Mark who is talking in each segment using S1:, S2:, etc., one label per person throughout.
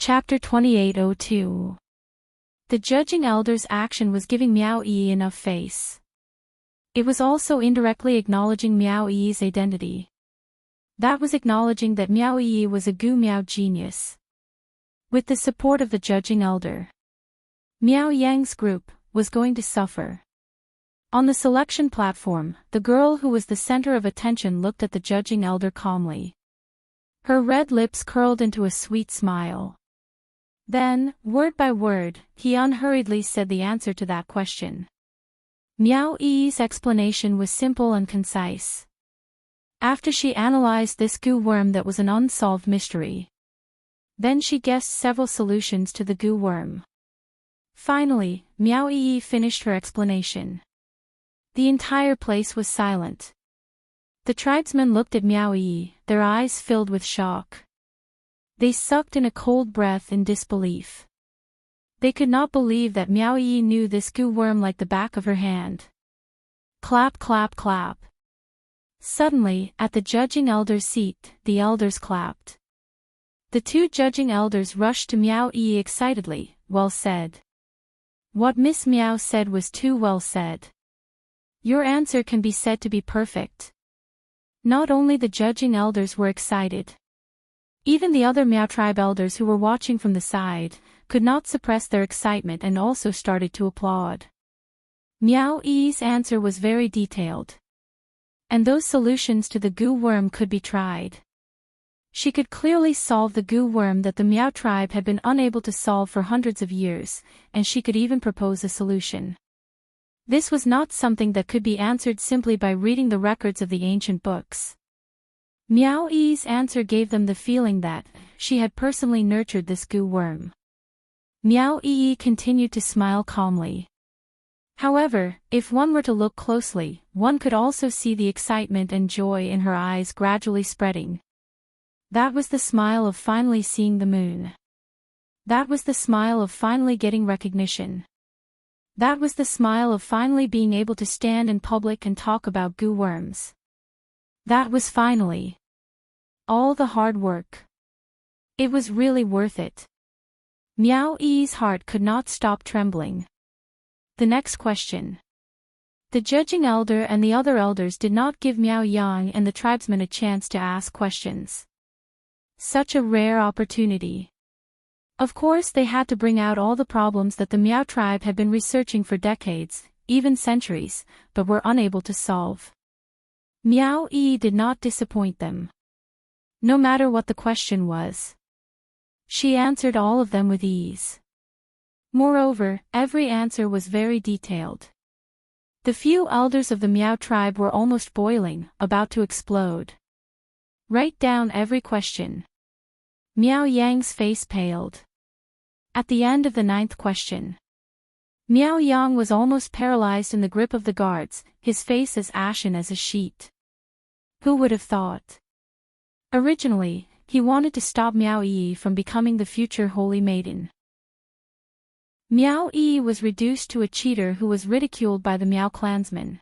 S1: Chapter 2802. The judging elder's action was giving Miao Yi enough face. It was also indirectly acknowledging Miao Yi's identity. That was acknowledging that Miao Yi was a Gu Miao genius. With the support of the judging elder, Miao Yang's group was going to suffer. On the selection platform, the girl who was the center of attention looked at the judging elder calmly. Her red lips curled into a sweet smile. Then, word by word, he unhurriedly said the answer to that question. Miao Yi's explanation was simple and concise. After she analyzed this goo worm that was an unsolved mystery, then she guessed several solutions to the goo worm. Finally, Miao Yi finished her explanation. The entire place was silent. The tribesmen looked at Miao Yi, their eyes filled with shock. They sucked in a cold breath in disbelief. They could not believe that Miao Yi knew this goo worm like the back of her hand. Clap, clap, clap. Suddenly, at the judging elder's seat, the elders clapped. The two judging elders rushed to Miao Yi excitedly. Well said. What Miss Miao said was too well said. Your answer can be said to be perfect. Not only the judging elders were excited. Even the other Miao tribe elders who were watching from the side could not suppress their excitement and also started to applaud. Miao Yi's answer was very detailed. And those solutions to the goo worm could be tried. She could clearly solve the goo worm that the Miao tribe had been unable to solve for hundreds of years, and she could even propose a solution. This was not something that could be answered simply by reading the records of the ancient books. Miao Yi's answer gave them the feeling that she had personally nurtured this goo worm. Miao Yi continued to smile calmly. However, if one were to look closely, one could also see the excitement and joy in her eyes gradually spreading. That was the smile of finally seeing the moon. That was the smile of finally getting recognition. That was the smile of finally being able to stand in public and talk about goo worms. That was finally all the hard work. It was really worth it. Miao Yi's heart could not stop trembling. The next question. The judging elder and the other elders did not give Miao Yang and the tribesmen a chance to ask questions. Such a rare opportunity. Of course they had to bring out all the problems that the Miao tribe had been researching for decades, even centuries, but were unable to solve. Miao Yi did not disappoint them. No matter what the question was, she answered all of them with ease. Moreover, every answer was very detailed. The few elders of the Miao tribe were almost boiling, about to explode. Write down every question. Miao Yang's face paled. At the end of the 9th question, Miao Yang was almost paralyzed in the grip of the guards, his face as ashen as a sheet. Who would have thought? Originally, he wanted to stop Miao Yi from becoming the future holy maiden. Miao Yi was reduced to a cheater who was ridiculed by the Miao clansmen.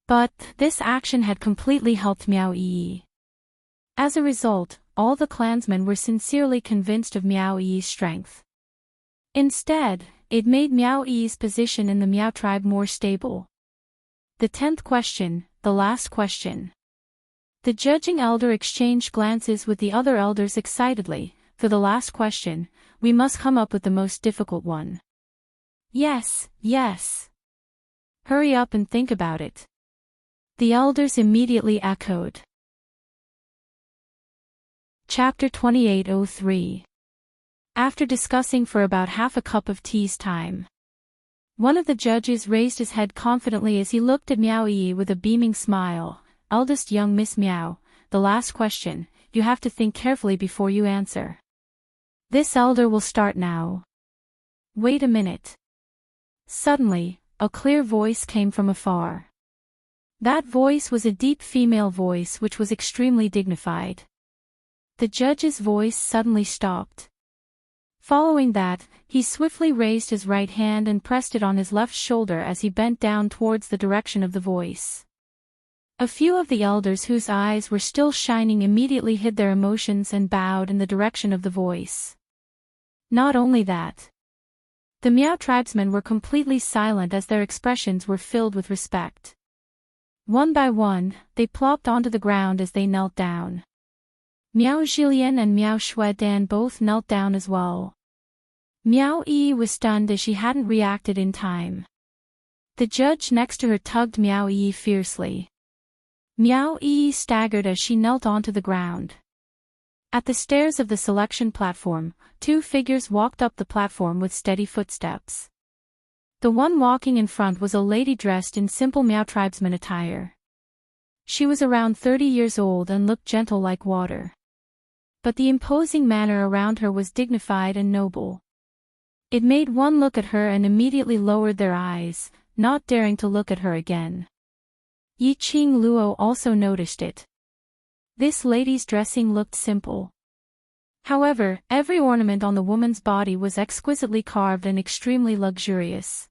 S1: But this action had completely helped Miao Yi. As a result, all the clansmen were sincerely convinced of Miao Yi's strength. Instead, it made Miao Yi's position in the Miao tribe more stable. The 10th question, the last question. The judging elder exchanged glances with the other elders excitedly. For the last question, we must come up with the most difficult one. Yes, yes. Hurry up and think about it. The elders immediately echoed. Chapter 2803. After discussing for about half a cup of tea's time, one of the judges raised his head confidently as he looked at Miao Yi with a beaming smile. Eldest young Miss Miao, the last question, you have to think carefully before you answer. This elder will start now. Wait a minute. Suddenly, a clear voice came from afar. That voice was a deep female voice which was extremely dignified. The judge's voice suddenly stopped. Following that, he swiftly raised his right hand and pressed it on his left shoulder as he bent down towards the direction of the voice. A few of the elders whose eyes were still shining immediately hid their emotions and bowed in the direction of the voice. Not only that. The Miao tribesmen were completely silent as their expressions were filled with respect. One by one, they plopped onto the ground as they knelt down. Miao Zhilian and Miao Shuedan both knelt down as well. Miao Yi was stunned as she hadn't reacted in time. The judge next to her tugged Miao Yi fiercely. Miao Yi staggered as she knelt onto the ground. At the stairs of the selection platform, two figures walked up the platform with steady footsteps. The one walking in front was a lady dressed in simple Miao tribesman attire. She was around 30 years old and looked gentle like water. But the imposing manner around her was dignified and noble. It made one look at her and immediately lowered their eyes, not daring to look at her again. Yi Qing Luo also noticed it. This lady's dressing looked simple. However, every ornament on the woman's body was exquisitely carved and extremely luxurious.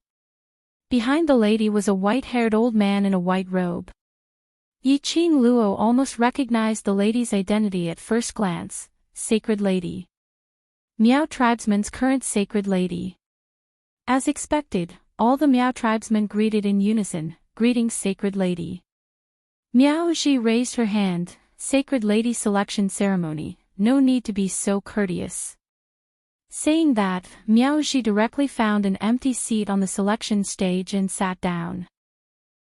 S1: Behind the lady was a white-haired old man in a white robe. Yi Qing Luo almost recognized the lady's identity at first glance: Sacred Lady. Miao tribesmen's current Sacred Lady. As expected, all the Miao tribesmen greeted in unison, "Greetings, Sacred Lady." Miao Ji raised her hand, "Sacred Lady selection ceremony, no need to be so courteous." Saying that, Miao Ji directly found an empty seat on the selection stage and sat down.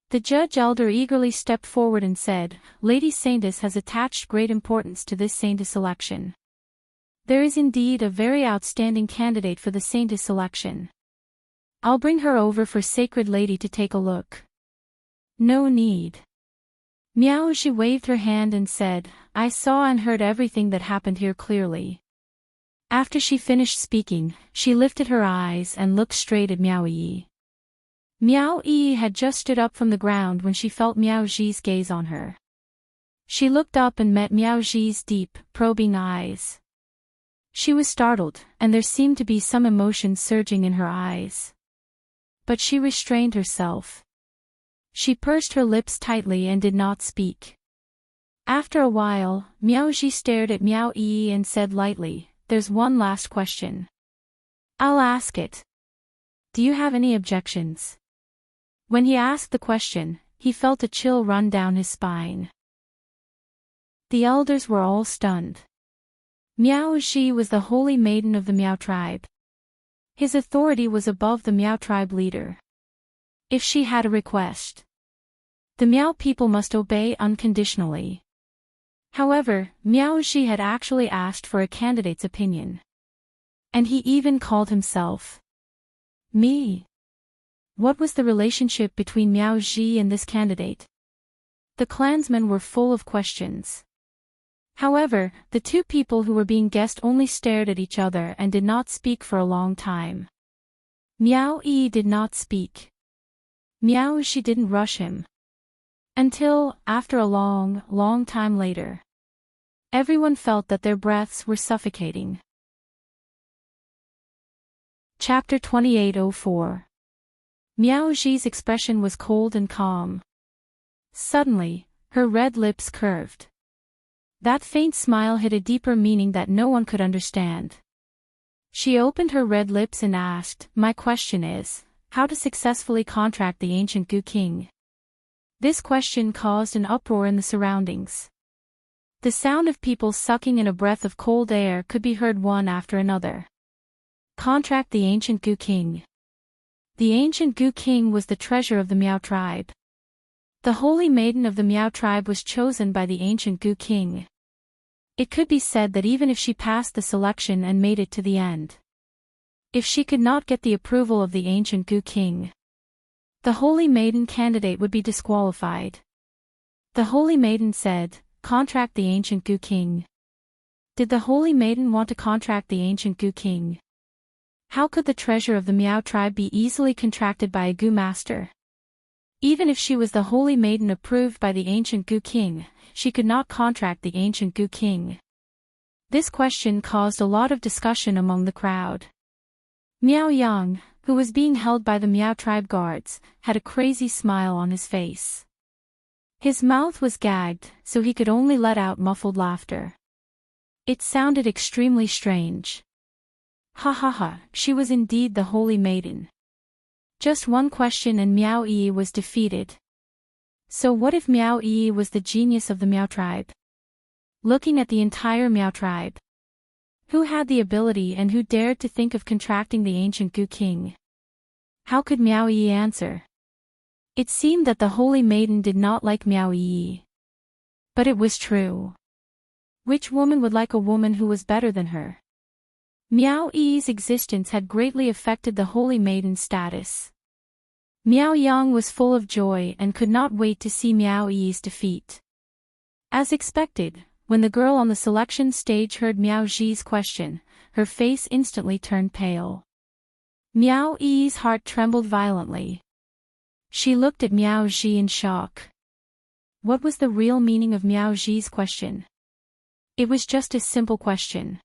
S1: The judge elder eagerly stepped forward and said, "Lady Saintess has attached great importance to this Saintess selection. There is indeed a very outstanding candidate for the Saintess selection. I'll bring her over for Sacred Lady to take a look." "No need." Miao Ji waved her hand and said, "I saw and heard everything that happened here clearly." After she finished speaking, she lifted her eyes and looked straight at Miao Yi. Miao Yi had just stood up from the ground when she felt Miao Ji's gaze on her. She looked up and met Miao Ji's deep, probing eyes. She was startled, and there seemed to be some emotion surging in her eyes. But she restrained herself. She pursed her lips tightly and did not speak. After a while, Miao Ji stared at Miao Yi and said lightly, "There's one last question. I'll ask it. Do you have any objections?" When he asked the question, he felt a chill run down his spine. The elders were all stunned. Miao Ji was the holy maiden of the Miao tribe. His authority was above the Miao tribe leader. If she had a request, the Miao people must obey unconditionally. However, Miao Ji had actually asked for a candidate's opinion. And he even called himself me. What was the relationship between Miao Ji and this candidate? The clansmen were full of questions. However, the two people who were being guessed only stared at each other and did not speak for a long time. Miao Yi did not speak. Miao Ji didn't rush him. Until, after a long time later, everyone felt that their breaths were suffocating. Chapter 2804. Miao Ji's expression was cold and calm. Suddenly, her red lips curved. That faint smile hid a deeper meaning that no one could understand. She opened her red lips and asked, "My question is, how to successfully contract the ancient Gu King?" This question caused an uproar in the surroundings. The sound of people sucking in a breath of cold air could be heard one after another. Contract the ancient Gu King. The ancient Gu King was the treasure of the Miao tribe. The holy maiden of the Miao tribe was chosen by the ancient Gu King. It could be said that even if she passed the selection and made it to the end, if she could not get the approval of the ancient Gu King, the holy maiden candidate would be disqualified. The holy maiden said, "Contract the ancient Gu King." Did the holy maiden want to contract the ancient Gu King? How could the treasure of the Miao tribe be easily contracted by a Gu master? Even if she was the holy maiden approved by the ancient Gu King, she could not contract the ancient Gu King. This question caused a lot of discussion among the crowd. Miao Yang, who was being held by the Miao tribe guards, had a crazy smile on his face. His mouth was gagged, so he could only let out muffled laughter. It sounded extremely strange. Ha ha ha, she was indeed the holy maiden. Just one question and Miao Yi was defeated. So what if Miao Yi was the genius of the Miao tribe? Looking at the entire Miao tribe. Who had the ability and who dared to think of contracting the ancient Gu King? How could Miao Yi answer? It seemed that the holy maiden did not like Miao Yi. But it was true. Which woman would like a woman who was better than her? Miao Yi's existence had greatly affected the holy maiden's status. Miao Yang was full of joy and could not wait to see Miao Yi's defeat. As expected, when the girl on the selection stage heard Miao Yi's question, her face instantly turned pale. Miao Yi's heart trembled violently. She looked at Miao Yi in shock. What was the real meaning of Miao Yi's question? It was just a simple question.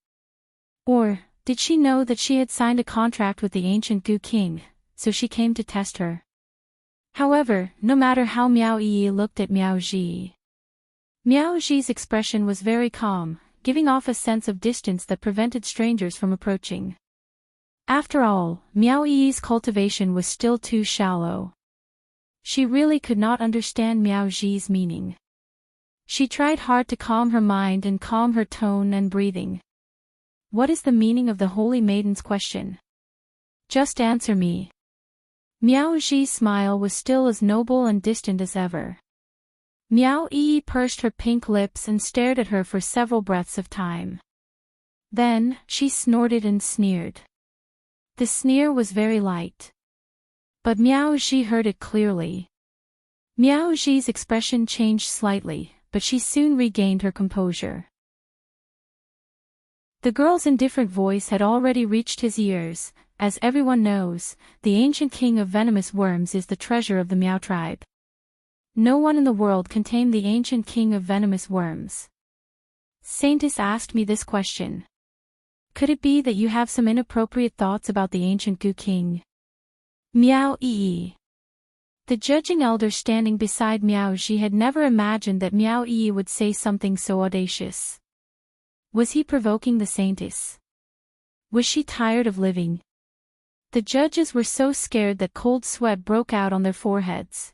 S1: Or, did she know that she had signed a contract with the ancient Gu King, so she came to test her? However, no matter how Miao Yi looked at Miao Yi, Miao Yi's expression was very calm, giving off a sense of distance that prevented strangers from approaching. After all, Miao Yi's cultivation was still too shallow. She really could not understand Miao Yi's meaning. She tried hard to calm her mind and calm her tone and breathing. What is the meaning of the holy maiden's question? Just answer me. Miao Yi's smile was still as noble and distant as ever. Miao Yi pursed her pink lips and stared at her for several breaths of time. Then, she snorted and sneered. The sneer was very light. But Miao Yi heard it clearly. Miao Yi's expression changed slightly, but she soon regained her composure. The girl's indifferent voice had already reached his ears. As everyone knows, the ancient king of venomous worms is the treasure of the Miao tribe. No one in the world can tame the ancient king of venomous worms. Saintess asked me this question. Could it be that you have some inappropriate thoughts about the ancient Gu King? Miao Yi. The judging elder standing beside Miao Yi had never imagined that Miao Yi would say something so audacious. Was he provoking the saintess? Was she tired of living? The judges were so scared that cold sweat broke out on their foreheads.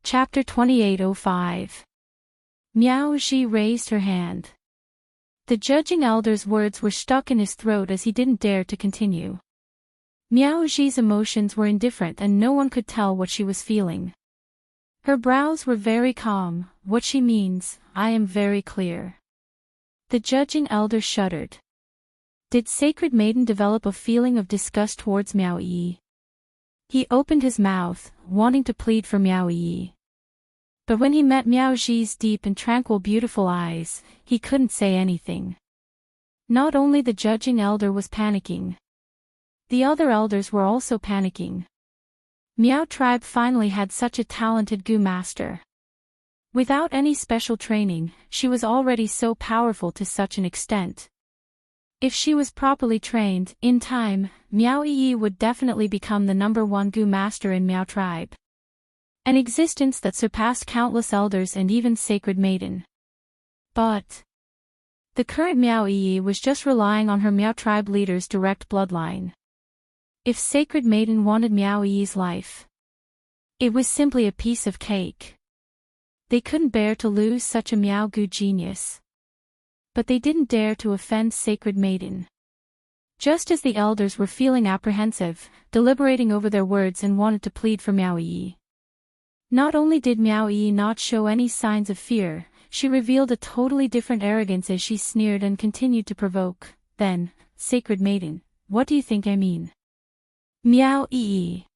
S1: Chapter 2805. Miao Yi raised her hand. The judging elder's words were stuck in his throat as he didn't dare to continue. Miao Yi's emotions were indifferent and no one could tell what she was feeling. Her brows were very calm. What she means, I am very clear. The judging elder shuddered. Did Sacred Maiden develop a feeling of disgust towards Miao Yi? He opened his mouth, wanting to plead for Miao Yi. But when he met Miao Yi's deep and tranquil beautiful eyes, he couldn't say anything. Not only the judging elder was panicking. The other elders were also panicking. Miao tribe finally had such a talented Gu master. Without any special training, she was already so powerful to such an extent. If she was properly trained, in time, Miao Yi would definitely become the #1 Gu master in Miao tribe. An existence that surpassed countless elders and even Sacred Maiden. But the current Miao Yi was just relying on her Miao tribe leader's direct bloodline. If Sacred Maiden wanted Miao Yi's life, it was simply a piece of cake. They couldn't bear to lose such a Miao Gu genius. But they didn't dare to offend Sacred Maiden. Just as the elders were feeling apprehensive, deliberating over their words and wanted to plead for Miao Yi. Not only did Miao Yi not show any signs of fear, she revealed a totally different arrogance as she sneered and continued to provoke. Then, Sacred Maiden, what do you think I mean? Miao Yi.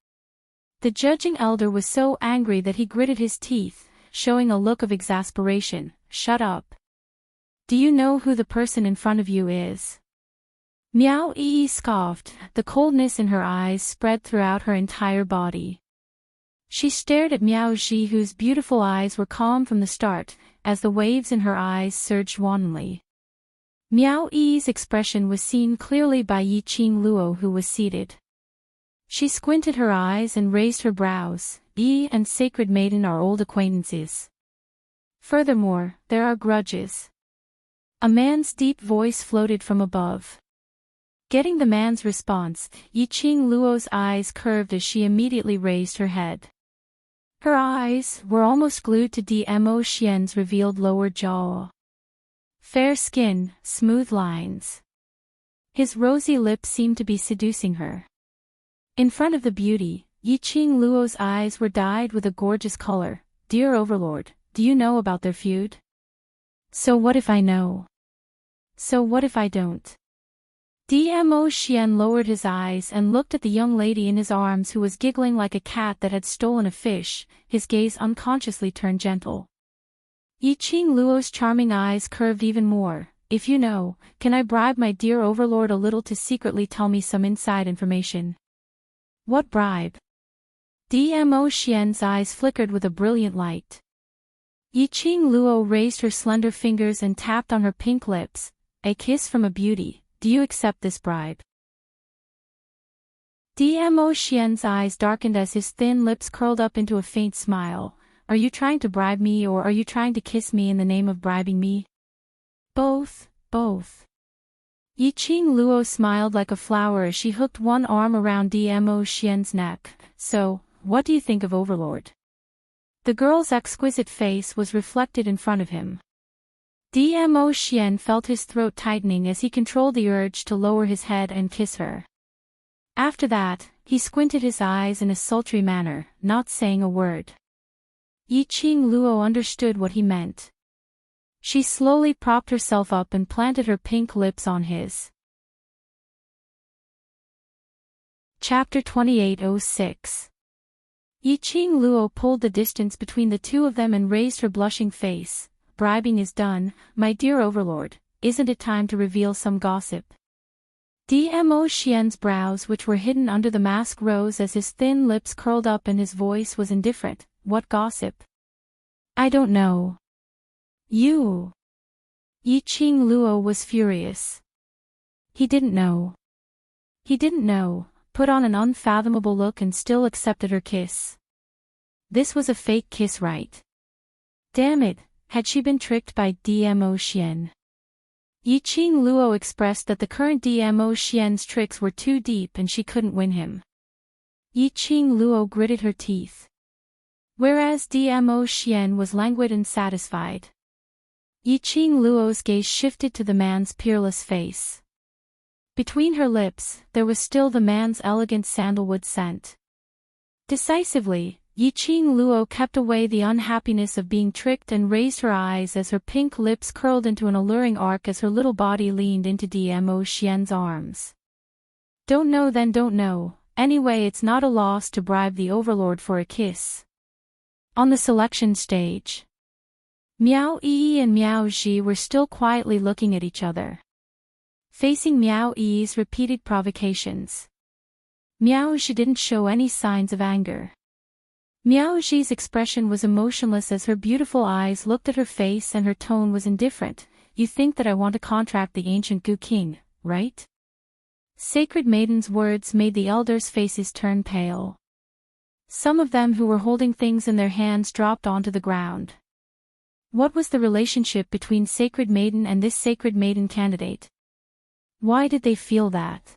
S1: The judging elder was so angry that he gritted his teeth, showing a look of exasperation. Shut up. Do you know who the person in front of you is? Miao Yi scoffed, the coldness in her eyes spread throughout her entire body. She stared at Miao Yi, whose beautiful eyes were calm from the start, as the waves in her eyes surged wantonly. Miao Yi's expression was seen clearly by Yi Qing Luo, who was seated. She squinted her eyes and raised her brows. Yi and Sacred Maiden are old acquaintances. Furthermore, there are grudges. A man's deep voice floated from above. Getting the man's response, Yiqing Luo's eyes curved as she immediately raised her head. Her eyes were almost glued to Dmo Xian's revealed lower jaw. Fair skin, smooth lines. His rosy lips seemed to be seducing her. In front of the beauty, Yiqing Luo's eyes were dyed with a gorgeous color. Dear Overlord, do you know about their feud? So what if I know? So what if I don't? Dmo Xian lowered his eyes and looked at the young lady in his arms who was giggling like a cat that had stolen a fish. His gaze unconsciously turned gentle. Yiqing Luo's charming eyes curved even more. If you know, can I bribe my dear Overlord a little to secretly tell me some inside information? What bribe? Dmo Xian's eyes flickered with a brilliant light. Yiqing Luo raised her slender fingers and tapped on her pink lips. A kiss from a beauty. Do you accept this bribe? Dmo Xian's eyes darkened as his thin lips curled up into a faint smile. Are you trying to bribe me or are you trying to kiss me in the name of bribing me? Both. Yiqing Luo smiled like a flower as she hooked one arm around Dmo Xian's neck. So, what do you think of Overlord? The girl's exquisite face was reflected in front of him. Dmo Xian felt his throat tightening as he controlled the urge to lower his head and kiss her. After that, he squinted his eyes in a sultry manner, not saying a word. Yiqing Luo understood what he meant. She slowly propped herself up and planted her pink lips on his. Chapter 28:06. Yiqing Luo pulled the distance between the two of them and raised her blushing face. Bribing is done, my dear Overlord, isn't it time to reveal some gossip? Dmo Xian's brows which were hidden under the mask rose as his thin lips curled up and his voice was indifferent. What gossip? I don't know. You. Yiqing Luo was furious. He didn't know. Put on an unfathomable look and still accepted her kiss. This was a fake kiss, right? Damn it. Had she been tricked by Dmo Xian? Yiqing Luo expressed that the current Dmo Xian's tricks were too deep and she couldn't win him. Yiqing Luo gritted her teeth. Whereas Dmo Xian was languid and satisfied. Yiqing Luo's gaze shifted to the man's peerless face. Between her lips, there was still the man's elegant sandalwood scent. Decisively, Yiqing Luo kept away the unhappiness of being tricked and raised her eyes as her pink lips curled into an alluring arc as her little body leaned into Dmo Xian's arms. Don't know then don't know, anyway it's not a loss to bribe the Overlord for a kiss. On the selection stage, Miao Yi and Miao Zhi were still quietly looking at each other. Facing Miao Yi's repeated provocations, Miao Zhi didn't show any signs of anger. Miao Zhi's expression was emotionless as her beautiful eyes looked at her face and her tone was indifferent. You think that I want to contract the ancient Gu King, right? Sacred Maiden's words made the elders' faces turn pale. Some of them who were holding things in their hands dropped onto the ground. What was the relationship between Sacred Maiden and this Sacred Maiden candidate? Why did they feel that?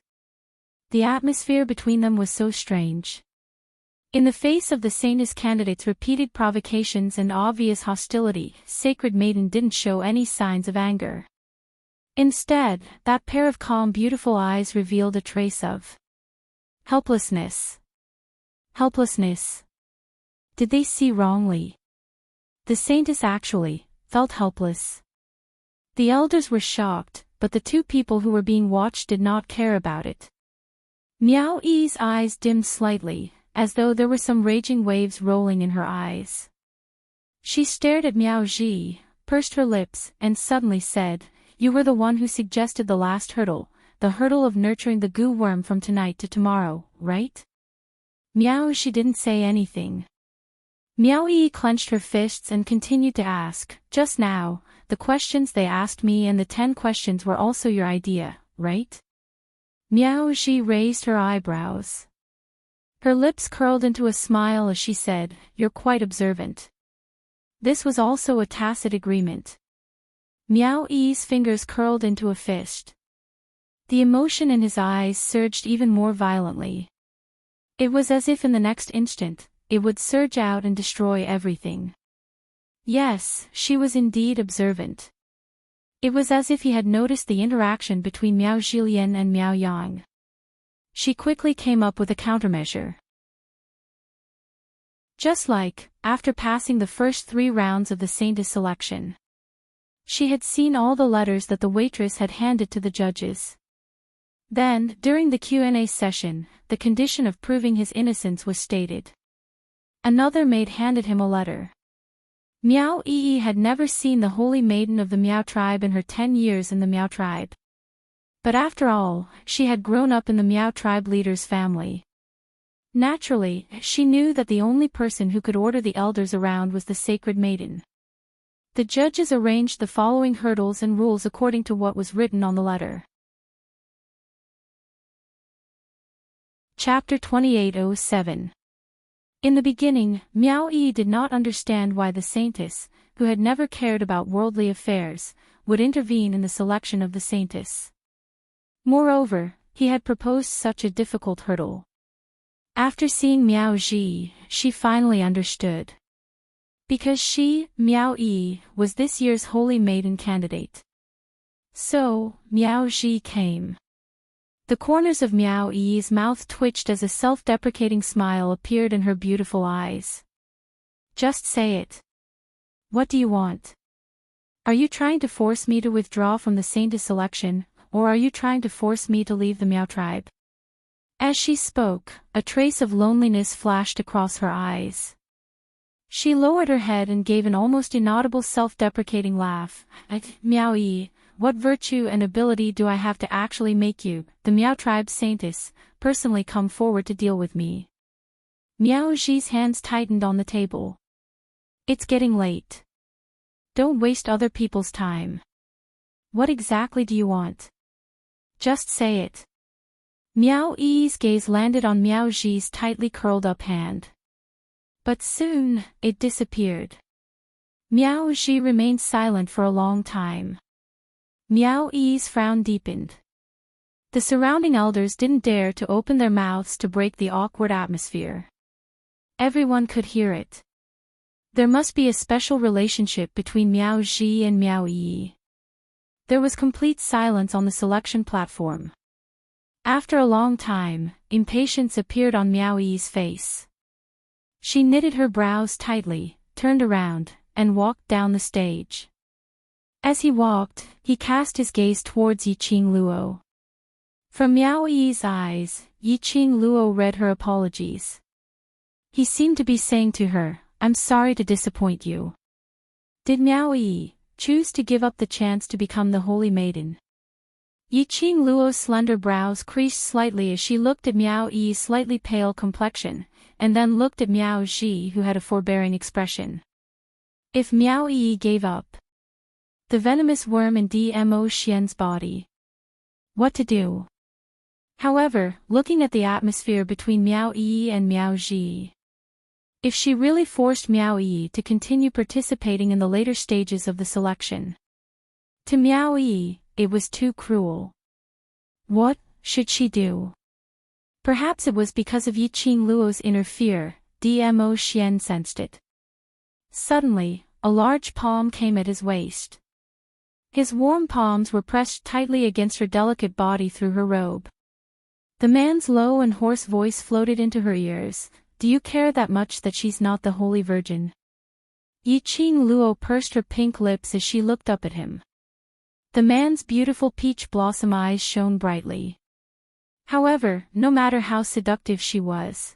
S1: The atmosphere between them was so strange. In the face of the Saintess candidate's repeated provocations and obvious hostility, Sacred Maiden didn't show any signs of anger. Instead, that pair of calm beautiful eyes revealed a trace of helplessness. Did they see wrongly? The Saintess actually felt helpless. The elders were shocked, but the two people who were being watched did not care about it. Miao Yi's eyes dimmed slightly, as though there were some raging waves rolling in her eyes. She stared at Miao Zhi, pursed her lips, and suddenly said, You were the one who suggested the last hurdle, the hurdle of nurturing the goo worm from tonight to tomorrow, right? Miao Zhi didn't say anything. Miao Yi clenched her fists and continued to ask, Just now, the questions they asked me and the 10 questions were also your idea, right? Miao Zhi raised her eyebrows. Her lips curled into a smile as she said, You're quite observant. This was also a tacit agreement. Miao Yi's fingers curled into a fist. The emotion in his eyes surged even more violently. It was as if in the next instant, it would surge out and destroy everything. Yes, she was indeed observant. It was as if he had noticed the interaction between Miao Zhilian and Miao Yang. She quickly came up with a countermeasure. Just like, after passing the first 3 rounds of the Saintess selection. She had seen all the letters that the waitress had handed to the judges. Then, during the Q&A session, the condition of proving his innocence was stated. Another maid handed him a letter. Miao Yi had never seen the holy maiden of the Miao tribe in her 10 years in the Miao tribe. But after all, she had grown up in the Miao tribe leader's family. Naturally, she knew that the only person who could order the elders around was the sacred maiden. The judges arranged the following hurdles and rules according to what was written on the letter. Chapter 2807. In the beginning, Miao Yi did not understand why the Saintess, who had never cared about worldly affairs, would intervene in the selection of the Saintess. Moreover, he had proposed such a difficult hurdle. After seeing Miao Ji, she finally understood. Because she, Miao Yi, was this year's holy maiden candidate. So, Miao Ji came. The corners of Miao Yi's mouth twitched as a self-deprecating smile appeared in her beautiful eyes. Just say it. What do you want? Are you trying to force me to withdraw from the Saintess selection, or are you trying to force me to leave the Miao tribe? As she spoke, a trace of loneliness flashed across her eyes. She lowered her head and gave an almost inaudible self-deprecating laugh. Miao Yi, what virtue and ability do I have to actually make you, the Miao tribe's Saintess, personally come forward to deal with me? Miao Ji's hands tightened on the table. It's getting late. Don't waste other people's time. What exactly do you want? Just say it. Miao Yi's gaze landed on Miao Ji's tightly curled up hand. But soon, it disappeared. Miao Ji remained silent for a long time. Miao Yi's frown deepened. The surrounding elders didn't dare to open their mouths to break the awkward atmosphere. Everyone could hear it. There must be a special relationship between Miao Ji and Miao Yi. There was complete silence on the selection platform. After a long time, impatience appeared on Miao Yi's face. She knitted her brows tightly, turned around, and walked down the stage. As he walked, he cast his gaze towards Yiqing Luo. From Miao Yi's eyes, Yiqing Luo read her apologies. He seemed to be saying to her, I'm sorry to disappoint you. Did Miao Yi choose to give up the chance to become the holy maiden? Yiqing Luo's slender brows creased slightly as she looked at Miao Yi's slightly pale complexion, and then looked at Miao Ji, who had a forbearing expression. If Miao Yi gave up the venomous worm in Dmo Xian's body, what to do? However, looking at the atmosphere between Miao Yi and Miao Ji, if she really forced Miao Yi to continue participating in the later stages of the selection, to Miao Yi, it was too cruel. What should she do? Perhaps it was because of Yiqing Luo's inner fear, Dmo Xian sensed it. Suddenly, a large palm came at his waist. His warm palms were pressed tightly against her delicate body through her robe. The man's low and hoarse voice floated into her ears. Do you care that much that she's not the Holy Virgin? Yiqing Luo pursed her pink lips as she looked up at him. The man's beautiful peach blossom eyes shone brightly. However, no matter how seductive she was,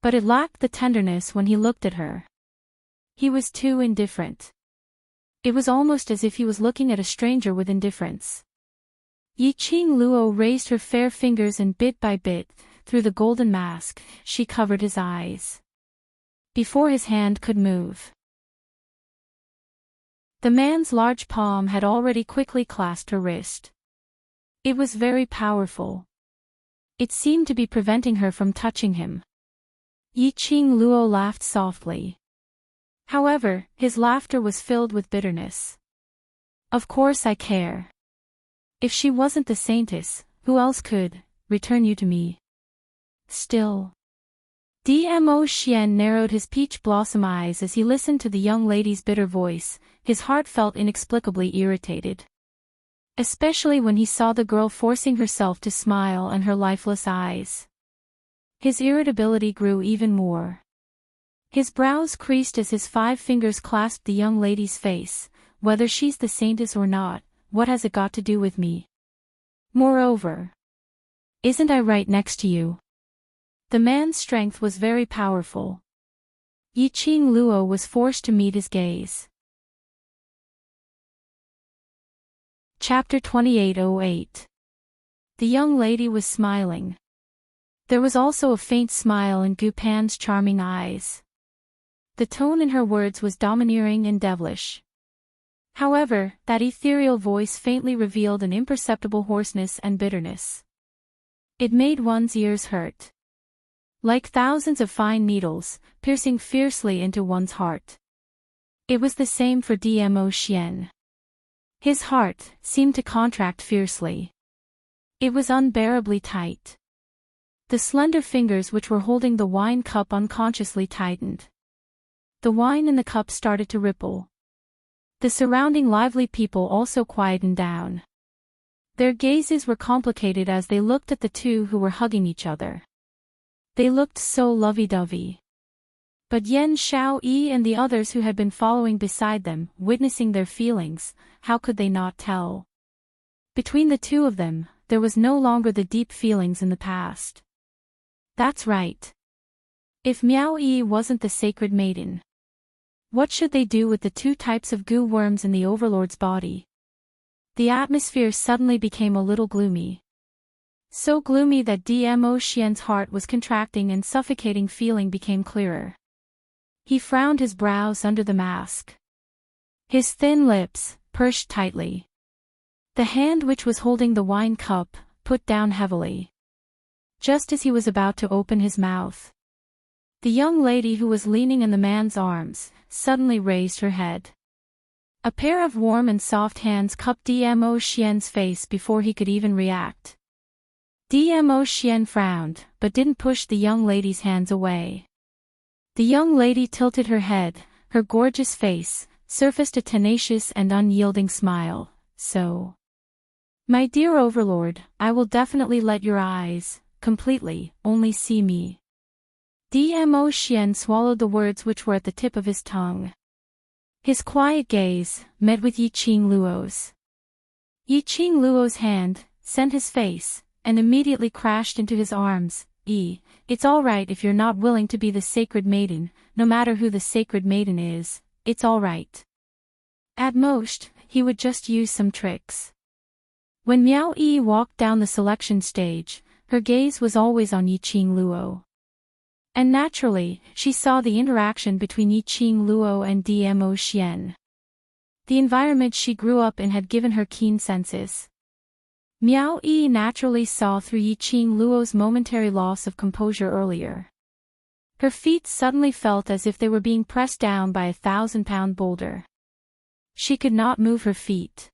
S1: but it lacked the tenderness when he looked at her. He was too indifferent. It was almost as if he was looking at a stranger with indifference. Yiqing Luo raised her fair fingers and bit by bit, through the golden mask, she covered his eyes. Before his hand could move, the man's large palm had already quickly clasped her wrist. It was very powerful. It seemed to be preventing her from touching him. Yiqing Luo laughed softly. However, his laughter was filled with bitterness. Of course I care. If she wasn't the saintess, who else could return you to me? Still. Dmo Xian narrowed his peach blossom eyes as he listened to the young lady's bitter voice. His heart felt inexplicably irritated. Especially when he saw the girl forcing herself to smile and her lifeless eyes. His irritability grew even more. His brows creased as his 5 fingers clasped the young lady's face. Whether she's the saintess or not, what has it got to do with me? Moreover, isn't I right next to you? The man's strength was very powerful. Yiqing Luo was forced to meet his gaze. Chapter 2808. The young lady was smiling. There was also a faint smile in Gu Pan's charming eyes. The tone in her words was domineering and devilish. However, that ethereal voice faintly revealed an imperceptible hoarseness and bitterness. It made one's ears hurt. Like thousands of fine needles, piercing fiercely into one's heart. It was the same for Dmo Xian. His heart seemed to contract fiercely. It was unbearably tight. The slender fingers which were holding the wine cup unconsciously tightened. The wine in the cup started to ripple. The surrounding lively people also quietened down. Their gazes were complicated as they looked at the two who were hugging each other. They looked so lovey-dovey. But Yen Xiaoyi and the others who had been following beside them, witnessing their feelings, how could they not tell? Between the two of them, there was no longer the deep feelings in the past. That's right. If Miao Yi wasn't the sacred maiden, what should they do with the 2 types of goo worms in the overlord's body? The atmosphere suddenly became a little gloomy. So gloomy that Dmo Xian's heart was contracting and suffocating feeling became clearer. He frowned his brows under the mask. His thin lips pursed tightly. The hand which was holding the wine cup put down heavily. Just as he was about to open his mouth, the young lady who was leaning in the man's arms suddenly raised her head. A pair of warm and soft hands cupped Dmo Xian's face before he could even react. Dmo Xian frowned, but didn't push the young lady's hands away. The young lady tilted her head, her gorgeous face surfaced a tenacious and unyielding smile. So, my dear overlord, I will definitely let your eyes, completely, only see me. Dmo Xian swallowed the words which were at the tip of his tongue. His quiet gaze met with Yiqing Luo's. Yiqing Luo's hand sent his face, and immediately crashed into his arms. It's all right if you're not willing to be the sacred maiden, no matter who the sacred maiden is, it's all right. At most, he would just use some tricks. When Miao Yi walked down the selection stage, her gaze was always on Yiqing Luo. And naturally, she saw the interaction between Yiqing Luo and Dmo Xian. The environment she grew up in had given her keen senses. Miao Yi naturally saw through Yiqing Luo's momentary loss of composure earlier. Her feet suddenly felt as if they were being pressed down by a 1,000-pound boulder. She could not move her feet.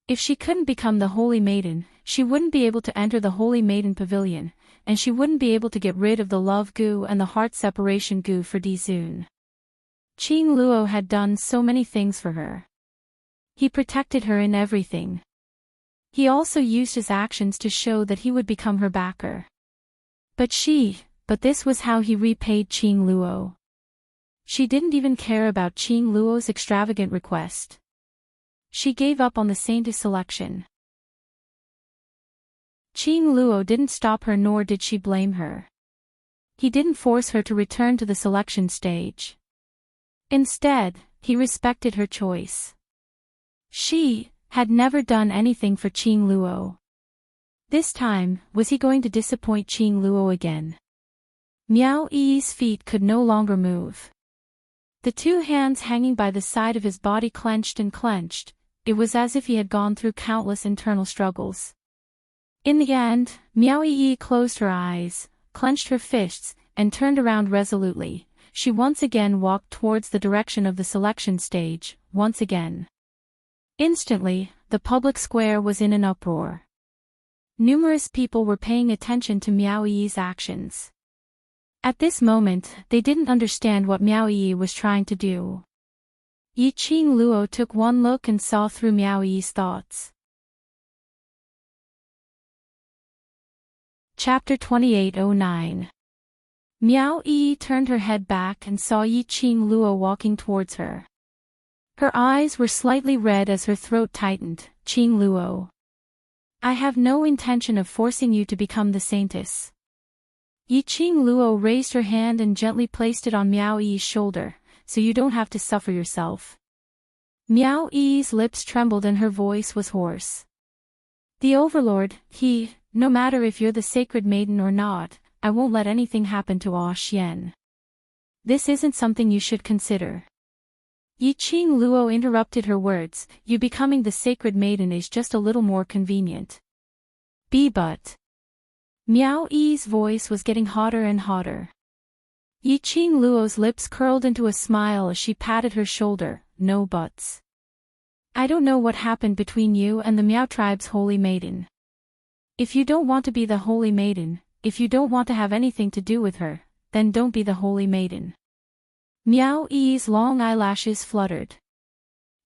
S1: If she couldn't become the Holy Maiden, she wouldn't be able to enter the Holy Maiden Pavilion, and she wouldn't be able to get rid of the love goo and the heart separation goo for Dizun. Qing Luo had done so many things for her. He protected her in everything. He also used his actions to show that he would become her backer. But this was how he repaid Qing Luo. She didn't even care about Qing Luo's extravagant request. She gave up on the saintess selection. Qing Luo didn't stop her, nor did she blame her. He didn't force her to return to the selection stage. Instead, he respected her choice. She had never done anything for Qing Luo. This time, was he going to disappoint Qing Luo again? Miao Yi's feet could no longer move. The 2 hands hanging by the side of his body clenched and clenched. It was as if he had gone through countless internal struggles. In the end, Miao Yi closed her eyes, clenched her fists, and turned around resolutely. She once again walked towards the direction of the selection stage, once again. Instantly, the public square was in an uproar. Numerous people were paying attention to Miao Yi's actions. At this moment, they didn't understand what Miao Yi was trying to do. Yi Qing Luo took one look and saw through Miao Yi's thoughts. Chapter 2809. Miao Yi turned her head back and saw Yi Qing Luo walking towards her. Her eyes were slightly red as her throat tightened. Qing Luo, I have no intention of forcing you to become the saintess. Yi Qing Luo raised her hand and gently placed it on Miao Yi's shoulder, so you don't have to suffer yourself. Miao Yi's lips trembled and her voice was hoarse. The Overlord, no matter if you're the sacred maiden or not, I won't let anything happen to Ah Xian. This isn't something you should consider. Yi Qing Luo interrupted her words, you becoming the sacred maiden is just a little more convenient. But. Miao Yi's voice was getting hotter and hotter. Yi Qing Luo's lips curled into a smile as she patted her shoulder, no buts. I don't know what happened between you and the Miao tribe's holy maiden. If you don't want to be the holy maiden, if you don't want to have anything to do with her, then don't be the holy maiden. Miao Yi's long eyelashes fluttered.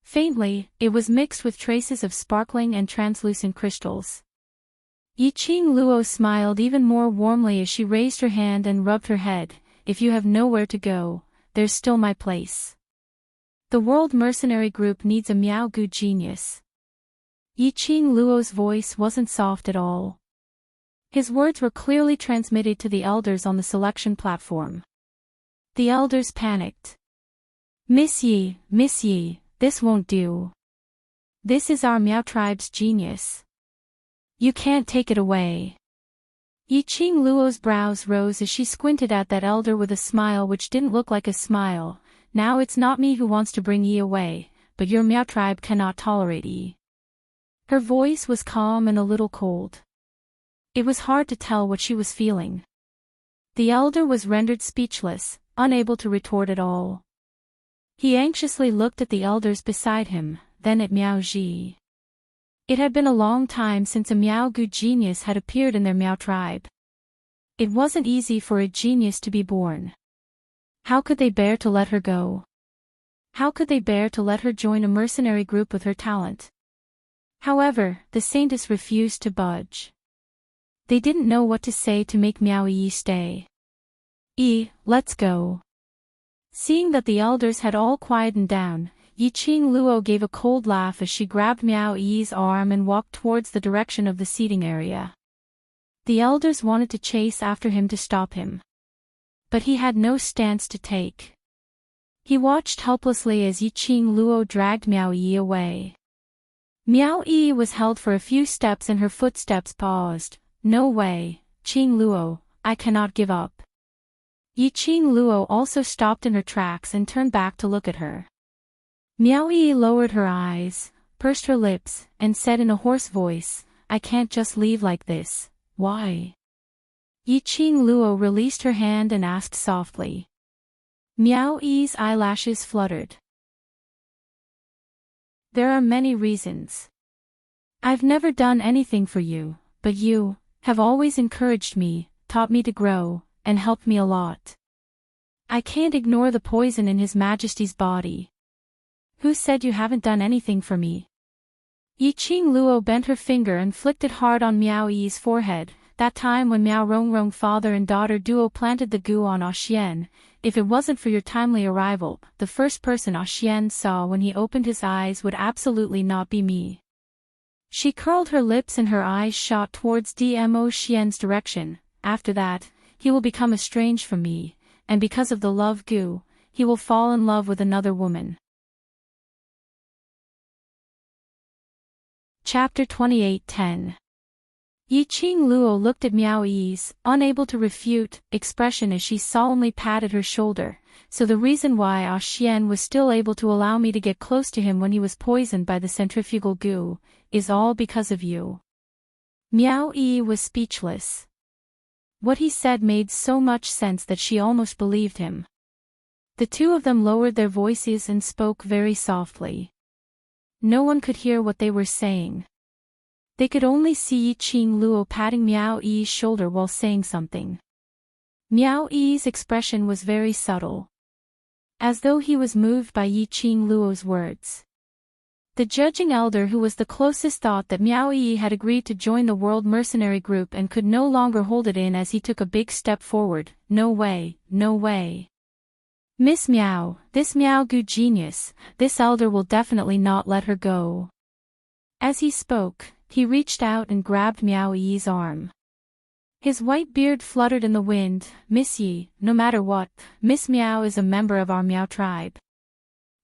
S1: Faintly, it was mixed with traces of sparkling and translucent crystals. Yi Qing Luo smiled even more warmly as she raised her hand and rubbed her head. If you have nowhere to go, there's still my place. The World Mercenary Group needs a Miao Gu genius. Yi Qing Luo's voice wasn't soft at all. His words were clearly transmitted to the elders on the selection platform. The elders panicked. Miss Yi, this won't do. This is our Miao tribe's genius. You can't take it away. Yi Qing Luo's brows rose as she squinted at that elder with a smile which didn't look like a smile. Now it's not me who wants to bring Yi away, but your Miao tribe cannot tolerate Yi. Her voice was calm and a little cold. It was hard to tell what she was feeling. The elder was rendered speechless, unable to retort at all. He anxiously looked at the elders beside him, then at Miao Ji. It had been a long time since a Miao Gu genius had appeared in their Miao tribe. It wasn't easy for a genius to be born. How could they bear to let her go? How could they bear to let her join a mercenary group with her talent? However, the saintess refused to budge. They didn't know what to say to make Miao Yi stay. Let's go. Seeing that the elders had all quietened down, Yi Qing Luo gave a cold laugh as she grabbed Miao Yi's arm and walked towards the direction of the seating area. The elders wanted to chase after him to stop him. But he had no stance to take. He watched helplessly as Yi Qing Luo dragged Miao Yi away. Miao Yi was held for a few steps and her footsteps paused. No way, Qing Luo, I cannot give up. Yi Qing Luo also stopped in her tracks and turned back to look at her. Miao Yi lowered her eyes, pursed her lips, and said in a hoarse voice, I can't just leave like this. Why? Yi Qing Luo released her hand and asked softly. Miao Yi's eyelashes fluttered. There are many reasons. I've never done anything for you, but you have always encouraged me, taught me to grow, and helped me a lot. I can't ignore the poison in His Majesty's body. Who said you haven't done anything for me? Yi Qing Luo bent her finger and flicked it hard on Miao Yi's forehead. That time when Miao Rongrong father and daughter duo planted the goo on Xian, if it wasn't for your timely arrival, the first person Xian saw when he opened his eyes would absolutely not be me. She curled her lips and her eyes shot towards Dmo Xian's direction. After that, he will become estranged from me, and because of the love goo, he will fall in love with another woman. Chapter 28:10. Yi Qing Luo looked at Miao Yi's, unable to refute, expression as she solemnly patted her shoulder. So the reason why Xian was still able to allow me to get close to him when he was poisoned by the centrifugal goo, is all because of you. Miao Yi was speechless. What he said made so much sense that she almost believed him. The two of them lowered their voices and spoke very softly. no one could hear what they were saying. They could only see Yi-Ching Luo patting Miao Yi's shoulder while saying something. Miao Yi's expression was very subtle, as though he was moved by Yi-Ching Luo's words. The judging elder who was the closest thought that Miao Yi had agreed to join the world mercenary group and could no longer hold it in as he took a big step forward. No way, no way. Miss Miao, this Miao Gu genius, this elder will definitely not let her go. As he spoke, he reached out and grabbed Miao Yi's arm. His white beard fluttered in the wind. Miss Yi, no matter what, Miss Miao is a member of our Miao tribe.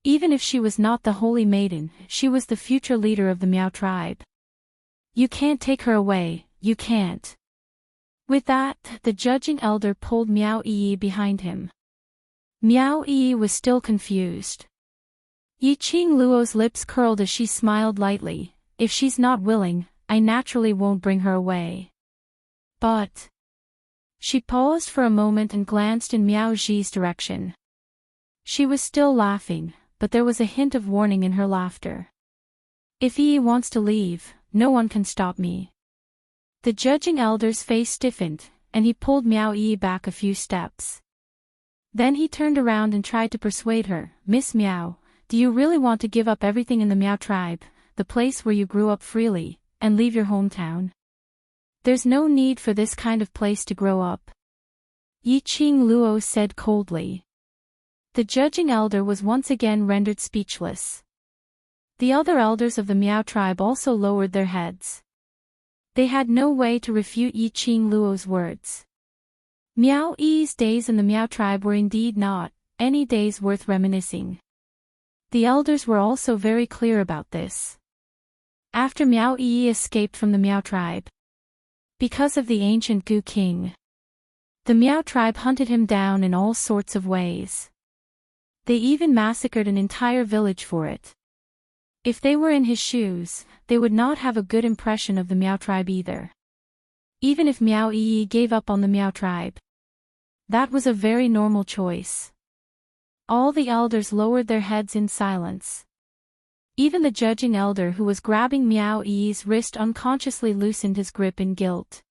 S1: Even if she was not the holy maiden, she was the future leader of the Miao tribe. You can't take her away, you can't. With that, the judging elder pulled Miao Yi behind him. Miao Yi was still confused. Yi-Ching Luo's lips curled as she smiled lightly. If she's not willing, I naturally won't bring her away. But... She paused for a moment and glanced in Miao Ji's direction. She was still laughing, but there was a hint of warning in her laughter. If Yi wants to leave, no one can stop me. The judging elder's face stiffened, and he pulled Miao Yi back a few steps. Then he turned around and tried to persuade her. Miss Miao, do you really want to give up everything in the Miao tribe, the place where you grew up freely, and leave your hometown? There's no need for this kind of place to grow up. Yi-Ching Luo said coldly. The judging elder was once again rendered speechless. The other elders of the Miao tribe also lowered their heads. They had no way to refute Yi-Ching Luo's words. Miao Yi's days in the Miao tribe were indeed not any days worth reminiscing. The elders were also very clear about this. After Miao Yi escaped from the Miao tribe, because of the ancient Gu king, the Miao tribe hunted him down in all sorts of ways. They even massacred an entire village for it. If they were in his shoes, they would not have a good impression of the Miao tribe either. Even if Miao Yi gave up on the Miao tribe, that was a very normal choice. All the elders lowered their heads in silence. Even the judging elder who was grabbing Miao Yi's wrist unconsciously loosened his grip in guilt.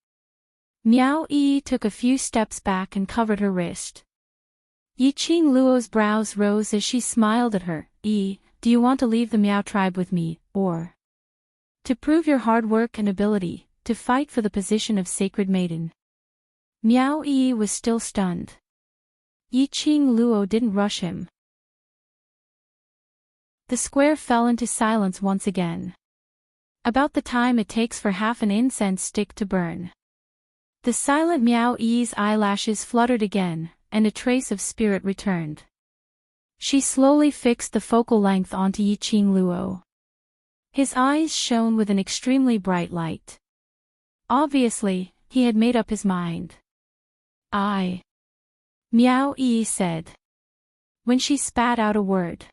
S1: Miao Yi took a few steps back and covered her wrist. Yi-Ching Luo's brows rose as she smiled at her. Yi, do you want to leave the Miao tribe with me, or to prove your hard work and ability, to fight for the position of sacred maiden? Miao Yi was still stunned. Yi-Ching Luo didn't rush him. The square fell into silence once again. About the time it takes for half an incense stick to burn. The silent Miao Yi's eyelashes fluttered again, and a trace of spirit returned. She slowly fixed the focal length onto Yi-Ching Luo. His eyes shone with an extremely bright light. Obviously, he had made up his mind. Miao Yi said, when she spat out a word.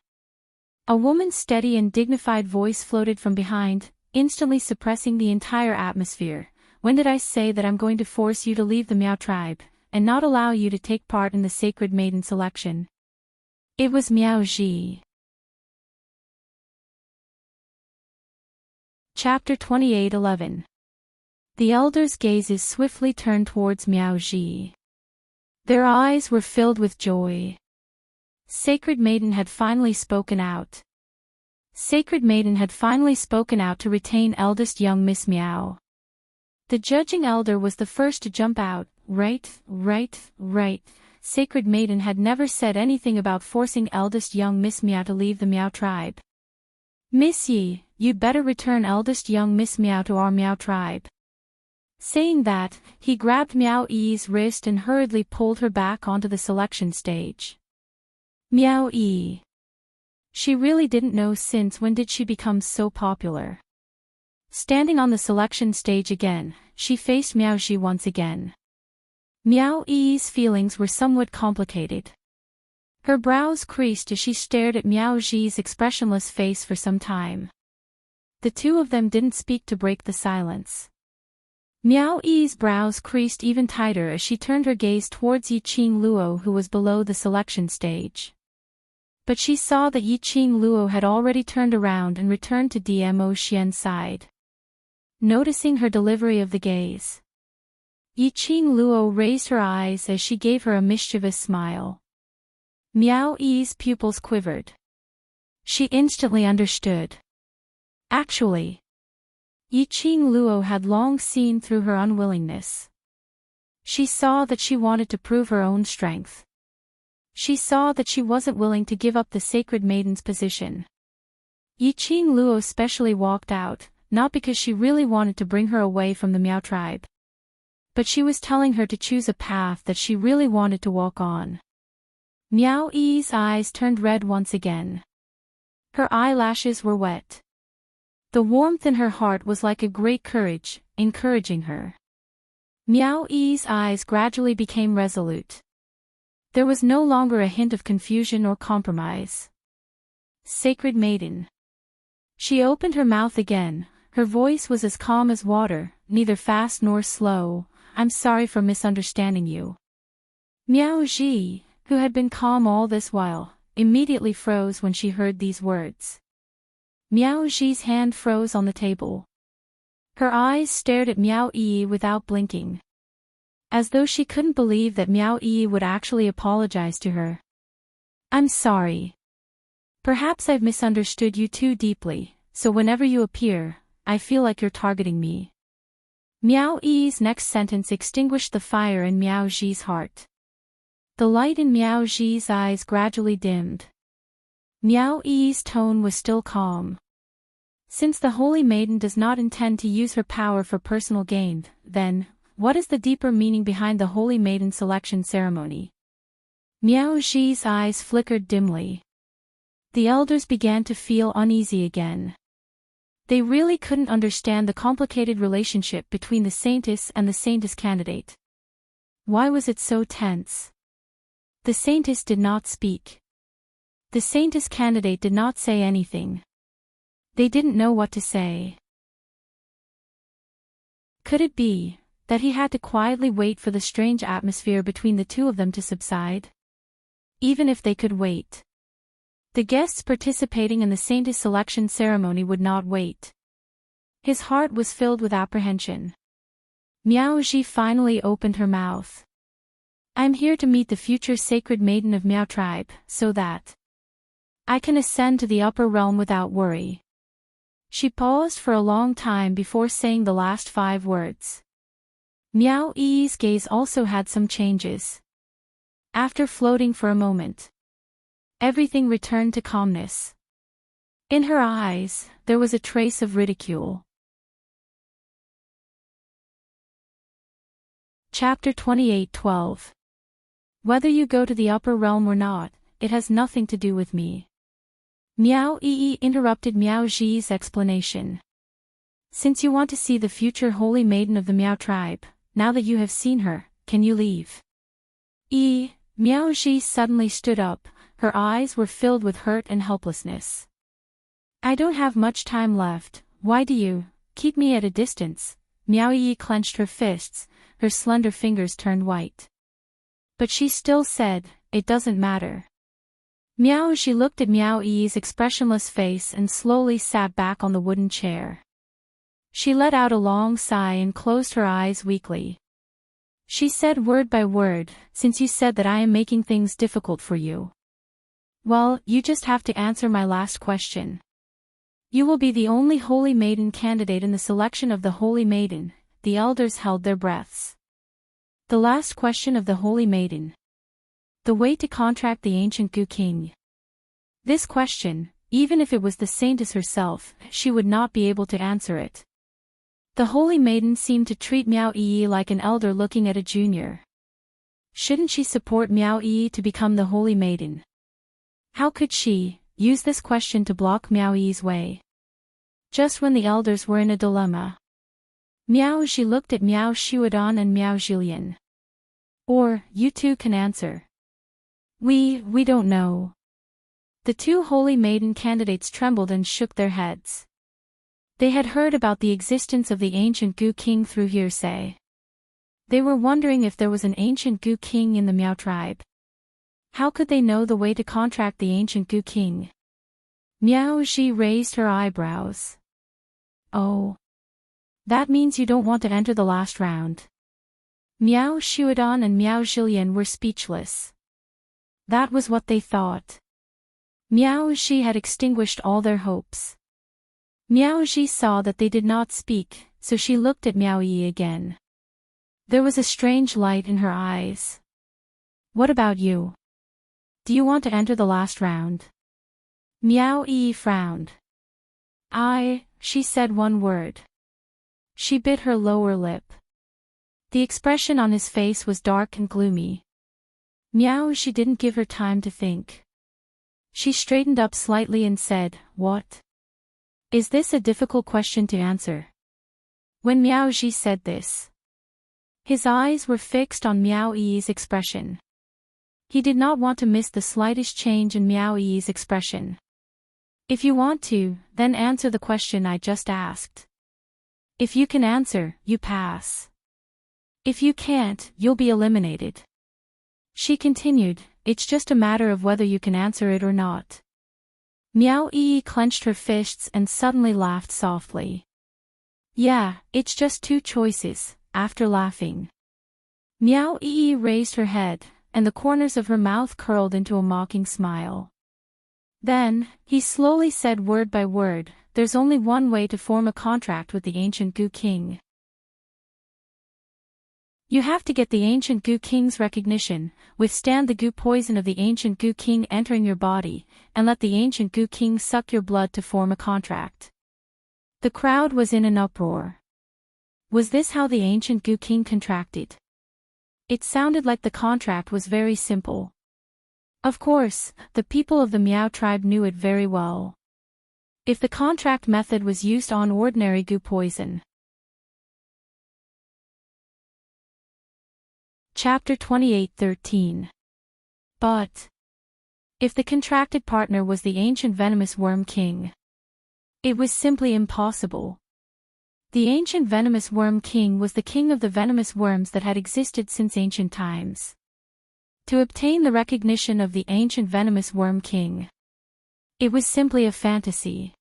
S1: A woman's steady and dignified voice floated from behind, instantly suppressing the entire atmosphere. When did I say that I'm going to force you to leave the Miao tribe, and not allow you to take part in the sacred maiden selection? It was Miao Ji. Chapter 28:11. The elders' gazes swiftly turned towards Miao Ji. Their eyes were filled with joy. Sacred Maiden had finally spoken out. Sacred Maiden had finally spoken out to retain eldest young Miss Miao. The judging elder was the first to jump out. Right. Sacred Maiden had never said anything about forcing eldest young Miss Miao to leave the Miao tribe. Miss Yi, you'd better return eldest young Miss Miao to our Miao tribe. Saying that, he grabbed Miao Yi's wrist and hurriedly pulled her back onto the selection stage. Miao Yi. She really didn't know since when did she become so popular. Standing on the selection stage again, she faced Miao Ji once again. Miao Yi's feelings were somewhat complicated. Her brows creased as she stared at Miao Ji's expressionless face for some time. The two of them didn't speak to break the silence. Miao Yi's brows creased even tighter as she turned her gaze towards Yi-Ching Luo, who was below the selection stage. But she saw that Yiqing Luo had already turned around and returned to Dmo Xian's side. Noticing her delivery of the gaze, Yiqing Luo raised her eyes as she gave her a mischievous smile. Miao Yi's pupils quivered. She instantly understood. Actually, Yiqing Luo had long seen through her unwillingness. She saw that she wanted to prove her own strength. She saw that she wasn't willing to give up the sacred maiden's position. Yiqing Luo specially walked out, not because she really wanted to bring her away from the Miao tribe, but she was telling her to choose a path that she really wanted to walk on. Miao Yi's eyes turned red once again. Her eyelashes were wet. The warmth in her heart was like a great courage, encouraging her. Miao Yi's eyes gradually became resolute. There was no longer a hint of confusion or compromise. Sacred Maiden. She opened her mouth again. Her voice was as calm as water, neither fast nor slow. I'm sorry for misunderstanding you. Miao Ji, who had been calm all this while, immediately froze when she heard these words. Miao Ji's hand froze on the table. Her eyes stared at Miao Yi without blinking, as though she couldn't believe that Miao Yi would actually apologize to her. I'm sorry. Perhaps I've misunderstood you too deeply, so whenever you appear, I feel like you're targeting me. Miao Yi's next sentence extinguished the fire in Miao Ji's heart. The light in Miao Ji's eyes gradually dimmed. Miao Yi's tone was still calm. Since the Holy Maiden does not intend to use her power for personal gain, then, what is the deeper meaning behind the Holy Maiden selection ceremony? Miao Ji's eyes flickered dimly. The elders began to feel uneasy again. They really couldn't understand the complicated relationship between the Saintess and the Saintess candidate. Why was it so tense? The Saintess did not speak. The Saintess candidate did not say anything. They didn't know what to say. Could it be that he had to quietly wait for the strange atmosphere between the two of them to subside? Even if they could wait, the guests participating in the Saintess selection ceremony would not wait. His heart was filled with apprehension. Miao Ji finally opened her mouth. I'm here to meet the future sacred maiden of Miao tribe, so that I can ascend to the upper realm without worry. She paused for a long time before saying the last 5 words. Miao Yi's gaze also had some changes. After floating for a moment, everything returned to calmness. In her eyes, there was a trace of ridicule. Chapter 28:12. Whether you go to the upper realm or not, it has nothing to do with me. Miao Yi interrupted Miao Ji's explanation. Since you want to see the future holy maiden of the Miao tribe, now that you have seen her, can you leave? Miao Ji suddenly stood up, her eyes were filled with hurt and helplessness. I don't have much time left, why do you keep me at a distance? Miao Yi clenched her fists, her slender fingers turned white. But she still said, it doesn't matter. Miao Ji looked at Miao Yi's expressionless face and slowly sat back on the wooden chair. She let out a long sigh and closed her eyes weakly. She said word by word, since you said that I am making things difficult for you. Well, you just have to answer my last question. You will be the only Holy Maiden candidate in the selection of the Holy Maiden. The elders held their breaths. The last question of the Holy Maiden. The way to contract the ancient Gu King. This question, even if it was the Saintess herself, she would not be able to answer it. The Holy Maiden seemed to treat Miao Yi like an elder looking at a junior. Shouldn't she support Miao Yi to become the Holy Maiden? How could she use this question to block Miao Yi's way? Just when the elders were in a dilemma, Miao Ji looked at Miao Shuodong and Miao Zhilian. Or, you two can answer. We don't know. The 2 Holy Maiden candidates trembled and shook their heads. They had heard about the existence of the ancient Gu King through hearsay. They were wondering if there was an ancient Gu King in the Miao tribe. How could they know the way to contract the ancient Goo King? Miao Ji raised her eyebrows. Oh. That means you don't want to enter the last round. Miao Shuidan and Miao Zhilian were speechless. That was what they thought. Miao Ji had extinguished all their hopes. Miao Ji saw that they did not speak, so she looked at Miao Yi again. There was a strange light in her eyes. What about you? Do you want to enter the last round? Miao Yi frowned. She said one word. She bit her lower lip. The expression on his face was dark and gloomy. Miao Ji didn't give her time to think. She straightened up slightly and said, "What? Is this a difficult question to answer?" When Miao Ji said this, his eyes were fixed on Miao Yi's expression. He did not want to miss the slightest change in Miao Yi's expression. If you want to, then answer the question I just asked. If you can answer, you pass. If you can't, you'll be eliminated. She continued, it's just a matter of whether you can answer it or not. Miao Yi clenched her fists and suddenly laughed softly. Yeah, it's just two choices, after laughing. Miao Yi raised her head, and the corners of her mouth curled into a mocking smile. Then, he slowly said word by word, there's only one way to form a contract with the ancient Goo King. You have to get the ancient Goo King's recognition, withstand the goo poison of the ancient Goo King entering your body, and let the ancient Goo King suck your blood to form a contract. The crowd was in an uproar. Was this how the ancient Goo King contracted? It sounded like the contract was very simple. Of course, the people of the Miao tribe knew it very well. If the contract method was used on ordinary goo poison. Chapter 28:13. But if the contracted partner was the ancient venomous worm king, it was simply impossible. The ancient venomous worm king was the king of the venomous worms that had existed since ancient times. To obtain the recognition of the ancient venomous worm king, it was simply a fantasy.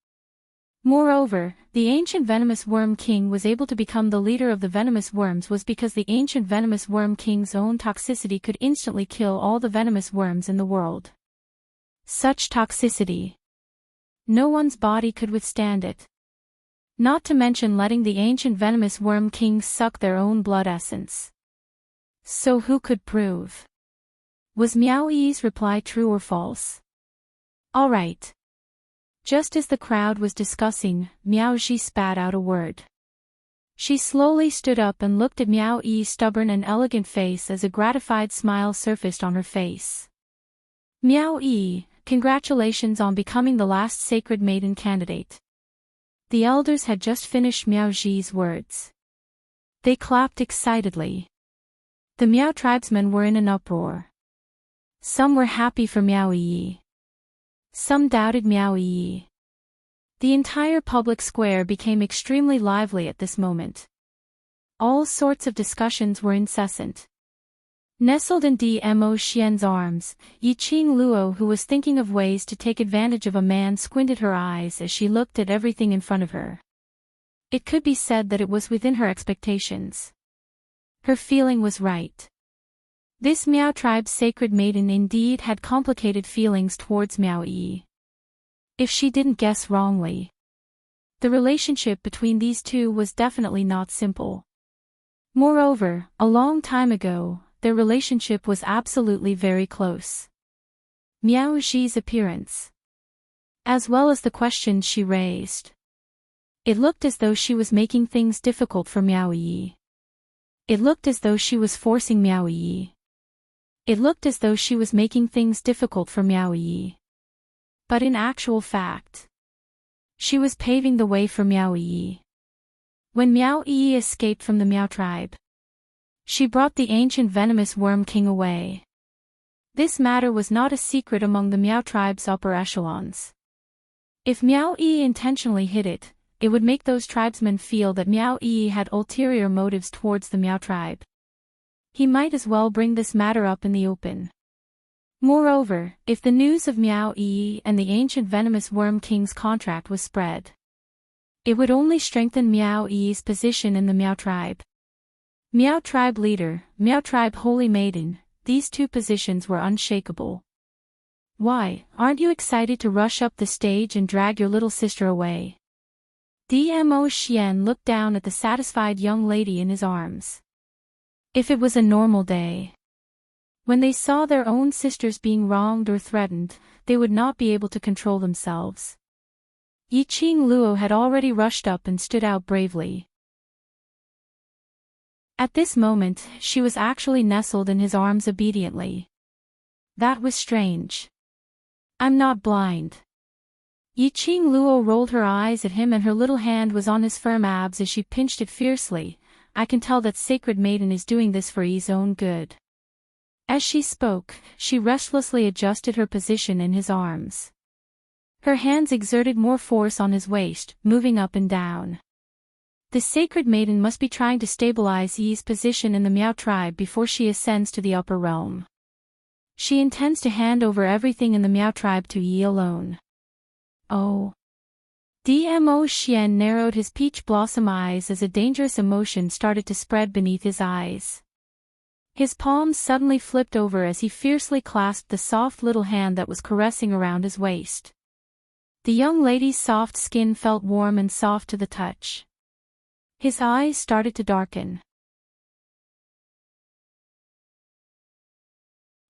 S1: Moreover, the ancient venomous worm king was able to become the leader of the venomous worms was because the ancient venomous worm king's own toxicity could instantly kill all the venomous worms in the world. Such toxicity, no one's body could withstand it. Not to mention letting the ancient venomous worm king suck their own blood essence. So who could prove? Was Miao Yi's reply true or false? All right. Just as the crowd was discussing, Miao Ji spat out a word. She slowly stood up and looked at Miao Yi's stubborn and elegant face as a gratified smile surfaced on her face. Miao Yi, congratulations on becoming the last sacred maiden candidate. The elders had just finished Miao Ji's words. They clapped excitedly. The Miao tribesmen were in an uproar. Some were happy for Miao Yi. Some doubted Miao Yi. The entire public square became extremely lively at this moment. All sorts of discussions were incessant. Nestled in Dmo Xian's arms, Yiqing Luo, who was thinking of ways to take advantage of a man, squinted her eyes as she looked at everything in front of her. It could be said that it was within her expectations. Her feeling was right. This Miao tribe's sacred maiden indeed had complicated feelings towards Miao Yi. If she didn't guess wrongly, the relationship between these two was definitely not simple. Moreover, a long time ago, their relationship was absolutely very close. Miao Ji's appearance, as well as the questions she raised. It looked as though she was making things difficult for Miao Yi. It looked as though she was forcing Miao Yi. It looked as though she was making things difficult for Miao Yi. But in actual fact, she was paving the way for Miao Yi. When Miao Yi escaped from the Miao tribe, she brought the ancient venomous worm king away. This matter was not a secret among the Miao tribe's upper echelons. If Miao Yi intentionally hid it, it would make those tribesmen feel that Miao Yi had ulterior motives towards the Miao tribe. He might as well bring this matter up in the open. Moreover, if the news of Miao Yi and the ancient venomous worm king's contract was spread, it would only strengthen Miao Yi's position in the Miao tribe. Miao tribe leader, Miao tribe holy maiden, these two positions were unshakable. Why, aren't you excited to rush up the stage and drag your little sister away? Dmo Xian looked down at the satisfied young lady in his arms. If it was a normal day, when they saw their own sisters being wronged or threatened, they would not be able to control themselves. Yiqing Luo had already rushed up and stood out bravely. At this moment, she was actually nestled in his arms obediently. That was strange. I'm not blind. Yiqing Luo rolled her eyes at him and her little hand was on his firm abs as she pinched it fiercely. I can tell that sacred maiden is doing this for Yi's own good. As she spoke, she restlessly adjusted her position in his arms. Her hands exerted more force on his waist, moving up and down. The sacred maiden must be trying to stabilize Yi's position in the Miao tribe before she ascends to the upper realm. She intends to hand over everything in the Miao tribe to Yi alone. Oh. Dmo Xian narrowed his peach blossom eyes as a dangerous emotion started to spread beneath his eyes. His palms suddenly flipped over as he fiercely clasped the soft little hand that was caressing around his waist. The young lady's soft skin felt warm and soft to the touch. His eyes started to darken.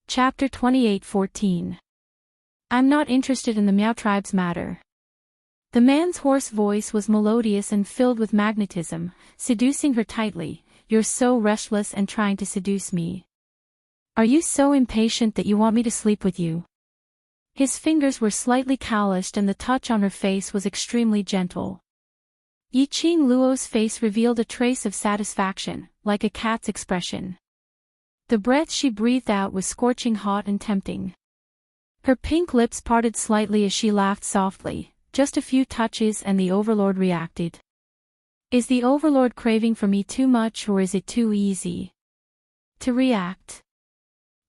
S1: Chapter 28:14. I'm not interested in the Miao tribe's matter. The man's hoarse voice was melodious and filled with magnetism, seducing her tightly. You're so restless and trying to seduce me. Are you so impatient that you want me to sleep with you? His fingers were slightly calloused and the touch on her face was extremely gentle. Yiqing Luo's face revealed a trace of satisfaction, like a cat's expression. The breath she breathed out was scorching hot and tempting. Her pink lips parted slightly as she laughed softly. Just a few touches and the overlord reacted. Is the overlord craving for me too much or is it too easy to react?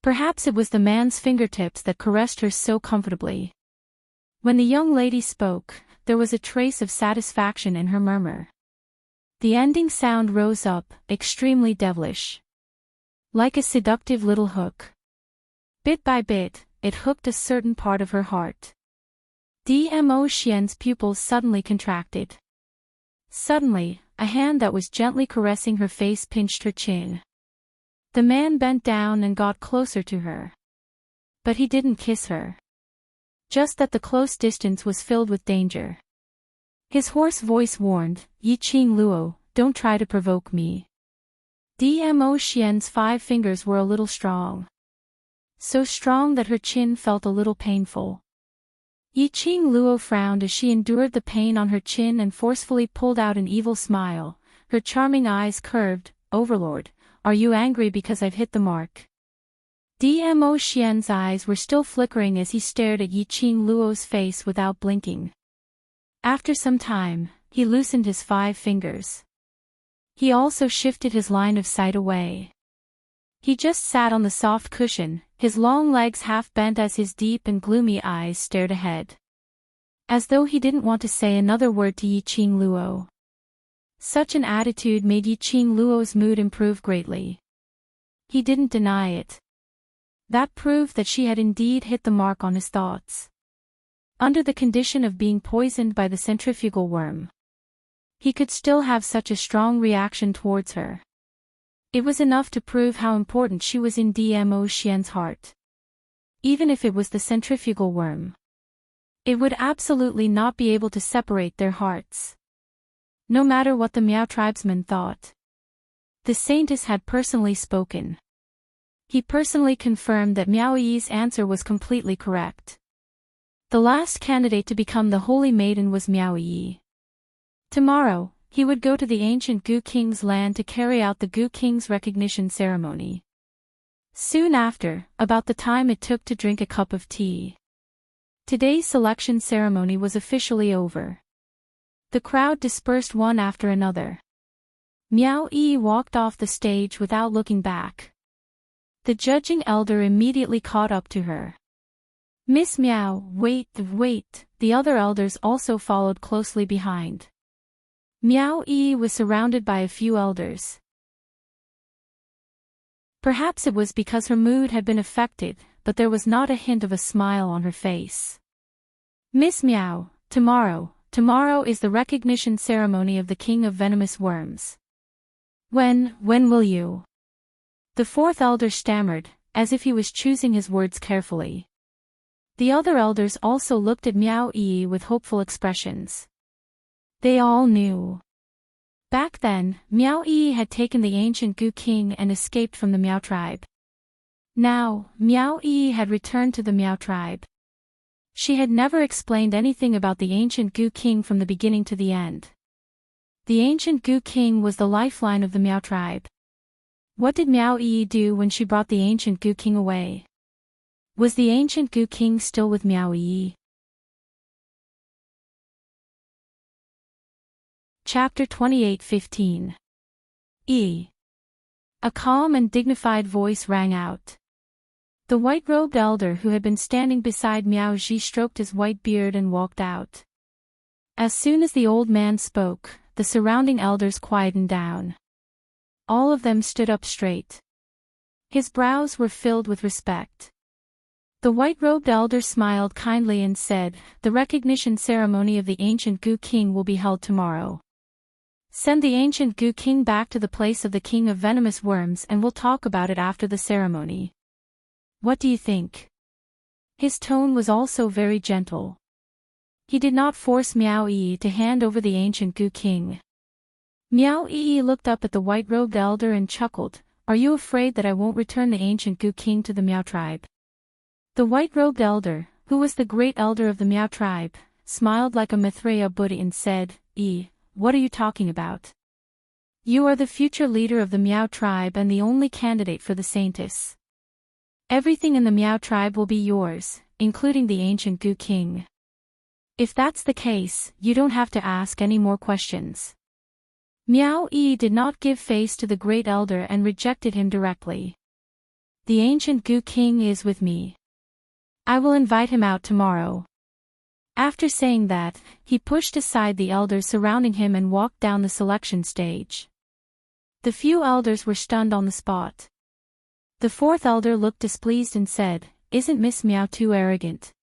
S1: Perhaps it was the man's fingertips that caressed her so comfortably. When the young lady spoke, there was a trace of satisfaction in her murmur. The ending sound rose up, extremely devilish. Like a seductive little hook. Bit by bit, it hooked a certain part of her heart. Dmo Xian's pupils suddenly contracted. Suddenly, a hand that was gently caressing her face pinched her chin. The man bent down and got closer to her. But he didn't kiss her. Just that the close distance was filled with danger. His hoarse voice warned, Yiqing Luo, don't try to provoke me. Dmo Xian's 5 fingers were a little strong. So strong that her chin felt a little painful. Yiqing Luo frowned as she endured the pain on her chin and forcefully pulled out an evil smile. Her charming eyes curved. Overlord, are you angry because I've hit the mark? Dmo Xian's eyes were still flickering as he stared at Yiqing Luo's face without blinking. After some time, he loosened his 5 fingers. He also shifted his line of sight away. He just sat on the soft cushion, his long legs half bent as his deep and gloomy eyes stared ahead. As though he didn't want to say another word to Yiqing Luo. Such an attitude made Yiqing Luo's mood improve greatly. He didn't deny it. That proved that she had indeed hit the mark on his thoughts. Under the condition of being poisoned by the centrifugal worm, he could still have such a strong reaction towards her. It was enough to prove how important she was in Dmo Xian's heart. Even if it was the centrifugal worm, it would absolutely not be able to separate their hearts. No matter what the Miao tribesmen thought. The saintess had personally spoken. He personally confirmed that Miao Yi's answer was completely correct. The last candidate to become the holy maiden was Miao Yi. Tomorrow, he would go to the ancient Gu King's land to carry out the Gu King's recognition ceremony. Soon after, about the time it took to drink a cup of tea. Today's selection ceremony was officially over. The crowd dispersed one after another. Miao Yi walked off the stage without looking back. The judging elder immediately caught up to her. Miss Meow, wait, wait, the other elders also followed closely behind. Meow Yi was surrounded by a few elders. Perhaps it was because her mood had been affected, but there was not a hint of a smile on her face. Miss Meow, tomorrow is the recognition ceremony of the King of Venomous Worms. When will you? The fourth elder stammered, as if he was choosing his words carefully. The other elders also looked at Meow Yi with hopeful expressions. They all knew. Back then, Meow Yi had taken the ancient Gu King and escaped from the Meow tribe. Now, Meow Yi had returned to the Meow tribe. She had never explained anything about the ancient Gu King from the beginning to the end. The ancient Gu King was the lifeline of the Meow tribe. What did Meow Yi do when she brought the ancient Gu King away? Was the ancient Gu King still with Meow Yi? Chapter 28:15. A calm and dignified voice rang out. The white-robed elder who had been standing beside Miao Ji stroked his white beard and walked out. As soon as the old man spoke, the surrounding elders quietened down. All of them stood up straight. His brows were filled with respect. The white-robed elder smiled kindly and said, "The recognition ceremony of the ancient Gu King will be held tomorrow. Send the ancient Gu King back to the place of the King of Venomous Worms and we'll talk about it after the ceremony. What do you think?" His tone was also very gentle. He did not force Miao Yi to hand over the ancient Gu King. Miao Yi looked up at the white-robed elder and chuckled, "Are you afraid that I won't return the ancient Gu King to the Miao tribe?" The white-robed elder, who was the great elder of the Miao tribe, smiled like a Maitreya Buddha and said, What are you talking about? You are the future leader of the Miao tribe and the only candidate for the Saintess. Everything in the Miao tribe will be yours, including the ancient Gu King. If that's the case, you don't have to ask any more questions." Miao Yi did not give face to the great elder and rejected him directly. "The ancient Gu King is with me. I will invite him out tomorrow." After saying that, he pushed aside the elders surrounding him and walked down the selection stage. The few elders were stunned on the spot. The fourth elder looked displeased and said, "Isn't Miss Meow too arrogant?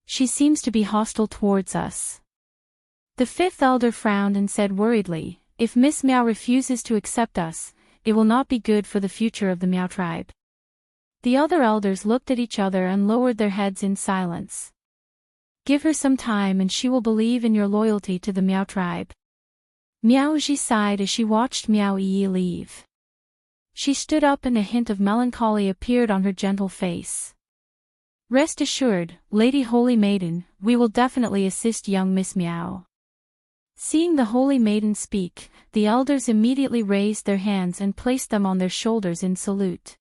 S1: She seems to be hostile towards us." The fifth elder frowned and said worriedly, "If Miss Meow refuses to accept us, it will not be good for the future of the Meow tribe." The other elders looked at each other and lowered their heads in silence. "Give her some time and she will believe in your loyalty to the Meow tribe." Miao Ji sighed as she watched Miao Yi leave. She stood up and a hint of melancholy appeared on her gentle face. "Rest assured, Lady Holy Maiden, we will definitely assist young Miss Meow." Seeing the Holy Maiden speak, the elders immediately raised their hands and placed them on their shoulders in salute.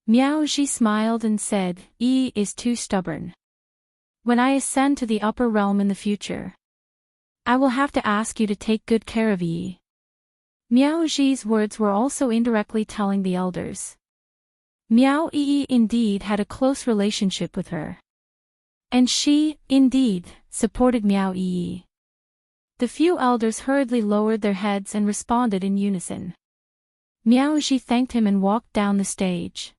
S1: Miao Ji smiled and said, "Yi is too stubborn. When I ascend to the upper realm in the future, I will have to ask you to take good care of Yi." Miao Ji's words were also indirectly telling the elders. Miao Yi indeed had a close relationship with her. And she, indeed, supported Miao Yi. The few elders hurriedly lowered their heads and responded in unison. Miao Ji thanked him and walked down the stage.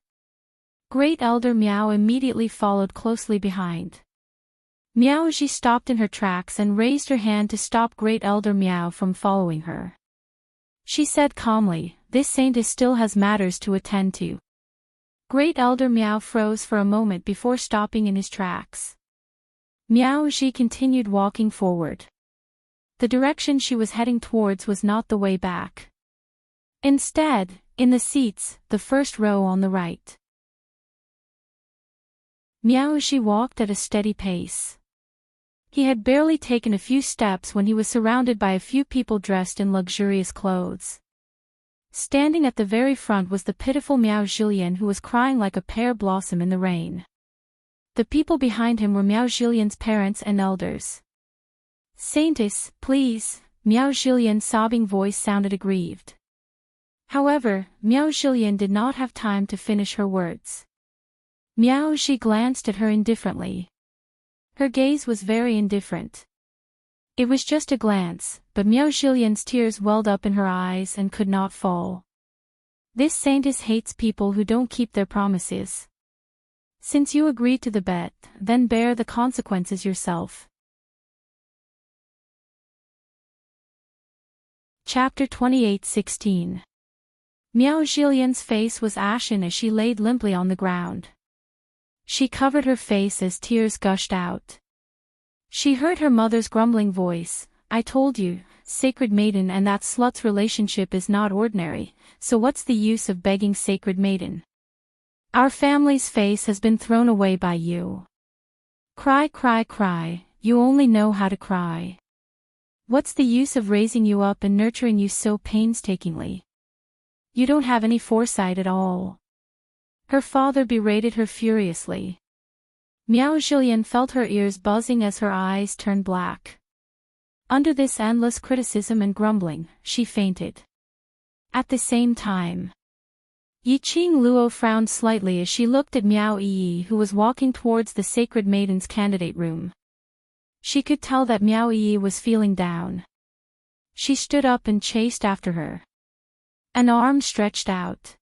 S1: Great Elder Miao immediately followed closely behind. Miao Ji stopped in her tracks and raised her hand to stop Great Elder Miao from following her. She said calmly, "This saintess still has matters to attend to." Great Elder Miao froze for a moment before stopping in his tracks. Miao Ji continued walking forward. The direction she was heading towards was not the way back. Instead, in the seats, the first row on the right. Miao Ji walked at a steady pace. He had barely taken a few steps when he was surrounded by a few people dressed in luxurious clothes. Standing at the very front was the pitiful Miao Jillian, who was crying like a pear blossom in the rain. The people behind him were Miao Jillian's parents and elders. "Saintess, please," Miao Jillian's sobbing voice sounded aggrieved. However, Miao Zhilian did not have time to finish her words. Miao Zhi glanced at her indifferently. Her gaze was very indifferent. It was just a glance, but Miao Zhilian's tears welled up in her eyes and could not fall. This saintess hates people who don't keep their promises. Since you agreed to the bet, then bear the consequences yourself. Chapter 28:16. Miao Zhilian's face was ashen as she laid limply on the ground. She covered her face as tears gushed out. She heard her mother's grumbling voice, "I told you, sacred maiden, and that slut's relationship is not ordinary, so what's the use of begging sacred maiden? Our family's face has been thrown away by you. Cry, cry, cry, you only know how to cry. What's the use of raising you up and nurturing you so painstakingly? You don't have any foresight at all." Her father berated her furiously. Miao Zhilian felt her ears buzzing as her eyes turned black. Under this endless criticism and grumbling, she fainted. At the same time, Yiqing Luo frowned slightly as she looked at Miao Yi, who was walking towards the sacred maiden's candidate room. She could tell that Miao Yi was feeling down. She stood up and chased after her. An arm stretched out.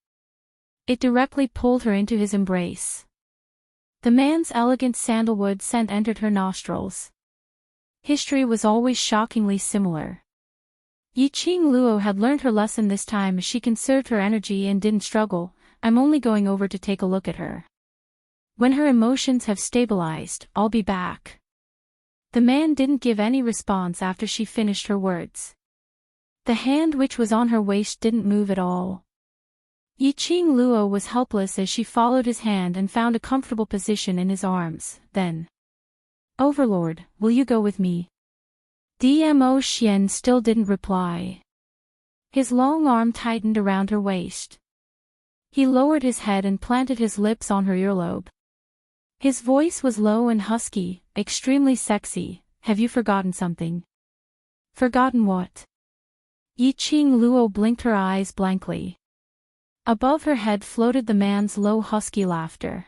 S1: It directly pulled her into his embrace. The man's elegant sandalwood scent entered her nostrils. History was always shockingly similar. Yiqing Luo had learned her lesson this time as she conserved her energy and didn't struggle. "I'm only going over to take a look at her. When her emotions have stabilized, I'll be back." The man didn't give any response after she finished her words. The hand which was on her waist didn't move at all. Yiqing Luo was helpless as she followed his hand and found a comfortable position in his arms. Then, "Overlord, will you go with me?" Dmo Xian still didn't reply. His long arm tightened around her waist. He lowered his head and planted his lips on her earlobe. His voice was low and husky, extremely sexy. "Have you forgotten something?" "Forgotten what?" Yiqing Luo blinked her eyes blankly. Above her head floated the man's low husky laughter.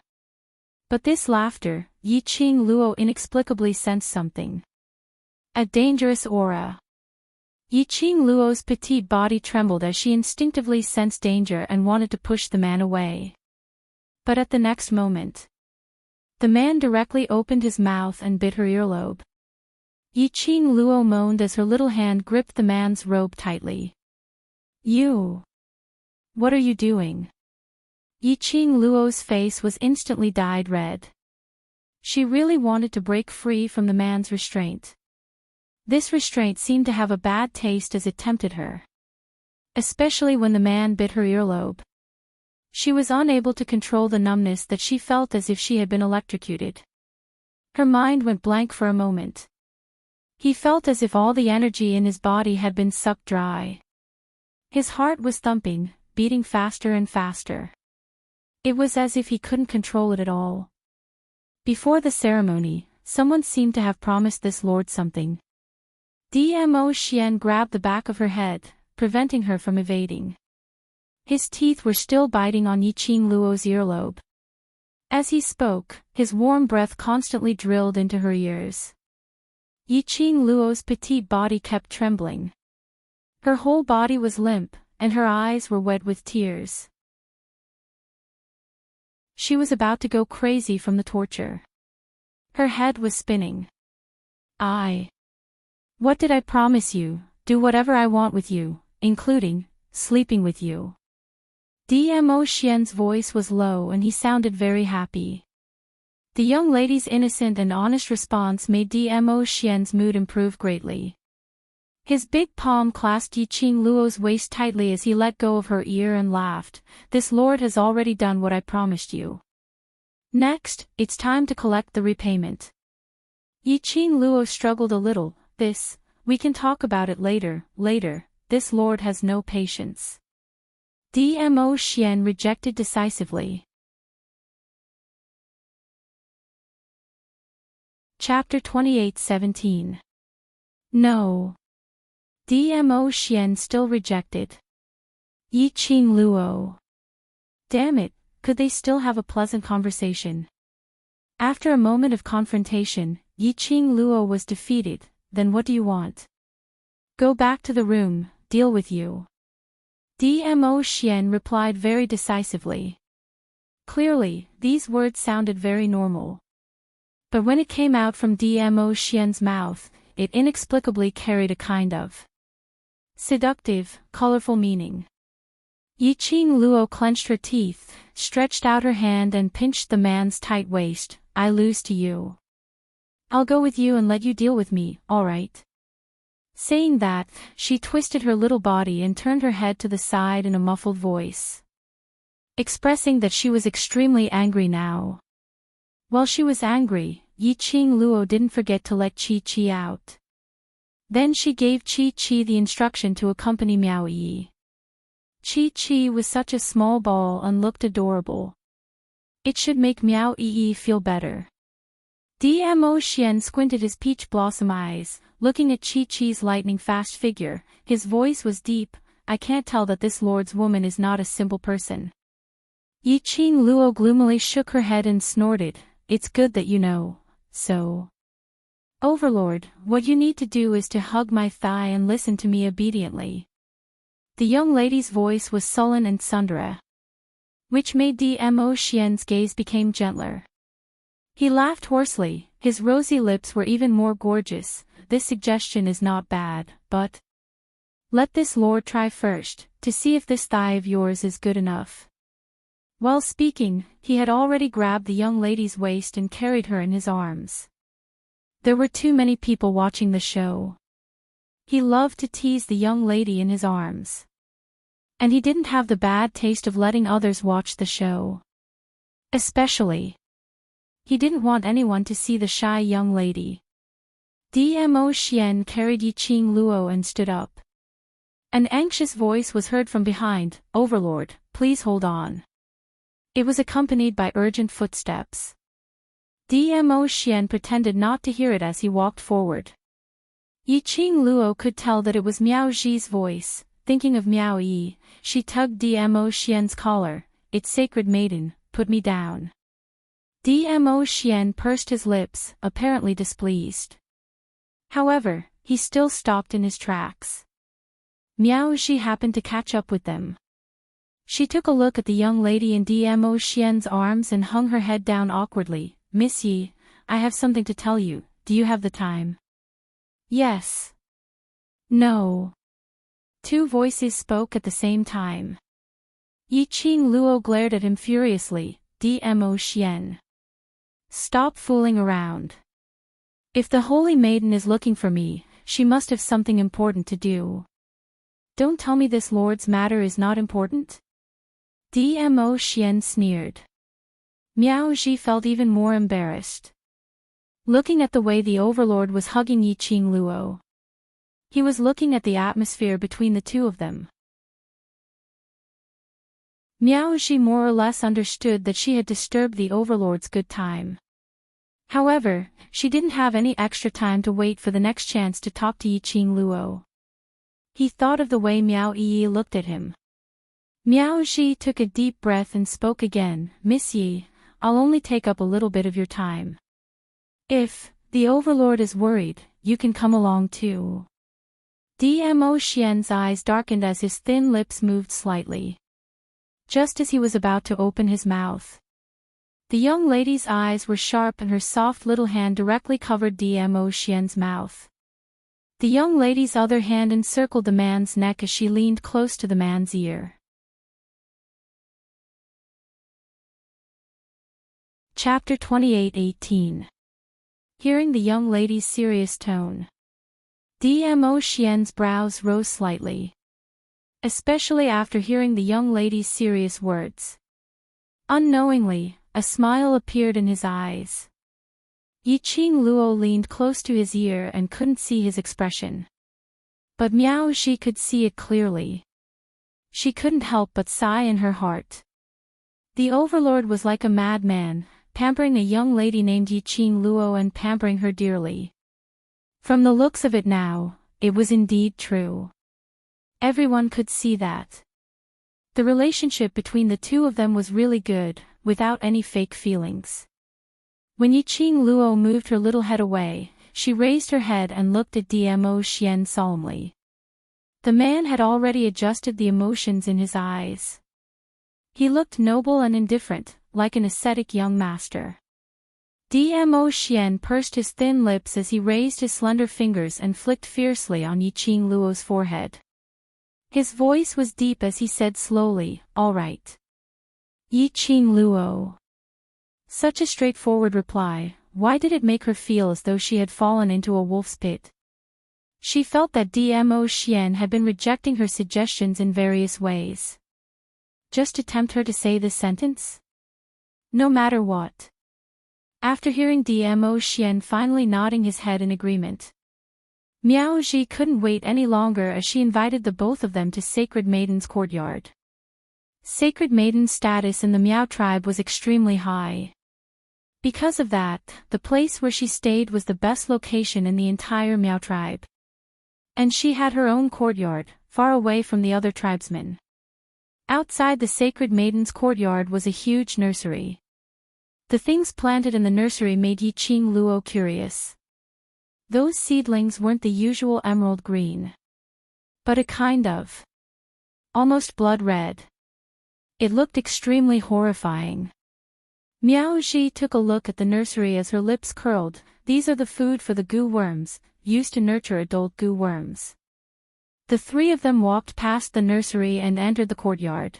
S1: But this laughter, Yiqing Luo inexplicably sensed something. A dangerous aura. Yiqing Luo's petite body trembled as she instinctively sensed danger and wanted to push the man away. But at the next moment, the man directly opened his mouth and bit her earlobe. Yiqing Luo moaned as her little hand gripped the man's robe tightly. "You! What are you doing?" Yiqing Luo's face was instantly dyed red. She really wanted to break free from the man's restraint. This restraint seemed to have a bad taste as it tempted her. Especially when the man bit her earlobe. She was unable to control the numbness that she felt as if she had been electrocuted. Her mind went blank for a moment. He felt as if all the energy in his body had been sucked dry. His heart was thumping, beating faster and faster. It was as if he couldn't control it at all. Before the ceremony, someone seemed to have promised this lord something. Dmo Xian grabbed the back of her head, preventing her from evading. His teeth were still biting on Yiqing Luo's earlobe. As he spoke, his warm breath constantly drilled into her ears. Yiqing Luo's petite body kept trembling. Her whole body was limp, and her eyes were wet with tears. She was about to go crazy from the torture. Her head was spinning. What did I promise you? Do whatever I want with you, including sleeping with you." Dmo Xian's voice was low and he sounded very happy. The young lady's innocent and honest response made Dmo Xian's mood improve greatly. His big palm clasped Yiqing Luo's waist tightly as he let go of her ear and laughed. "This lord has already done what I promised you. Next, it's time to collect the repayment." Yiqing Luo struggled a little. We can talk about it later. This lord has no patience." Dmo Xian rejected decisively. Chapter 28:17. No. Dmo Xian still rejected. Yi Qing Luo. Damn it, could they still have a pleasant conversation? After a moment of confrontation, Yi Qing Luo was defeated. Then what do you want? Go back to the room, deal with you. Dmo Xian replied very decisively. Clearly, these words sounded very normal. But when it came out from Dmo Xian's mouth, it inexplicably carried a kind of seductive, colorful meaning. Yi Qing Luo clenched her teeth, stretched out her hand and pinched the man's tight waist. I lose to you. I'll go with you and let you deal with me, all right? Saying that, she twisted her little body and turned her head to the side in a muffled voice, expressing that she was extremely angry now. While she was angry, Yi Qing Luo didn't forget to let Chi out. Then she gave Chi the instruction to accompany Miao Yi. Chi was such a small ball and looked adorable. It should make Miao Yi feel better. Dmo Xian squinted his peach blossom eyes, looking at Chi's lightning-fast figure. His voice was deep. I can't tell that this lord's woman is not a simple person. Yi Qing Luo gloomily shook her head and snorted. It's good that you know. So. Overlord, what you need to do is to hug my thigh and listen to me obediently. The young lady's voice was sullen and tsundere, which made Dmo Xian's gaze become gentler. He laughed hoarsely, his rosy lips were even more gorgeous. This suggestion is not bad, but let this lord try first, to see if this thigh of yours is good enough. While speaking, he had already grabbed the young lady's waist and carried her in his arms. There were too many people watching the show. He loved to tease the young lady in his arms. And he didn't have the bad taste of letting others watch the show. Especially, he didn't want anyone to see the shy young lady. Dmo Xian carried Yi Qing Luo and stood up. An anxious voice was heard from behind. Overlord, please hold on. It was accompanied by urgent footsteps. Dmo Xian pretended not to hear it as he walked forward. Yi Qing Luo could tell that it was Miao Ji's voice. Thinking of Miao Yi, she tugged Dmo Xian's collar. It's sacred maiden, put me down. Dmo Xian pursed his lips, apparently displeased. However, he still stopped in his tracks. Miao Ji happened to catch up with them. She took a look at the young lady in Dmo Xian's arms and hung her head down awkwardly. Miss Yi, I have something to tell you. Do you have the time? Yes. No. Two voices spoke at the same time. Yi Qing Luo glared at him furiously. Dmo Xian. Stop fooling around. If the holy maiden is looking for me, she must have something important to do. Don't tell me this lord's matter is not important? Dmo Xian sneered. Miao Ji felt even more embarrassed. Looking at the way the overlord was hugging Yi Qing Luo. He was looking at the atmosphere between the two of them. Miao Ji more or less understood that she had disturbed the overlord's good time. However, she didn't have any extra time to wait for the next chance to talk to Yi Qing Luo. He thought of the way Miao Yi looked at him. Miao Ji took a deep breath and spoke again. Miss Yi, I'll only take up a little bit of your time. If the overlord is worried, you can come along too. Dmo Xian's eyes darkened as his thin lips moved slightly. Just as he was about to open his mouth, the young lady's eyes were sharp and her soft little hand directly covered Dmo Xian's mouth. The young lady's other hand encircled the man's neck as she leaned close to the man's ear. Chapter 28:18. Hearing the young lady's serious tone, Dmo Xian's brows rose slightly. Especially after hearing the young lady's serious words. Unknowingly, a smile appeared in his eyes. Yi Qing Luo leaned close to his ear and couldn't see his expression. But Miao Ji could see it clearly. She couldn't help but sigh in her heart. The overlord was like a madman, pampering a young lady named Yi Qing Luo and pampering her dearly. From the looks of it now, it was indeed true. Everyone could see that. The relationship between the two of them was really good, without any fake feelings. When Yiqing Luo moved her little head away, she raised her head and looked at Dmo Xian solemnly. The man had already adjusted the emotions in his eyes. He looked noble and indifferent, like an ascetic young master. Dmo Xian pursed his thin lips as he raised his slender fingers and flicked fiercely on Yiqing Luo's forehead. His voice was deep as he said slowly, "All right." Yiqing Luo. Such a straightforward reply, why did it make her feel as though she had fallen into a wolf's pit? She felt that Dmo Xian had been rejecting her suggestions in various ways. Just to tempt her to say this sentence? No matter what. After hearing Dmo Xian finally nodding his head in agreement, Miao Ji couldn't wait any longer as she invited the both of them to Sacred Maiden's courtyard. Sacred Maiden's status in the Miao tribe was extremely high. Because of that, the place where she stayed was the best location in the entire Miao tribe. And she had her own courtyard, far away from the other tribesmen. Outside the Sacred Maiden's courtyard was a huge nursery. The things planted in the nursery made Yiqing Luo curious. Those seedlings weren't the usual emerald green, but a kind of almost blood red. It looked extremely horrifying. Miao Ji took a look at the nursery as her lips curled. These are the food for the goo worms, used to nurture adult goo worms. The three of them walked past the nursery and entered the courtyard.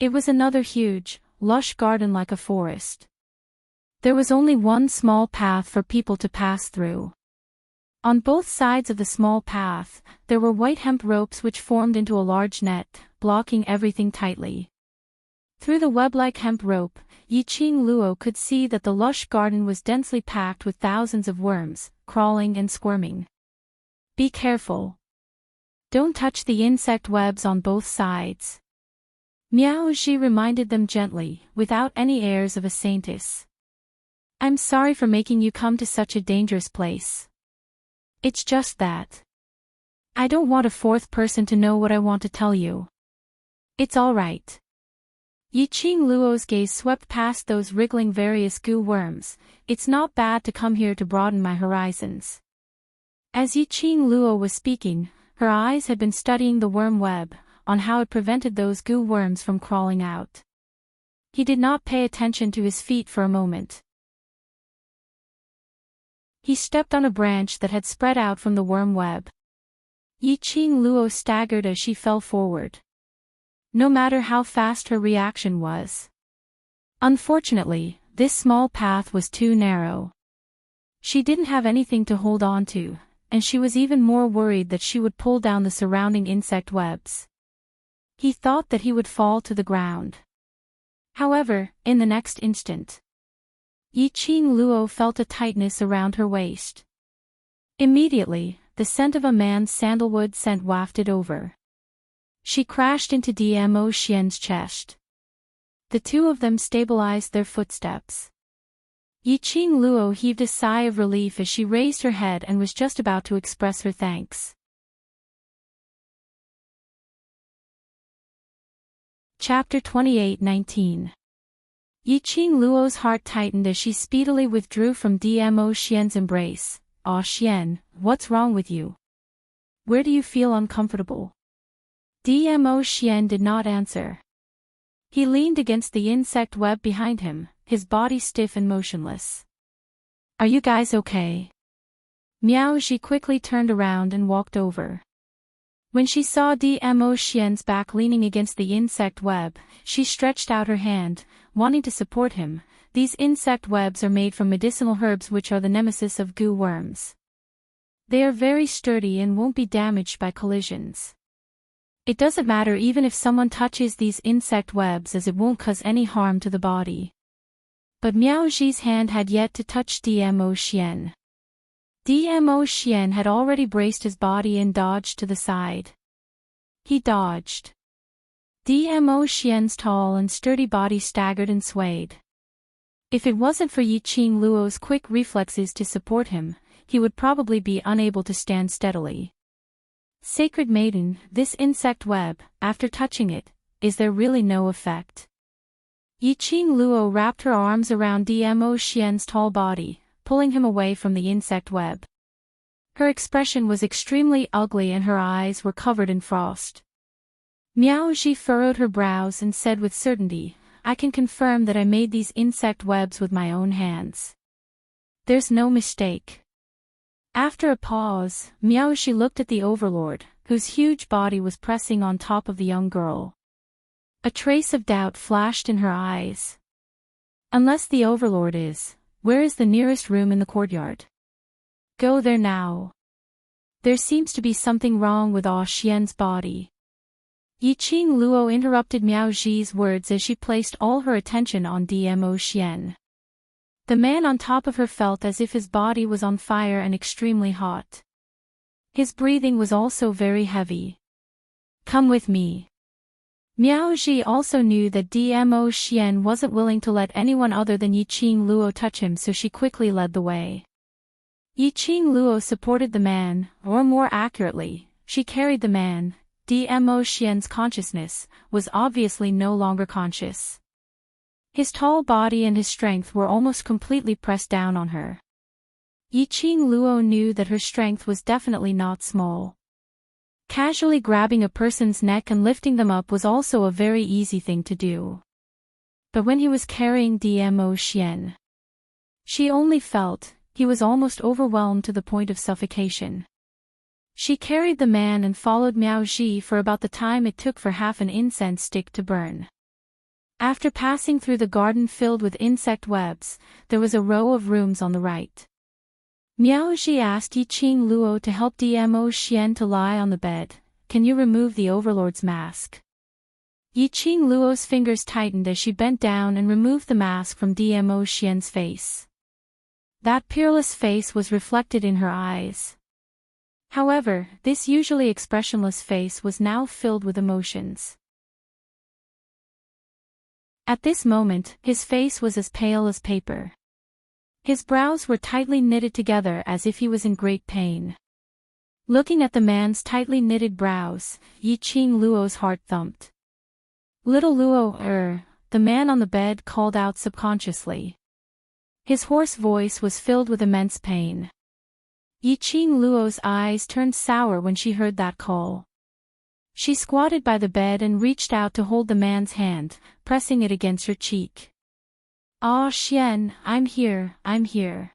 S1: It was another huge, lush garden like a forest. There was only one small path for people to pass through. On both sides of the small path, there were white hemp ropes which formed into a large net, blocking everything tightly. Through the web-like hemp rope, Yiqing Luo could see that the lush garden was densely packed with thousands of worms, crawling and squirming. Be careful. Don't touch the insect webs on both sides. Miao Ji reminded them gently, without any airs of a saintess. I'm sorry for making you come to such a dangerous place. It's just that I don't want a fourth person to know what I want to tell you. It's all right. Yiqing Luo's gaze swept past those wriggling various goo worms. It's not bad to come here to broaden my horizons. As Yiqing Luo was speaking, her eyes had been studying the worm web, on how it prevented those goo worms from crawling out. He did not pay attention to his feet for a moment. He stepped on a branch that had spread out from the worm web. Yiqing Luo staggered as she fell forward. No matter how fast her reaction was. Unfortunately, this small path was too narrow. She didn't have anything to hold on to, and she was even more worried that she would pull down the surrounding insect webs. He thought that he would fall to the ground. However, in the next instant, Yiqing Luo felt a tightness around her waist. Immediately, the scent of a man's sandalwood scent wafted over. She crashed into Dmo Xian's chest. The two of them stabilized their footsteps. Yiqing Luo heaved a sigh of relief as she raised her head and was just about to express her thanks. Chapter 28:19. Yiqing Luo's heart tightened as she speedily withdrew from Dmo Xian's embrace. "Ah Xian, what's wrong with you? Where do you feel uncomfortable?" Dmo Xian did not answer. He leaned against the insect web behind him, his body stiff and motionless. "Are you guys okay?" Miao Ji quickly turned around and walked over. When she saw Dmo Xian's back leaning against the insect web, she stretched out her hand, wanting to support him. These insect webs are made from medicinal herbs which are the nemesis of goo worms. They are very sturdy and won't be damaged by collisions. It doesn't matter even if someone touches these insect webs as it won't cause any harm to the body. But Miao Ji's hand had yet to touch Dmo Xian. Dmo Xian had already braced his body and dodged to the side. He dodged. Dmo Xian's tall and sturdy body staggered and swayed. If it wasn't for Yiqing Luo's quick reflexes to support him, he would probably be unable to stand steadily. Sacred Maiden, this insect web, after touching it, is there really no effect? Yiqing Luo wrapped her arms around Dmo Xian's tall body, pulling him away from the insect web. Her expression was extremely ugly and her eyes were covered in frost. Miao Ji furrowed her brows and said with certainty, I can confirm that I made these insect webs with my own hands. There's no mistake. After a pause, Miao Ji looked at the overlord, whose huge body was pressing on top of the young girl. A trace of doubt flashed in her eyes. Unless the overlord is, where is the nearest room in the courtyard? Go there now. There seems to be something wrong with Ah Xian's body. Yiqing Luo interrupted Miao Ji's words as she placed all her attention on Dmo Xian. The man on top of her felt as if his body was on fire and extremely hot. His breathing was also very heavy. Come with me. Miao Ji also knew that Dmo Xian wasn't willing to let anyone other than Yiqing Luo touch him, so she quickly led the way. Yiqing Luo supported the man, or more accurately, she carried the man. Dmo Xian's consciousness was obviously no longer conscious. His tall body and his strength were almost completely pressed down on her. Yiqing Luo knew that her strength was definitely not small. Casually grabbing a person's neck and lifting them up was also a very easy thing to do. But when he was carrying Dmo Xian, she only felt he was almost overwhelmed to the point of suffocation. She carried the man and followed Miao Ji for about the time it took for half an incense stick to burn. After passing through the garden filled with insect webs, there was a row of rooms on the right. Miao Ji asked Yiqing Luo to help Dmo Xian to lie on the bed. Can you remove the overlord's mask? Yiqing Luo's fingers tightened as she bent down and removed the mask from Dmo Xian's face. That peerless face was reflected in her eyes. However, this usually expressionless face was now filled with emotions. At this moment, his face was as pale as paper. His brows were tightly knitted together as if he was in great pain. Looking at the man's tightly knitted brows, Yiqing Luo's heart thumped. Little Luo, the man on the bed called out subconsciously. His hoarse voice was filled with immense pain. Yiqing Luo's eyes turned sour when she heard that call. She squatted by the bed and reached out to hold the man's hand, pressing it against her cheek. Ah Xian, I'm here.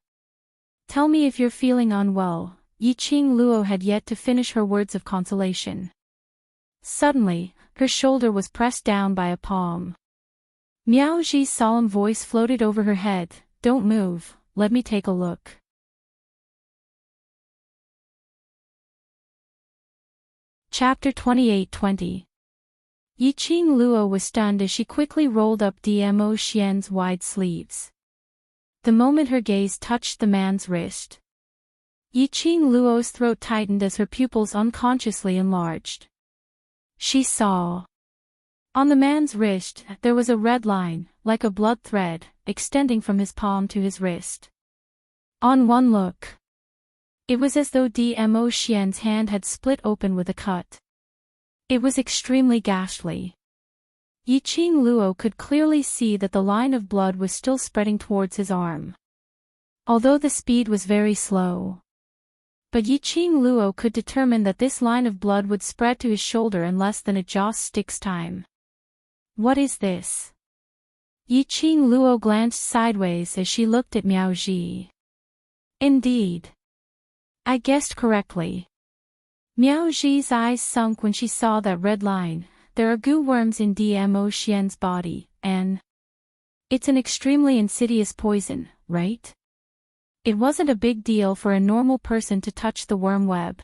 S1: Tell me if you're feeling unwell. Yiqing Luo had yet to finish her words of consolation. Suddenly, her shoulder was pressed down by a palm. Miao Ji's solemn voice floated over her head. Don't move, let me take a look. Chapter 28-20. Yiqing Luo was stunned as she quickly rolled up Dmo Xian's wide sleeves. The moment her gaze touched the man's wrist, Yiqing Luo's throat tightened as her pupils unconsciously enlarged. She saw. On the man's wrist, there was a red line, like a blood thread, extending from his palm to his wrist. On one look, it was as though Dmo Xian's hand had split open with a cut. It was extremely ghastly. Yiqing Luo could clearly see that the line of blood was still spreading towards his arm, although the speed was very slow. But Yiqing Luo could determine that this line of blood would spread to his shoulder in less than a joss stick's time. What is this? Yiqing Luo glanced sideways as she looked at Miao Ji. Indeed. I guessed correctly. Miao Ji's eyes sunk when she saw that red line. There are goo worms in Dmo Xian's body, and it's an extremely insidious poison, right? It wasn't a big deal for a normal person to touch the worm web.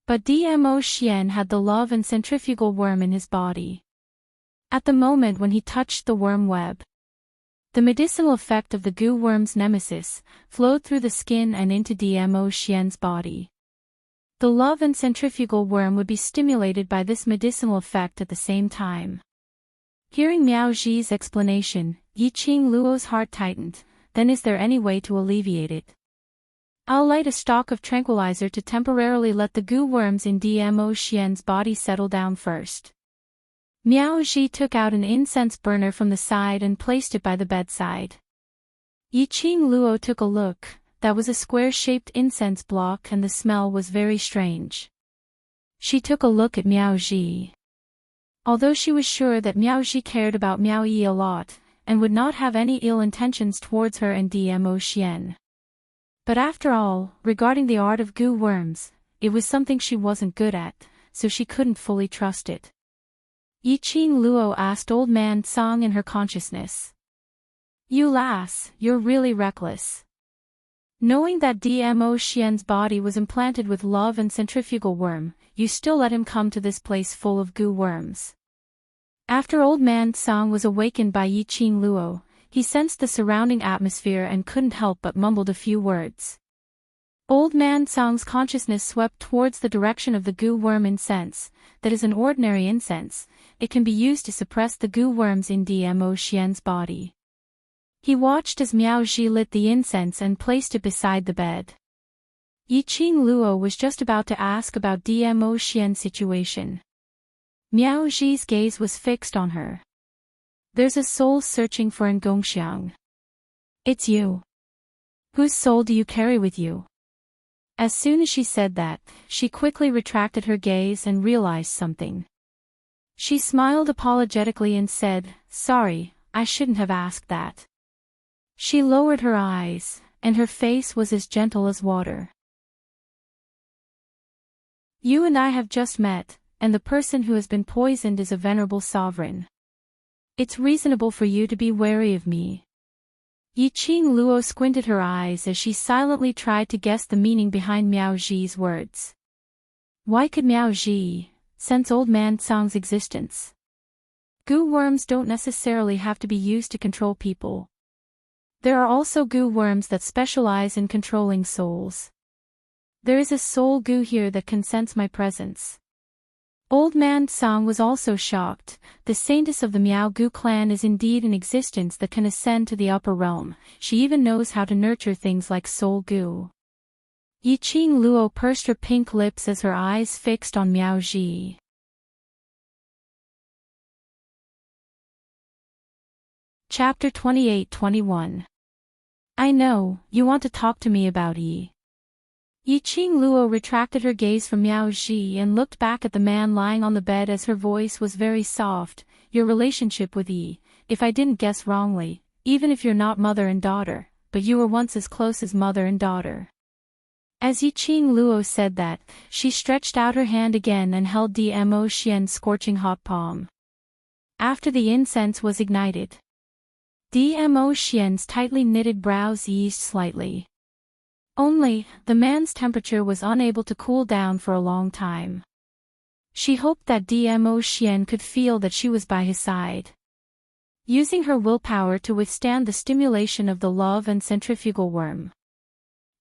S1: But Dmo Xian had the love and centrifugal worm in his body. At the moment when he touched the worm web, the medicinal effect of the goo worm's nemesis flowed through the skin and into Dmo Xian's body. The love and centrifugal worm would be stimulated by this medicinal effect at the same time. Hearing Miao Ji's explanation, Yiqing Luo's heart tightened. Then is there any way to alleviate it? I'll light a stock of tranquilizer to temporarily let the goo worms in Dmo Xian's body settle down first. Miao Ji took out an incense burner from the side and placed it by the bedside. Yi Qing Luo took a look. That was a square-shaped incense block and the smell was very strange. She took a look at Miao Ji. Although she was sure that Miao Ji cared about Miao Yi a lot, and would not have any ill intentions towards her and Dmo Xian. But after all, regarding the art of goo worms, it was something she wasn't good at, so she couldn't fully trust it. Yi Qing Luo asked Old Man Song in her consciousness. You lass, you're really reckless. Knowing that Dmo Xian's body was implanted with love and centrifugal worm, you still let him come to this place full of goo worms. After Old Man Song was awakened by Yi Qing Luo, he sensed the surrounding atmosphere and couldn't help but mumbled a few words. Old Man Song's consciousness swept towards the direction of the goo worm incense. That is an ordinary incense. It can be used to suppress the goo worms in Dmo Xian's body. He watched as Miao Ji lit the incense and placed it beside the bed. Yi Qing Luo was just about to ask about Dmo Xian's situation. Miao Ji's gaze was fixed on her. There's a soul searching for an Gongxiang. It's you. Whose soul do you carry with you? As soon as she said that, she quickly retracted her gaze and realized something. She smiled apologetically and said, Sorry, I shouldn't have asked that. She lowered her eyes, and her face was as gentle as water. You and I have just met, and the person who has been poisoned is a venerable sovereign. It's reasonable for you to be wary of me. Yi Qing Luo squinted her eyes as she silently tried to guess the meaning behind Miao Ji's words. Why could Miao Ji sense Old Man Song's existence? Goo worms don't necessarily have to be used to control people. There are also goo worms that specialize in controlling souls. There is a soul goo here that can sense my presence. Old Man Song was also shocked. The saintess of the Miao Goo clan is indeed in existence that can ascend to the upper realm. She even knows how to nurture things like soul goo. Yi Qing Luo pursed her pink lips as her eyes fixed on Miao Ji. Chapter 28-21. I know, you want to talk to me about Yi. Yi Qing Luo retracted her gaze from Miao Ji and looked back at the man lying on the bed as her voice was very soft. Your relationship with Yi, if I didn't guess wrongly, even if you're not mother and daughter, but you were once as close as mother and daughter. As Yi Qing Luo said that, she stretched out her hand again and held Dmo Xian's scorching hot palm. After the incense was ignited, Dmo Xian's tightly knitted brows eased slightly. Only, the man's temperature was unable to cool down for a long time. She hoped that Dmo Xian could feel that she was by his side. Using her willpower to withstand the stimulation of the love and centrifugal worm.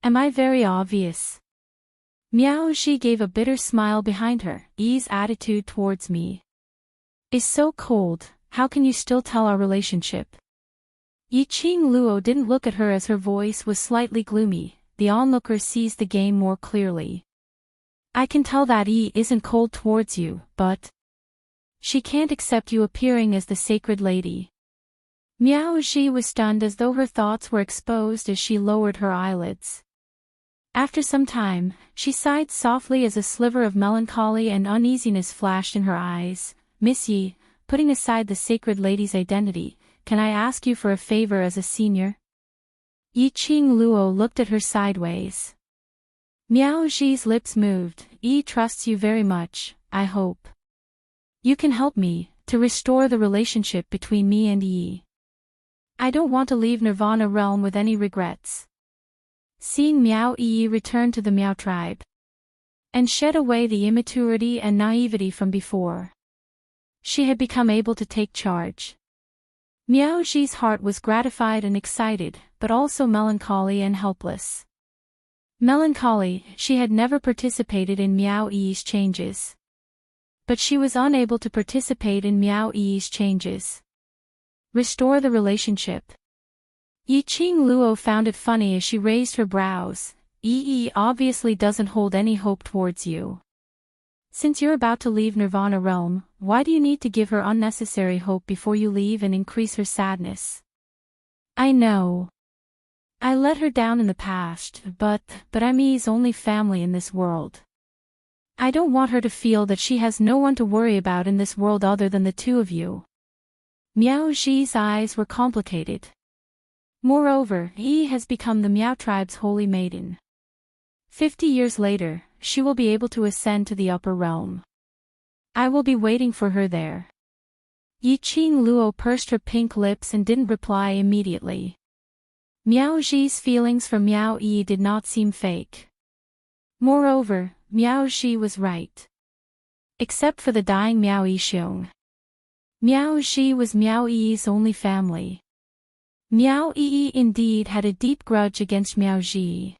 S1: Am I very obvious? Miao Ji gave a bitter smile behind her. Yi's attitude towards me is so cold. How can you still tell our relationship? Yi Qing Luo didn't look at her as her voice was slightly gloomy. The onlooker sees the game more clearly. I can tell that Yi isn't cold towards you, but she can't accept you appearing as the sacred lady. Miao Ji was stunned as though her thoughts were exposed as she lowered her eyelids. After some time, she sighed softly as a sliver of melancholy and uneasiness flashed in her eyes. Miss Yi, putting aside the sacred lady's identity, can I ask you for a favor as a senior? Yi Qing Luo looked at her sideways. Miao Ji's lips moved. Yi trusts you very much, I hope. You can help me to restore the relationship between me and Yi. I don't want to leave Nirvana realm with any regrets. Seeing Miao Yi return to the Miao tribe and shed away the immaturity and naivety from before, she had become able to take charge. Miao Ji's heart was gratified and excited, but also melancholy and helpless. Melancholy, she had never participated in Miao Yi's changes. But she was unable to participate in Miao Yi's changes. Restore the relationship. Yi Qing Luo found it funny as she raised her brows. Yi obviously doesn't hold any hope towards you. Since you're about to leave Nirvana realm, why do you need to give her unnecessary hope before you leave and increase her sadness? I know. I let her down in the past, but I'm Yi's only family in this world. I don't want her to feel that she has no one to worry about in this world other than the two of you. Miao Zhi's eyes were complicated. Moreover, Yi has become the Miao tribe's holy maiden. 50 years later, she will be able to ascend to the upper realm. I will be waiting for her there. Yi Qing Luo pursed her pink lips and didn't reply immediately. Miao Zhi's feelings for Miao Yi did not seem fake. Moreover, Miao Zhi was right. Except for the dying Miao Yixiong. Miao Zhi was Miao Yi's only family. Miao Yi indeed had a deep grudge against Miao Zhi.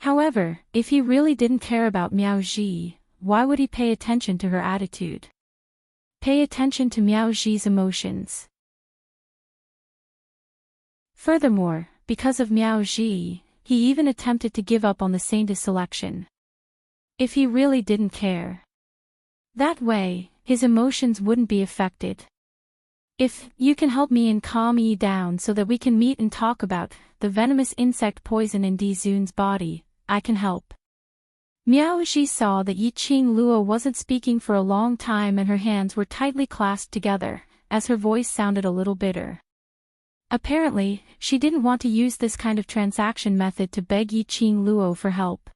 S1: However, if he really didn't care about Miao Zhi, why would he pay attention to her attitude? Pay attention to Miao Zhi's emotions. Furthermore, because of Miao Zhi, he even attempted to give up on the saintess selection. If he really didn't care. That way, his emotions wouldn't be affected. If you can help me and calm Yi down so that we can meet and talk about the venomous insect poison in Di Zun's body, I can help. Miao Zhi saw that Yi Qing Luo wasn't speaking for a long time and her hands were tightly clasped together, as her voice sounded a little bitter. Apparently, she didn't want to use this kind of transaction method to beg Yi Qing Luo for help.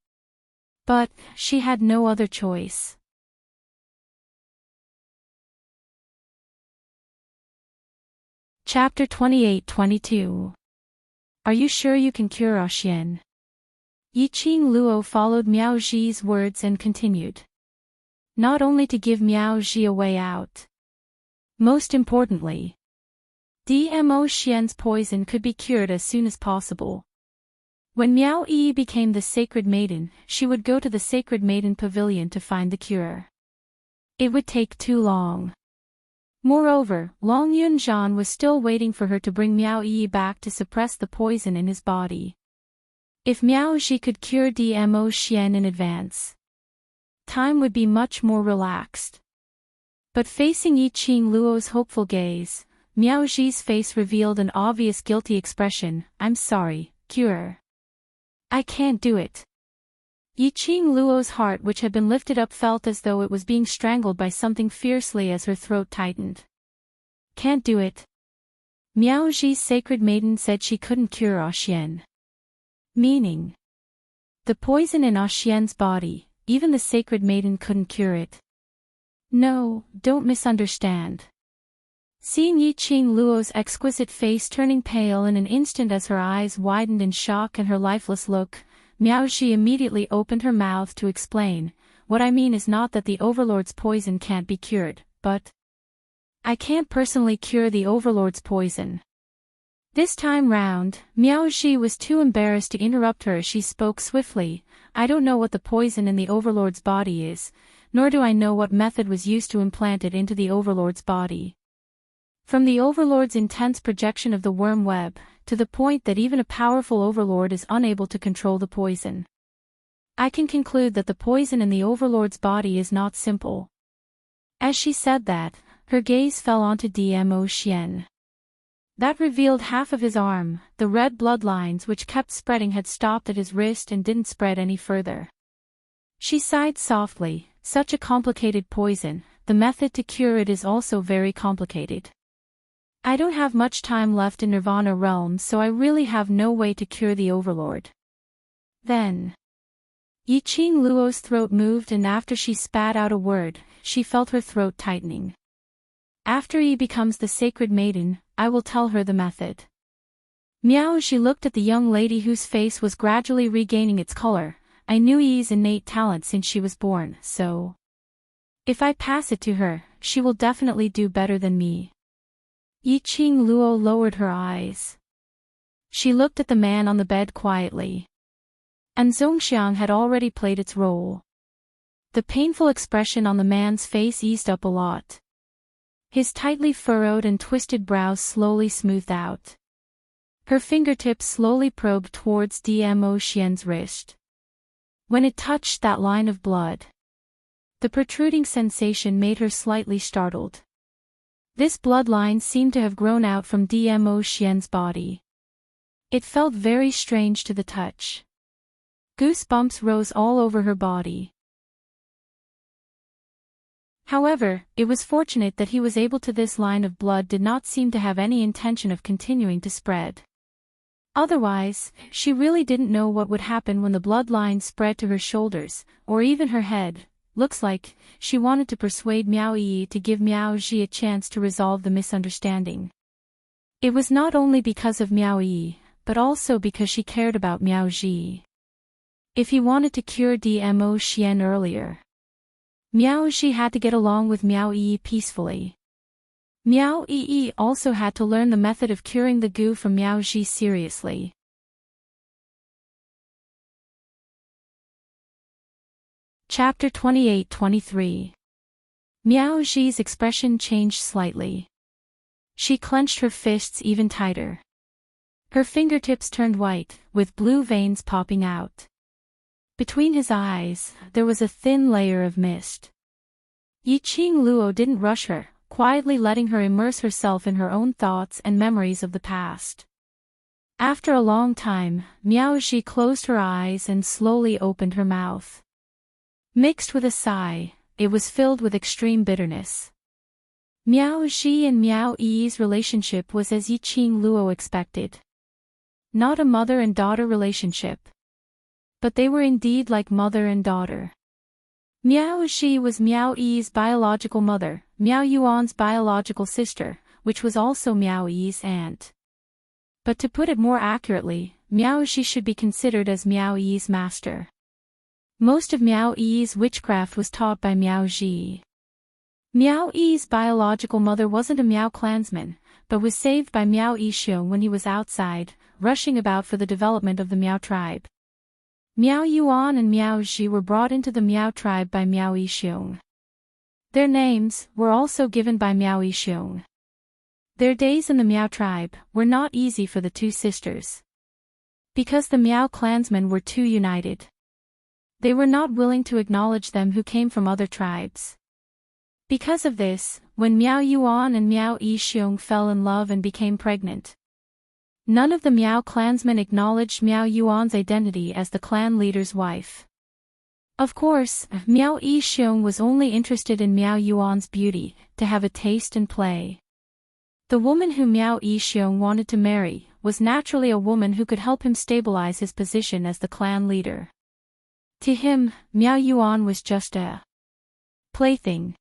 S1: But she had no other choice. Chapter 28-22. Are you sure you can cure Xian? Yi Qing Luo followed Miao Zhi's words and continued. Not only to give Miao Zhi a way out. Most importantly, Dmo Xian's poison could be cured as soon as possible. When Miao Yi became the Sacred Maiden, she would go to the Sacred Maiden Pavilion to find the cure. It would take too long. Moreover, Long Yunzhan was still waiting for her to bring Miao Yi back to suppress the poison in his body. If Miao Zhi could cure Dmo Xian in advance, time would be much more relaxed. But facing Yi Qing Luo's hopeful gaze, Miao Zhi's face revealed an obvious guilty expression. I'm sorry, cure. I can't do it. Yi Qing Luo's heart, which had been lifted up, felt as though it was being strangled by something fiercely as her throat tightened. Can't do it. Miao Zhi's Sacred Maiden said she couldn't cure Xian. Meaning, the poison in Xian's body, even the Sacred Maiden couldn't cure it. No, don't misunderstand. Seeing Yi Qing Luo's exquisite face turning pale in an instant as her eyes widened in shock and her lifeless look, Miao Zhi immediately opened her mouth to explain. What I mean is not that the Overlord's poison can't be cured, but I can't personally cure the Overlord's poison. This time round, Miao Zhi was too embarrassed to interrupt her as she spoke swiftly. I don't know what the poison in the Overlord's body is, nor do I know what method was used to implant it into the Overlord's body. From the Overlord's intense projection of the worm web, to the point that even a powerful Overlord is unable to control the poison, I can conclude that the poison in the Overlord's body is not simple. As she said that, her gaze fell onto Dmo Xian. That revealed half of his arm. The red bloodlines which kept spreading had stopped at his wrist and didn't spread any further. She sighed softly. Such a complicated poison, the method to cure it is also very complicated. I don't have much time left in Nirvana realm, so I really have no way to cure the Overlord. Then, Yi Qing Luo's throat moved, and after she spat out a word, she felt her throat tightening. After Yi becomes the Sacred Maiden, I will tell her the method. Miao Zhi looked at the young lady whose face was gradually regaining its color. I knew Yi's innate talent since she was born, so if I pass it to her, she will definitely do better than me. Yi Qing Luo lowered her eyes. She looked at the man on the bed quietly. And Zhongxiang had already played its role. The painful expression on the man's face eased up a lot. His tightly furrowed and twisted brows slowly smoothed out. Her fingertips slowly probed towards Dmo Xian's wrist. When it touched that line of blood, The protruding sensation made her slightly startled. This bloodline seemed to have grown out from Dmo Xian's body. It felt very strange to the touch. Goosebumps rose all over her body. However, it was fortunate that he was able to. This line of blood did not seem to have any intention of continuing to spread. Otherwise, she really didn't know what would happen when the bloodline spread to her shoulders, or even her head. Looks like she wanted to persuade Miao Yi to give Miao Ji a chance to resolve the misunderstanding. It was not only because of Miao Yi, but also because she cared about Miao Ji. If he wanted to cure Dmo Xian earlier, Miao Ji had to get along with Miao Yi peacefully. Miao Yi also had to learn the method of curing the goo from Miao Ji seriously. Chapter 28-23. Miao Ji's expression changed slightly. She clenched her fists even tighter. Her fingertips turned white, with blue veins popping out. Between his eyes, there was a thin layer of mist. Yiqing Luo didn't rush her, quietly letting her immerse herself in her own thoughts and memories of the past. After a long time, Miao Ji closed her eyes and slowly opened her mouth. Mixed with a sigh, it was filled with extreme bitterness. Miao Ji and Miao Yi's relationship was as Yiqing Luo expected. Not a mother and daughter relationship. But they were indeed like mother and daughter. Miao Ji was Miao Yi's biological mother, Miao Yuan's biological sister, which was also Miao Yi's aunt. But to put it more accurately, Miao Ji should be considered as Miao Yi's master. Most of Miao Yi's witchcraft was taught by Miao Ji. Miao Yi's biological mother wasn't a Miao clansman, but was saved by Miao Yixiong when he was outside, rushing about for the development of the Miao tribe. Miao Yuan and Miao Ji were brought into the Miao tribe by Miao Yixiong. Their names were also given by Miao Yixiong. Their days in the Miao tribe were not easy for the two sisters. Because the Miao clansmen were too united. They were not willing to acknowledge them who came from other tribes. Because of this, when Miao Yuan and Miao Yixiong fell in love and became pregnant, none of the Miao clansmen acknowledged Miao Yuan's identity as the clan leader's wife. Of course, Miao Yixiong was only interested in Miao Yuan's beauty, to have a taste and play. The woman whom Miao Yixiong wanted to marry was naturally a woman who could help him stabilize his position as the clan leader. To him, Miao Yuan was just a plaything.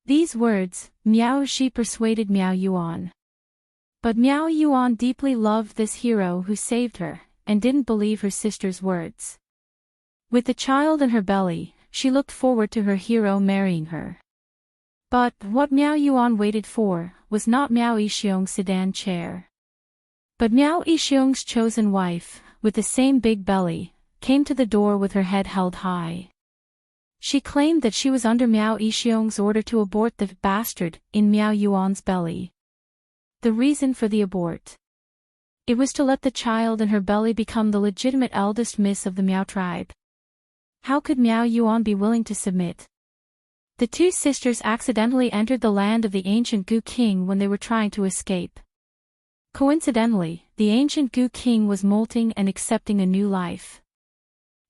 S1: These words, Miao Ji persuaded Miao Yuan. But Miao Yuan deeply loved this hero who saved her, and didn't believe her sister's words. With the child in her belly, she looked forward to her hero marrying her. But what Miao Yuan waited for was not Miao Yixiong's sedan chair. But Miao Yixiong's chosen wife, with the same big belly, came to the door with her head held high. She claimed that she was under Miao Yixiong's order to abort the bastard in Miao Yuan's belly. The reason for the abort. It was to let the child in her belly become the legitimate eldest miss of the Miao tribe. How could Miao Yuan be willing to submit? The two sisters accidentally entered the land of the ancient Gu king when they were trying to escape. Coincidentally, the ancient Gu king was molting and accepting a new life.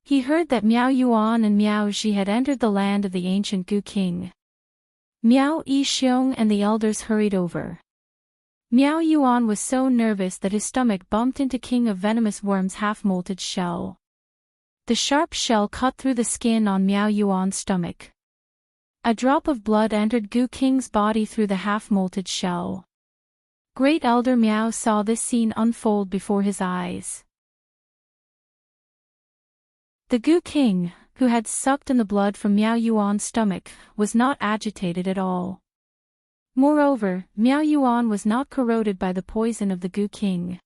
S1: He heard that Miao Yuan and Miao Ji had entered the land of the ancient Gu king. Miao Yixiong and the elders hurried over. Miao Yuan was so nervous that his stomach bumped into King of Venomous Worm's half-molted shell. The sharp shell cut through the skin on Miao Yuan's stomach. A drop of blood entered Gu King's body through the half-molted shell. Great Elder Miao saw this scene unfold before his eyes. The Gu King, who had sucked in the blood from Miao Yuan's stomach, was not agitated at all. Moreover, Miao Yuan was not corroded by the poison of the Gu King.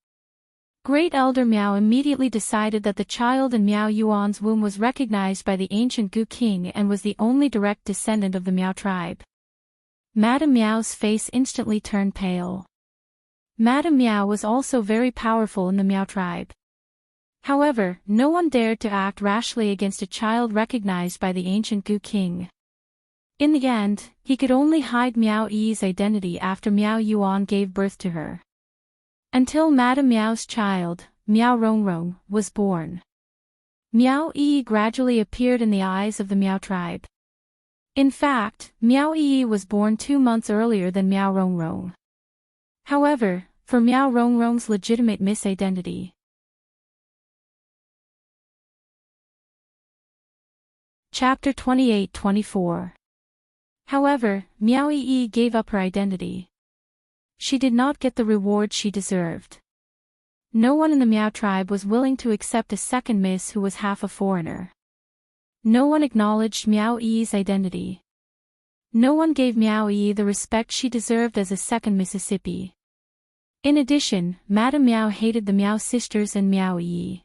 S1: Great Elder Miao immediately decided that the child in Miao Yuan's womb was recognized by the ancient Gu King and was the only direct descendant of the Miao tribe. Madame Miao's face instantly turned pale. Madame Miao was also very powerful in the Miao tribe. However, no one dared to act rashly against a child recognized by the ancient Gu King. In the end, he could only hide Miao Yi's identity after Miao Yuan gave birth to her. Until Madame Miao's child, Miao Rongrong, was born. Miao Yi gradually appeared in the eyes of the Miao tribe. In fact, Miao Yi was born 2 months earlier than Miao Rongrong. However, for Miao Rongrong's legitimate misidentity. Chapter 28-24. However, Miao Yi gave up her identity. She did not get the reward she deserved. No one in the Miao tribe was willing to accept a second miss who was half a foreigner. No one acknowledged Miao Yi's identity. No one gave Miao Yi the respect she deserved as a second Mississippi. In addition, Madame Miao hated the Miao sisters and Miao Yi.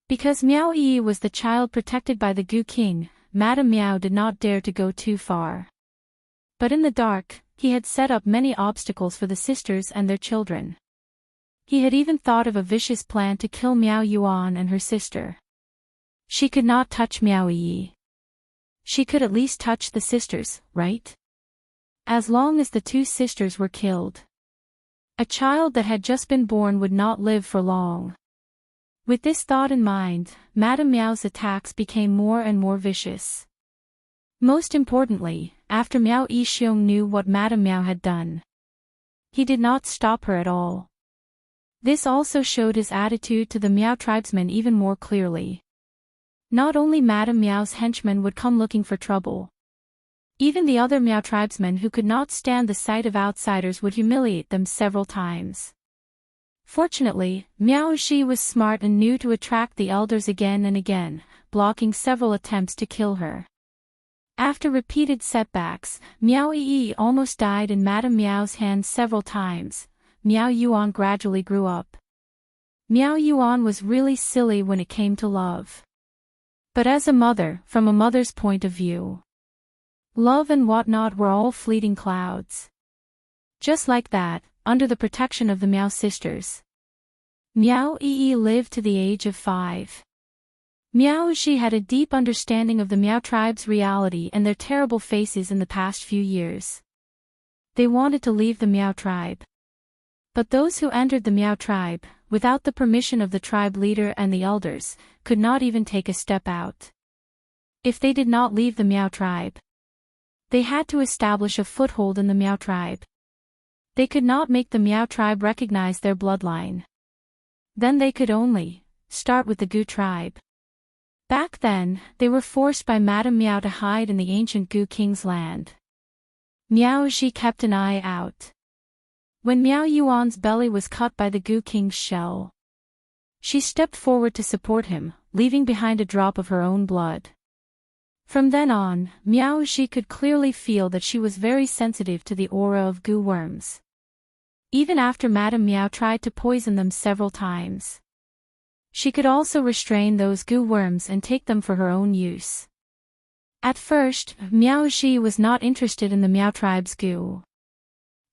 S1: Because Miao Yi was the child protected by the Gu King, Madame Miao did not dare to go too far. But in the dark, he had set up many obstacles for the sisters and their children. He had even thought of a vicious plan to kill Miao Yuan and her sister. She could not touch Miao Yi. She could at least touch the sisters, right? As long as the 2 sisters were killed. A child that had just been born would not live for long. With this thought in mind, Madame Miao's attacks became more and more vicious. Most importantly, after Miao Yixiong knew what Madame Miao had done, he did not stop her at all. This also showed his attitude to the Miao tribesmen even more clearly. Not only Madame Miao's henchmen would come looking for trouble. Even the other Miao tribesmen who could not stand the sight of outsiders would humiliate them several times. Fortunately, Miao Xi was smart and knew to attract the elders again and again, blocking several attempts to kill her. After repeated setbacks, Miao Yi almost died in Madame Miao's hands several times. Miao Yuan gradually grew up. Miao Yuan was really silly when it came to love. But as a mother, from a mother's point of view, love and whatnot were all fleeting clouds. Just like that, under the protection of the Miao sisters, Miao Yi lived to the age of 5. Miao Xi had a deep understanding of the Miao tribe's reality and their terrible faces in the past few years. They wanted to leave the Miao tribe. But those who entered the Miao tribe, without the permission of the tribe leader and the elders, could not even take a step out. If they did not leave the Miao tribe, they had to establish a foothold in the Miao tribe. They could not make the Miao tribe recognize their bloodline. Then they could only start with the Gu tribe. Back then, they were forced by Madame Miao to hide in the ancient Gu king's land. Miao Xi kept an eye out. When Miao Yuan's belly was cut by the Gu king's shell, she stepped forward to support him, leaving behind a drop of her own blood. From then on, Miao Xi could clearly feel that she was very sensitive to the aura of Gu worms. Even after Madame Miao tried to poison them several times, she could also restrain those Gu worms and take them for her own use. At first, Miao Xi was not interested in the Miao tribe's Gu.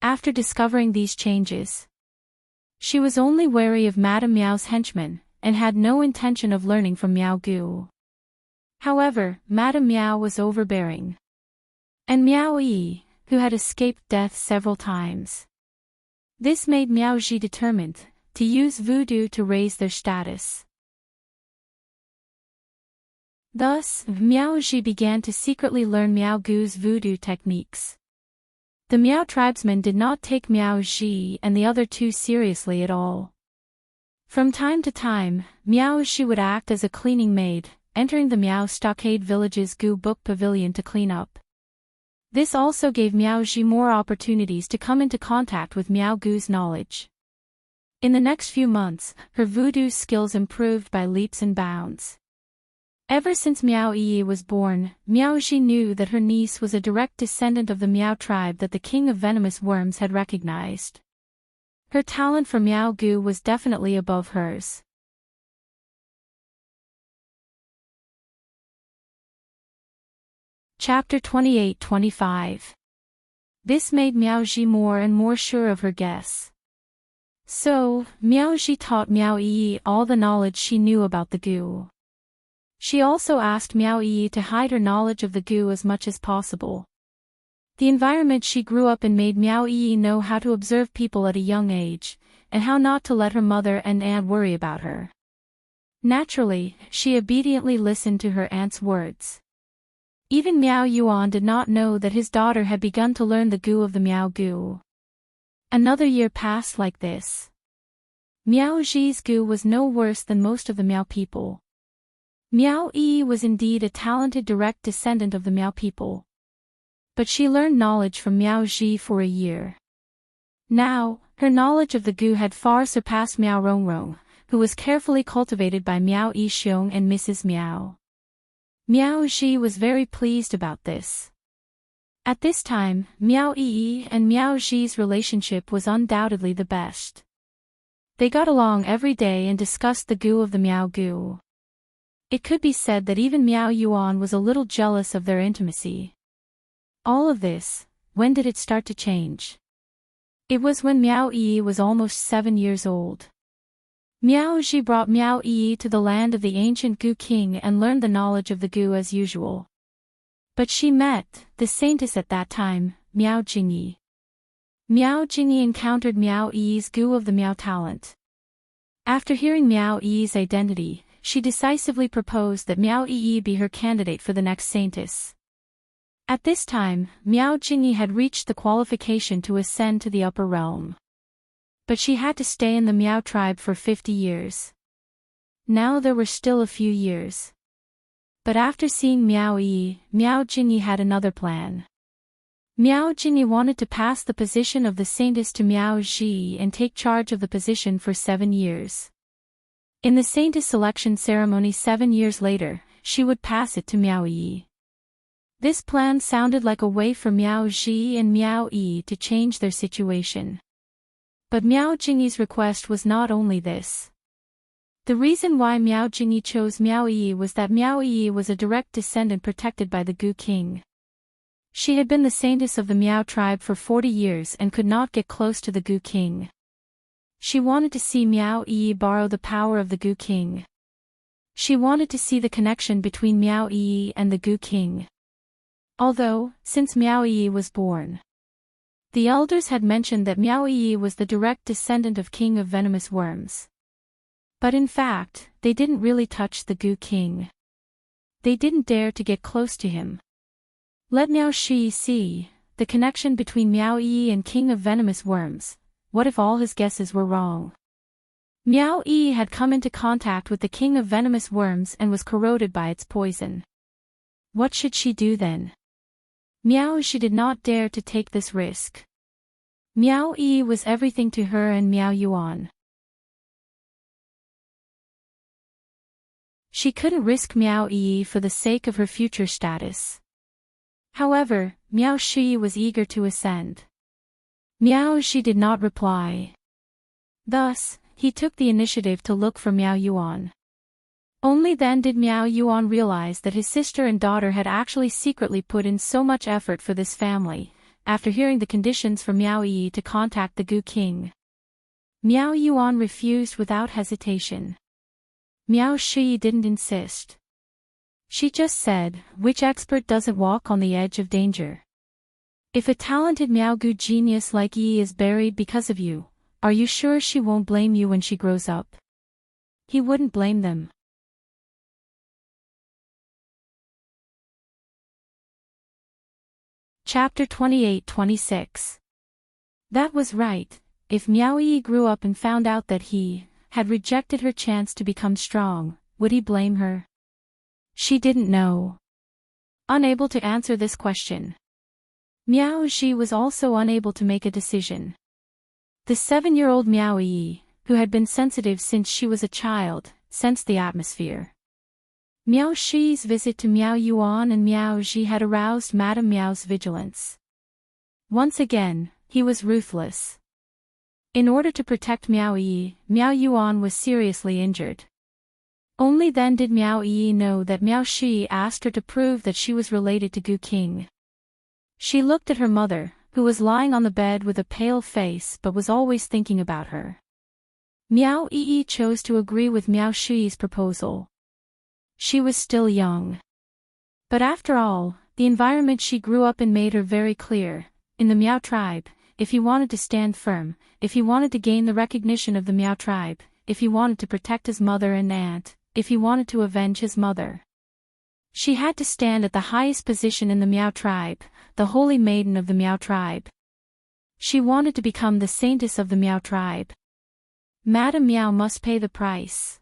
S1: After discovering these changes, she was only wary of Madame Miao's henchmen, and had no intention of learning from Miao Gu. However, Madame Miao was overbearing. And Miao Yi, who had escaped death several times. This made Miao Xi determined to use voodoo to raise their status. Thus, Miao Xi began to secretly learn Miao Gu's voodoo techniques. The Miao tribesmen did not take Miao Xi and the other 2 seriously at all. From time to time, Miao Xi would act as a cleaning maid, entering the Miao Stockade village's Gu book pavilion to clean up. This also gave Miao Xi more opportunities to come into contact with Miao Gu's knowledge. In the next few months, her voodoo skills improved by leaps and bounds. Ever since Miao Yi was born, Miao Xi knew that her niece was a direct descendant of the Miao tribe that the king of venomous worms had recognized. Her talent for Miao Gu was definitely above hers. Chapter 28-25. This made Miao Xi more and more sure of her guess. So, Miao Xi taught Miao Yi all the knowledge she knew about the Gu. She also asked Miao Yi to hide her knowledge of the Gu as much as possible. The environment she grew up in made Miao Yi know how to observe people at a young age, and how not to let her mother and aunt worry about her. Naturally, she obediently listened to her aunt's words. Even Miao Yuan did not know that his daughter had begun to learn the gu of the Miao gu. Another year passed like this. Miao Ji's gu was no worse than most of the Miao people. Miao Yi was indeed a talented direct descendant of the Miao people. But she learned knowledge from Miao Ji for a year. Now, her knowledge of the gu had far surpassed Miao Rongrong, who was carefully cultivated by Miao Yixiong and Mrs. Miao. Miao Ji was very pleased about this. At this time, Miao Yi and Miao Ji's relationship was undoubtedly the best. They got along every day and discussed the gu of the Miao gu. It could be said that even Miao Yuan was a little jealous of their intimacy. All of this, when did it start to change? It was when Miao Yi was almost 7 years old. Miao Ji brought Miao Yi to the land of the ancient Gu king and learned the knowledge of the gu as usual. But she met the saintess at that time, Miao Jingyi. Miao Jingyi encountered Miao Yi's gu of the Miao talent. After hearing Miao Yi's identity, she decisively proposed that Miao Yi be her candidate for the next saintess. At this time, Miao Jingyi had reached the qualification to ascend to the upper realm. But she had to stay in the Miao tribe for 50 years. Now there were still a few years. But after seeing Miao Yi, Miao Jingyi had another plan. Miao Jingyi wanted to pass the position of the saintess to Miao Ji and take charge of the position for 7 years. In the saintess selection ceremony 7 years later, she would pass it to Miao Yi. This plan sounded like a way for Miao Ji and Miao Yi to change their situation. But Miao Jingyi's request was not only this. The reason why Miao Jingyi chose Miao Yi was that Miao Yi was a direct descendant protected by the Gu king. She had been the saintess of the Miao tribe for 40 years and could not get close to the Gu king. She wanted to see Miao Yi borrow the power of the Gu king. She wanted to see the connection between Miao Yi and the Gu king. Although, since Miao Yi was born, the elders had mentioned that Miao Yi was the direct descendant of King of Venomous Worms. But in fact, they didn't really touch the Gu king. They didn't dare to get close to him. Let Miao Shi see the connection between Miao Yi and King of Venomous Worms. What if all his guesses were wrong? Miao Yi had come into contact with the King of Venomous Worms and was corroded by its poison. What should she do then? Miao Shi did not dare to take this risk. Miao Yi was everything to her and Miao Yuan. She couldn't risk Miao Yi for the sake of her future status. However, Miao Shi was eager to ascend. Miao Shi did not reply. Thus, he took the initiative to look for Miao Yuan. Only then did Miao Yuan realize that his sister and daughter had actually secretly put in so much effort for this family, after hearing the conditions for Miao Yi to contact the Gu king. Miao Yuan refused without hesitation. Miao Shi didn't insist. She just said, which expert doesn't walk on the edge of danger? If a talented Miao Gu genius like Yi is buried because of you, are you sure she won't blame you when she grows up? He wouldn't blame them. Chapter 28-26. That was right. If Miao Yi grew up and found out that he had rejected her chance to become strong, would he blame her? She didn't know. Unable to answer this question, Miao Ji was also unable to make a decision. The 7-year-old Miao Yi, who had been sensitive since she was a child, sensed the atmosphere. Miao Shi's visit to Miao Yuan and Miao Ji had aroused Madame Miao's vigilance. Once again, he was ruthless. In order to protect Miao Yi, Miao Yuan was seriously injured. Only then did Miao Yi know that Miao Shi asked her to prove that she was related to Gu King. She looked at her mother, who was lying on the bed with a pale face but was always thinking about her. Miao Yi chose to agree with Miao Shi's proposal. She was still young. But after all, The environment she grew up in made her very clear. In the Meow tribe, if he wanted to stand firm, if he wanted to gain the recognition of the Meow tribe, if he wanted to protect his mother and aunt, if he wanted to avenge his mother, she had to stand at the highest position in the Meow tribe, the holy maiden of the Meow tribe. She wanted to become the saintess of the Meow tribe. Madame Meow must pay the price.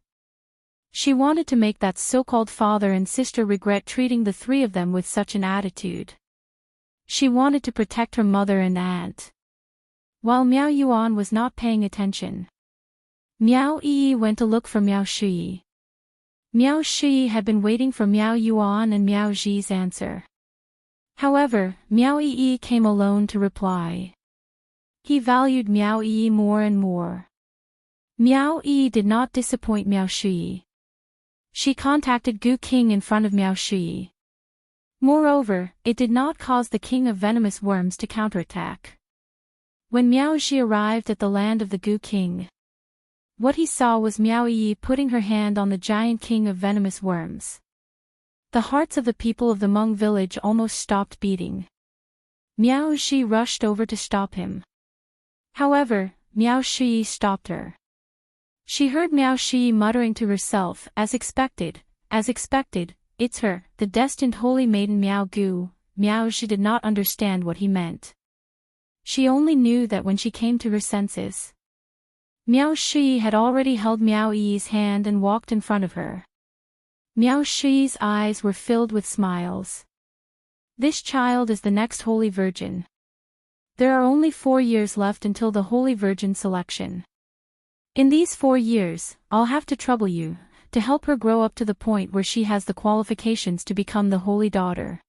S1: She wanted to make that so-called father and sister regret treating the three of them with such an attitude. She wanted to protect her mother and aunt. While Miao Yuan was not paying attention, Miao Yi went to look for Miao Shi. Miao Shi had been waiting for Miao Yuan and Miao Ji's answer. However, Miao Yi came alone to reply. He valued Miao Yi more and more. Miao Yi did not disappoint Miao Shi. She contacted Gu King in front of Miao Shi. Moreover, it did not cause the king of venomous worms to counterattack. When Miao Shi arrived at the land of the Gu King, what he saw was Miao Yi putting her hand on the giant king of venomous worms. The hearts of the people of the Hmong village almost stopped beating. Miao Shi rushed over to stop him. However, Miao Shi stopped her. She heard Miao Shi muttering to herself, as expected, it's her, the destined holy maiden Miao Gu. Miao Shi did not understand what he meant. She only knew that when she came to her senses, Miao Shi had already held Miao Yi's hand and walked in front of her. Miao Shi's eyes were filled with smiles. This child is the next Holy Virgin. There are only 4 years left until the Holy Virgin selection. In these 4 years, I'll have to trouble you, to help her grow up to the point where she has the qualifications to become the holy daughter.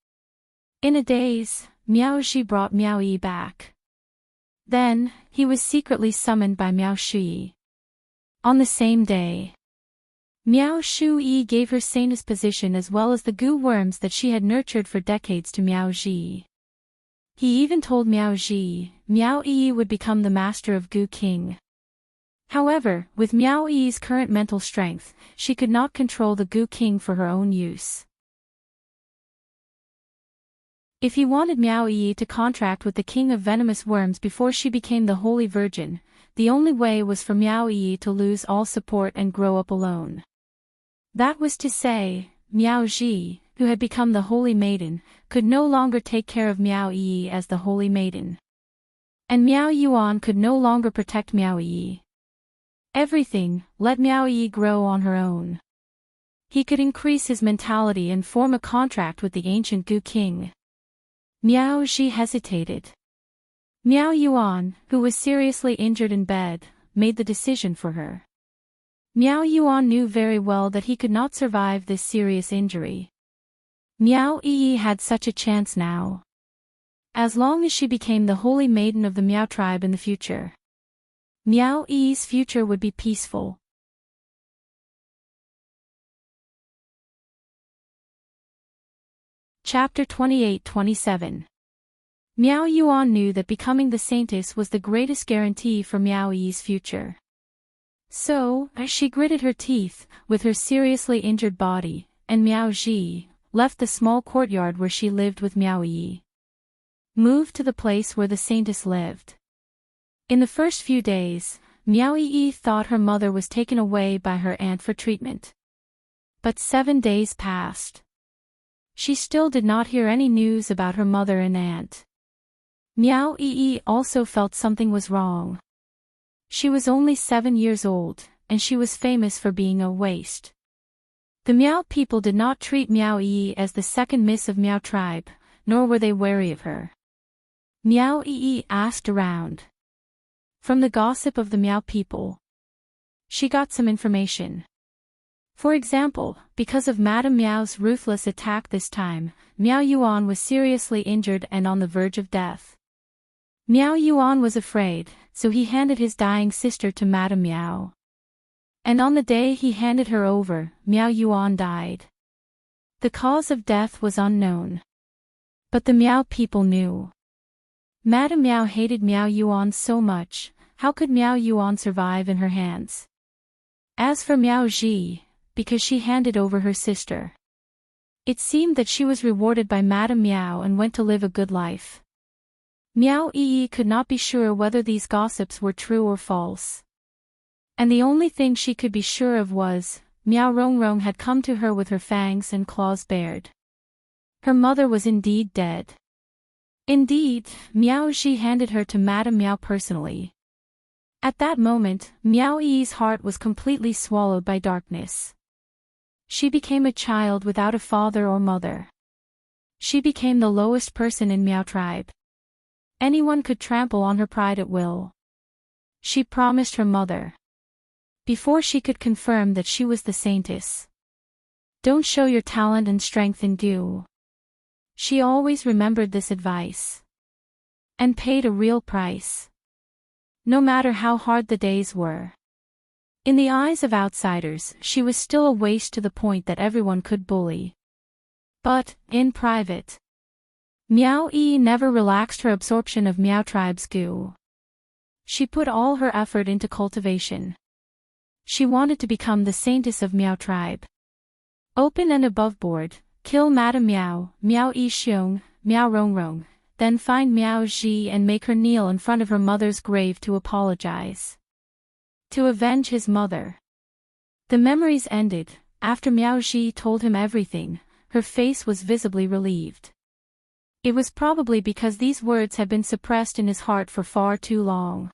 S1: In a daze, Miao Shi brought Miao Yi back. Then, he was secretly summoned by Miao Shi. On the same day, Miao Shui gave her saintess position as well as the gu worms that she had nurtured for decades to Miao Ji. He even told Miao Ji, Miao Yi would become the master of Gu King. However, with Miao Yi's current mental strength, she could not control the Gu King for her own use. If he wanted Miao Yi to contract with the king of venomous worms before she became the Holy Virgin, the only way was for Miao Yi to lose all support and grow up alone. That was to say, Miao Ji, who had become the Holy Maiden, could no longer take care of Miao Yi as the Holy Maiden. And Miao Yuan could no longer protect Miao Yi. Everything, let Miao Yi grow on her own. He could increase his mentality and form a contract with the ancient Gu King. Miao Ji hesitated. Miao Yuan, who was seriously injured in bed, made the decision for her. Miao Yuan knew very well that he could not survive this serious injury. Miao Yi had such a chance now. As long as she became the holy maiden of the Miao tribe in the future, Miao Yi's future would be peaceful. Chapter 28-27. Miao Yuan knew that becoming the saintess was the greatest guarantee for Miao Yi's future. So, as she gritted her teeth, with her seriously injured body, and Miao Ji, left the small courtyard where she lived with Miao Yi, moved to the place where the saintess lived. In the first few days, Miao Yi thought her mother was taken away by her aunt for treatment. But 7 days passed. She still did not hear any news about her mother and aunt. Miao Yi also felt something was wrong. She was only 7 years old, and she was famous for being a waste. The Miao people did not treat Miao Yi as the second miss of Miao tribe, nor were they wary of her. Miao Yi asked around. From the gossip of the Miao people, she got some information. For example, because of Madame Miao's ruthless attack this time, Miao Yuan was seriously injured and on the verge of death. Miao Yuan was afraid, so he handed his dying sister to Madame Miao. And on the day he handed her over, Miao Yuan died. The cause of death was unknown. But the Miao people knew. Madame Miao hated Miao Yuan so much, how could Miao Yuan survive in her hands? As for Miao Ji, because she handed over her sister. It seemed that she was rewarded by Madame Meow and went to live a good life. Meow Yi could not be sure whether these gossips were true or false. And the only thing she could be sure of was, Meow Rong Rong had come to her with her fangs and claws bared. Her mother was indeed dead. Indeed, Meow Ji handed her to Madame Meow personally. At that moment, Meow Yi's heart was completely swallowed by darkness. She became a child without a father or mother. She became the lowest person in Meow tribe. Anyone could trample on her pride at will. She promised her mother, before she could confirm that she was the saintess, "Don't show your talent and strength in goo." She always remembered this advice. And paid a real price. No matter how hard the days were. In the eyes of outsiders, she was still a waste to the point that everyone could bully. But, in private, Meow Yi never relaxed her absorption of Meow tribe's goo. She put all her effort into cultivation. She wanted to become the saintess of Meow tribe. Open and above board, kill Madame Meow, Meow Yi Xiong, Meow Rong Rong, then find Meow Ji and make her kneel in front of her mother's grave to apologize. To avenge his mother. The memories ended. After Meow Ji told him everything, her face was visibly relieved. It was probably because these words had been suppressed in his heart for far too long.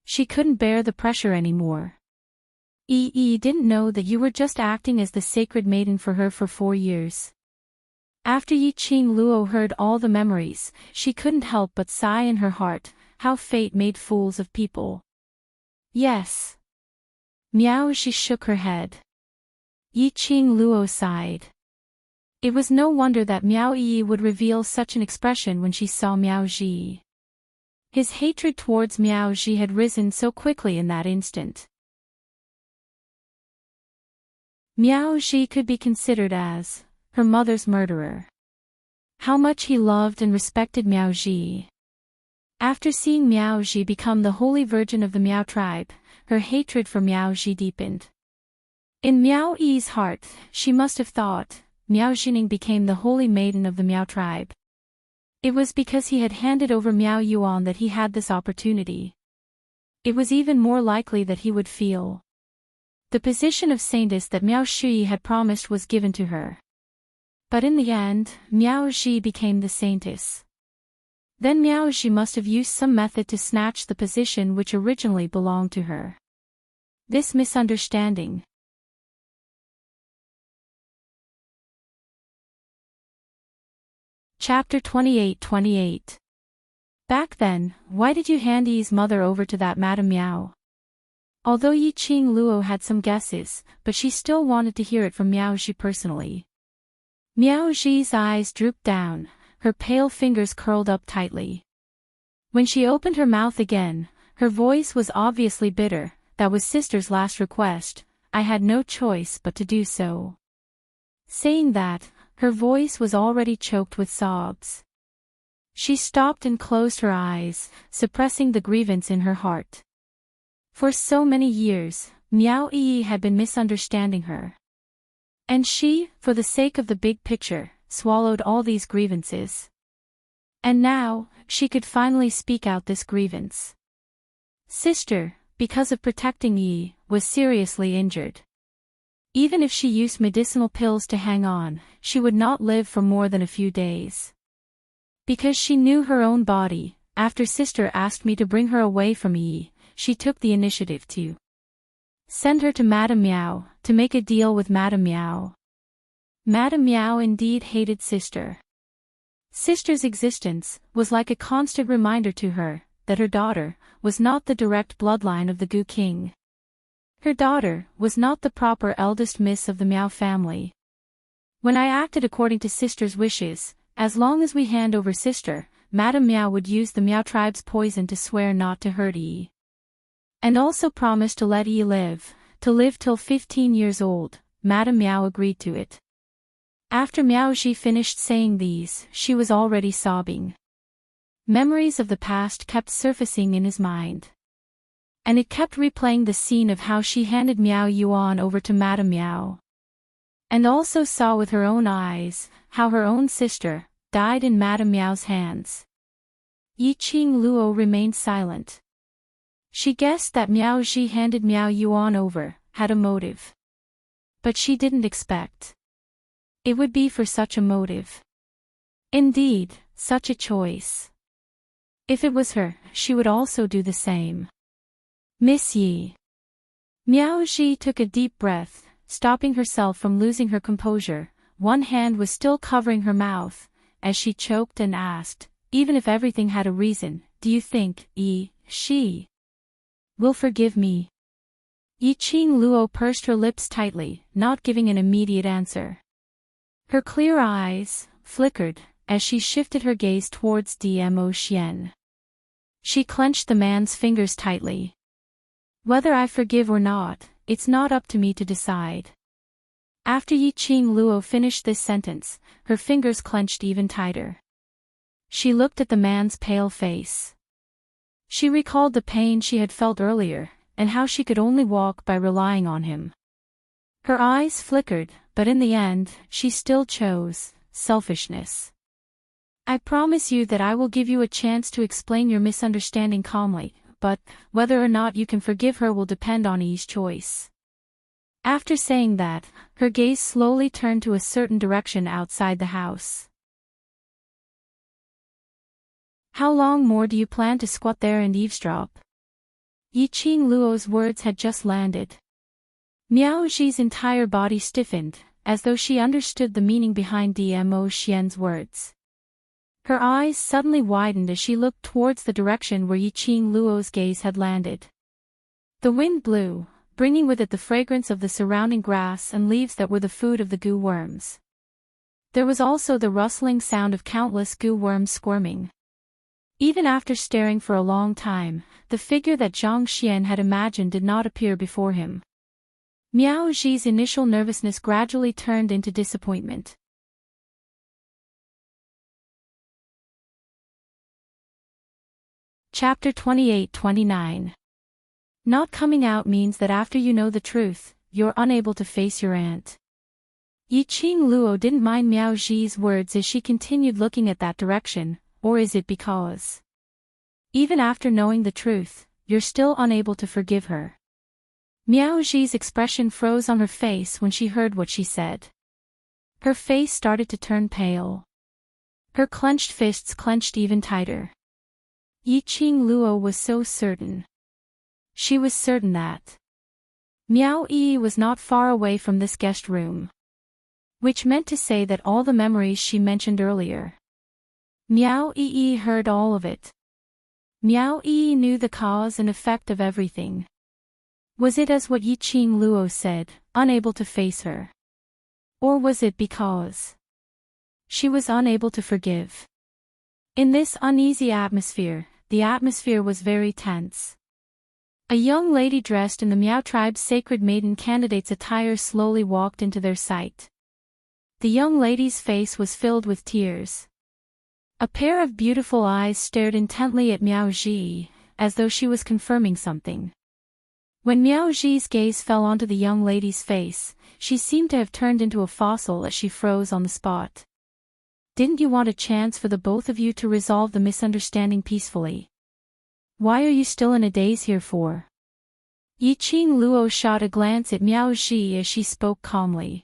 S1: She couldn't bear the pressure anymore. Yi didn't know that you were just acting as the sacred maiden for her for 4 years. After Yi Qing Luo heard all the memories, she couldn't help but sigh in her heart, how fate made fools of people. Yes. Meow Ji shook her head. Yi Qing Luo sighed. It was no wonder that Meow Yi would reveal such an expression when she saw Meow Ji. His hatred towards Meow Ji had risen so quickly in that instant. Meow Ji could be considered as her mother's murderer. How much he loved and respected Meow Ji. After seeing Meow Ji become the holy virgin of the Meow tribe, her hatred for Meow Ji deepened. In Meow Yi's heart, she must have thought, Meow Jining became the holy maiden of the Meow tribe. It was because he had handed over Meow Yuan that he had this opportunity. It was even more likely that he would feel. The position of saintess that Meow Shui had promised was given to her. But in the end, Meow Ji became the saintess. Then Meow Ji must have used some method to snatch the position which originally belonged to her. This misunderstanding. Chapter 28. Back then, why did you hand Yi's mother over to that Madame Meow? Although Yi Qing Luo had some guesses, but she still wanted to hear it from Meow Ji personally. Meow Ji's eyes drooped down, her pale fingers curled up tightly. When she opened her mouth again, her voice was obviously bitter. That was sister's last request, I had no choice but to do so. Saying that, her voice was already choked with sobs. She stopped and closed her eyes, suppressing the grievance in her heart. For so many years, Meow Yi had been misunderstanding her. And she, for the sake of the big picture, swallowed all these grievances. And now, she could finally speak out this grievance. Sister, because of protecting Yi, was seriously injured. Even if she used medicinal pills to hang on, she would not live for more than a few days. Because she knew her own body, after sister asked me to bring her away from Yi, she took the initiative to send her to Madame Meow, to make a deal with Madame Meow. Madame Meow indeed hated sister. Sister's existence was like a constant reminder to her that her daughter was not the direct bloodline of the Gu King. Her daughter was not the proper eldest miss of the Meow family. When I acted according to sister's wishes, as long as we hand over sister, Madame Meow would use the Meow tribe's poison to swear not to hurt Yi. And also promise to let Yi live, to live till 15 years old. Madame Meow agreed to it. After Meow Ji finished saying these, she was already sobbing. Memories of the past kept surfacing in his mind. And it kept replaying the scene of how she handed Meow Yuan over to Madame Meow. and also saw with her own eyes how her own sister died in Madame Miao's hands. Yiqing Luo remained silent. She guessed that Miao Ji handed Miao Yuan over, had a motive. But she didn't expect it would be for such a motive. Indeed, such a choice. If it was her, she would also do the same. Miss Yi. Miao Ji took a deep breath, stopping herself from losing her composure. One hand was still covering her mouth, as she choked and asked, even if everything had a reason, do you think, she will forgive me? Yiqing Luo pursed her lips tightly, not giving an immediate answer. Her clear eyes flickered as she shifted her gaze towards Dmo Xian. She clenched the man's fingers tightly. Whether I forgive or not, it's not up to me to decide. After Yiqing Luo finished this sentence, her fingers clenched even tighter. She looked at the man's pale face. She recalled the pain she had felt earlier, and how she could only walk by relying on him. Her eyes flickered, but in the end, she still chose selfishness. I promise you that I will give you a chance to explain your misunderstanding calmly, but whether or not you can forgive her will depend on Yi's choice. After saying that, her gaze slowly turned to a certain direction outside the house. How long more do you plan to squat there and eavesdrop? Yiqing Luo's words had just landed. Miao Ji's entire body stiffened, as though she understood the meaning behind Dmo Xian's words. Her eyes suddenly widened as she looked towards the direction where Yiqing Luo's gaze had landed. The wind blew, bringing with it the fragrance of the surrounding grass and leaves that were the food of the goo worms. There was also the rustling sound of countless goo worms squirming. Even after staring for a long time, the figure that Zhang Xian had imagined did not appear before him. Miao Ji's initial nervousness gradually turned into disappointment. Chapter 28-29. Not coming out means that after you know the truth, you're unable to face your aunt. Yiqing Luo didn't mind Miao Ji's words as she continued looking at that direction, or is it because, even after knowing the truth, you're still unable to forgive her? Miao Ji's expression froze on her face when she heard what she said. Her face started to turn pale. Her clenched fists clenched even tighter. Yiqing Luo was so certain. She was certain that Miao Yi was not far away from this guest room. Which meant to say that all the memories she mentioned earlier. Miao Yi heard all of it. Miao Yi knew the cause and effect of everything. Was it as what Yiqing Luo said, unable to face her? Or was it because she was unable to forgive? In this uneasy atmosphere, the atmosphere was very tense. A young lady dressed in the Miao tribe's sacred maiden candidate's attire slowly walked into their sight. The young lady's face was filled with tears. A pair of beautiful eyes stared intently at Miao Ji, as though she was confirming something. When Miao Ji's gaze fell onto the young lady's face, she seemed to have turned into a fossil as she froze on the spot. Didn't you want a chance for the both of you to resolve the misunderstanding peacefully? Why are you still in a daze here for? Yiqing Luo shot a glance at Miao Ji as she spoke calmly.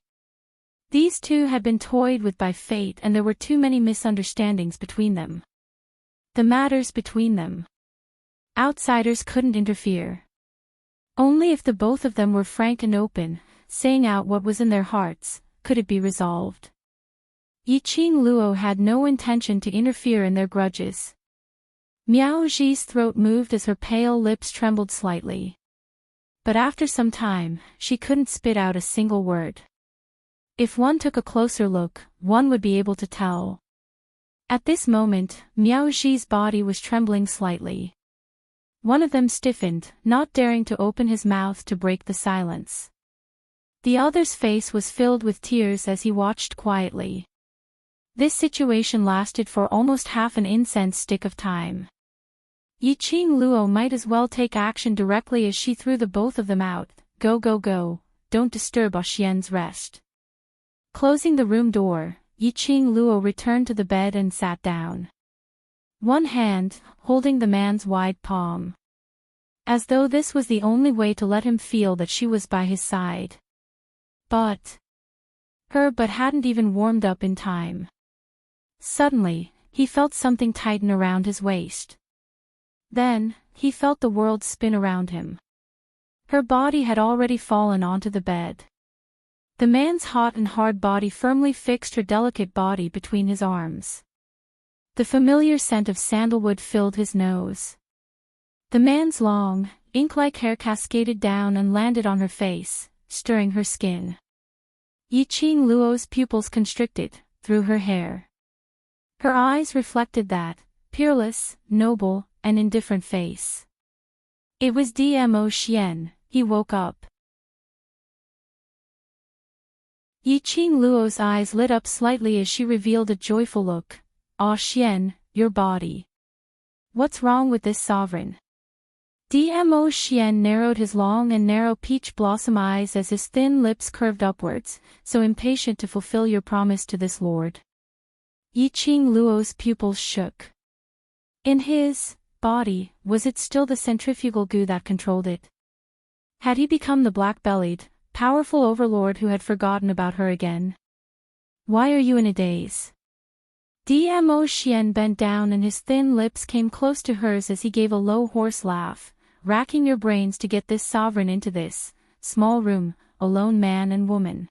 S1: These two had been toyed with by fate and there were too many misunderstandings between them. The matters between them. Outsiders couldn't interfere. Only if the both of them were frank and open, saying out what was in their hearts, could it be resolved. Yiqing Luo had no intention to interfere in their grudges. Miao Ji's throat moved as her pale lips trembled slightly. But after some time, she couldn't spit out a single word. If one took a closer look, one would be able to tell. At this moment, Miao Ji's body was trembling slightly. One of them stiffened, not daring to open his mouth to break the silence. The other's face was filled with tears as he watched quietly. This situation lasted for almost half an incense stick of time. Yiqing Luo might as well take action directly as she threw the both of them out. Go go go, don't disturb Xian's rest. Closing the room door, Yiqing Luo returned to the bed and sat down. One hand, holding the man's wide palm. As though this was the only way to let him feel that she was by his side. But hadn't even warmed up in time. Suddenly, he felt something tighten around his waist. Then, he felt the world spin around him. Her body had already fallen onto the bed. The man's hot and hard body firmly fixed her delicate body between his arms. The familiar scent of sandalwood filled his nose. The man's long, ink-like hair cascaded down and landed on her face, stirring her skin. Yiqing Luo's pupils constricted, through her hair. Her eyes reflected that peerless, noble, and indifferent face. It was Dmo Xian. He woke up. Yiqing Luo's eyes lit up slightly as she revealed a joyful look. Ah Xian, your body. What's wrong with this sovereign? Dmo Xian narrowed his long and narrow peach blossom eyes as his thin lips curved upwards, so impatient to fulfill your promise to this lord. Yiqing Luo's pupils shook. In his body, was it still the centrifugal goo that controlled it? Had he become the black-bellied, powerful overlord who had forgotten about her again? Why are you in a daze? Dmo Xian bent down and his thin lips came close to hers as he gave a low hoarse laugh. Racking your brains to get this sovereign into this small room, alone man and woman.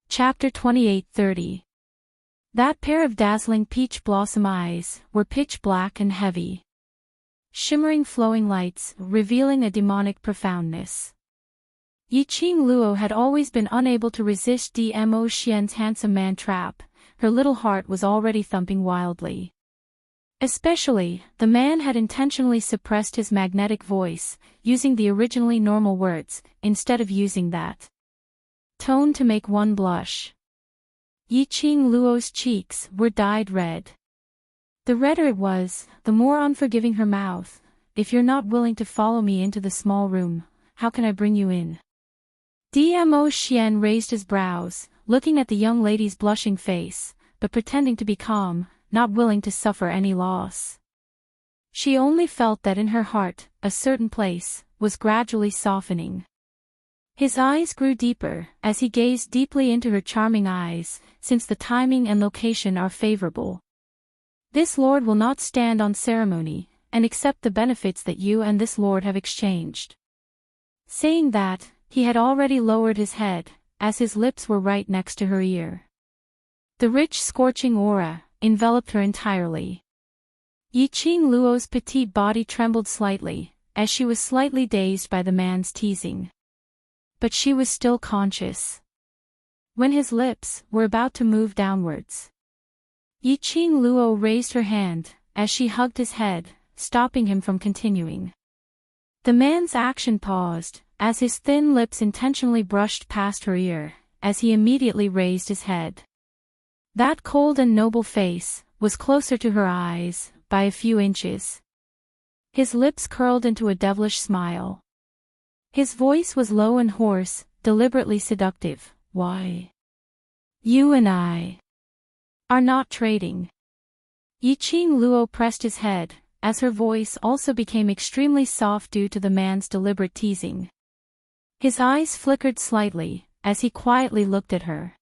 S1: Chapter 28:30. That pair of dazzling peach blossom eyes were pitch black and heavy. Shimmering flowing lights, revealing a demonic profoundness. Yiqing Luo had always been unable to resist Dmo Xian's handsome man trap. Her little heart was already thumping wildly. Especially, the man had intentionally suppressed his magnetic voice, using the originally normal words, instead of using that tone to make one blush. Yiqing Luo's cheeks were dyed red. The redder it was, the more unforgiving her mouth. If you're not willing to follow me into the small room, how can I bring you in? Dmo Xian raised his brows, looking at the young lady's blushing face, but pretending to be calm, not willing to suffer any loss. She only felt that in her heart, a certain place was gradually softening. His eyes grew deeper as he gazed deeply into her charming eyes, since the timing and location are favorable. This lord will not stand on ceremony, and accept the benefits that you and this lord have exchanged. Saying that, he had already lowered his head, as his lips were right next to her ear. The rich scorching aura enveloped her entirely. Yiqing Luo's petite body trembled slightly, as she was slightly dazed by the man's teasing. But she was still conscious. When his lips were about to move downwards, Yiqing Luo raised her hand, as she hugged his head, stopping him from continuing. The man's action paused, as his thin lips intentionally brushed past her ear, as he immediately raised his head. That cold and noble face was closer to her eyes, by a few inches. His lips curled into a devilish smile. His voice was low and hoarse, deliberately seductive. Why? You and I are not trading. Yiqing Luo pressed his head, as her voice also became extremely soft due to the man's deliberate teasing. His eyes flickered slightly, as he quietly looked at her.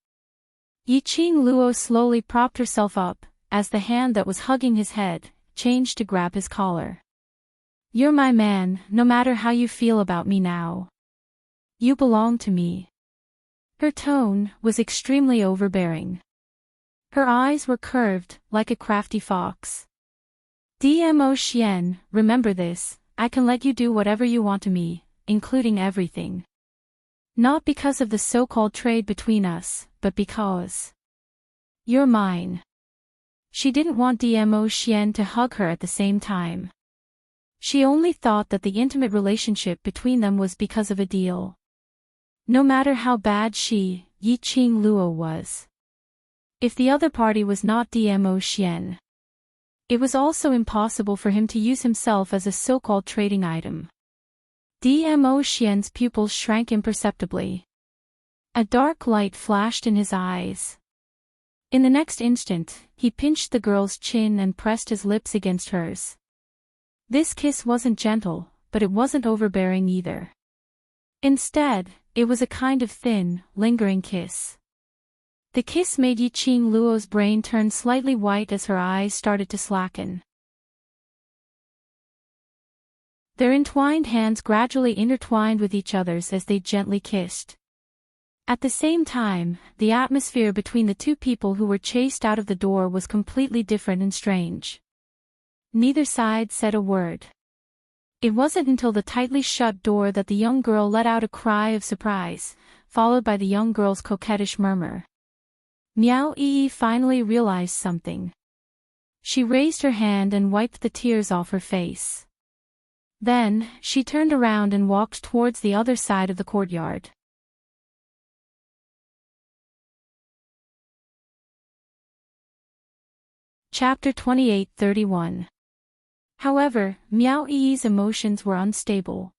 S1: Yiqing Luo slowly propped herself up, as the hand that was hugging his head changed to grab his collar. You're my man, no matter how you feel about me now. You belong to me. Her tone was extremely overbearing. Her eyes were curved, like a crafty fox. Dmo Xian, remember this, I can let you do whatever you want to me, including everything. Not because of the so-called trade between us, but because you're mine. She didn't want Dmo Xian to hug her at the same time. She only thought that the intimate relationship between them was because of a deal. No matter how bad Yiqing Luo was. If the other party was not Dmo Xian, it was also impossible for him to use himself as a so-called trading item. Dmo Xian's pupils shrank imperceptibly. A dark light flashed in his eyes. In the next instant, he pinched the girl's chin and pressed his lips against hers. This kiss wasn't gentle, but it wasn't overbearing either. Instead, it was a kind of thin, lingering kiss. The kiss made Yiqing Luo's brain turn slightly white as her eyes started to slacken. Their entwined hands gradually intertwined with each other's as they gently kissed. At the same time, the atmosphere between the two people who were chased out of the door was completely different and strange. Neither side said a word. It wasn't until the tightly shut door that the young girl let out a cry of surprise, followed by the young girl's coquettish murmur. Miao Yi finally realized something. She raised her hand and wiped the tears off her face. Then, she turned around and walked towards the other side of the courtyard. Chapter 28:31. However, Miao Yi's emotions were unstable.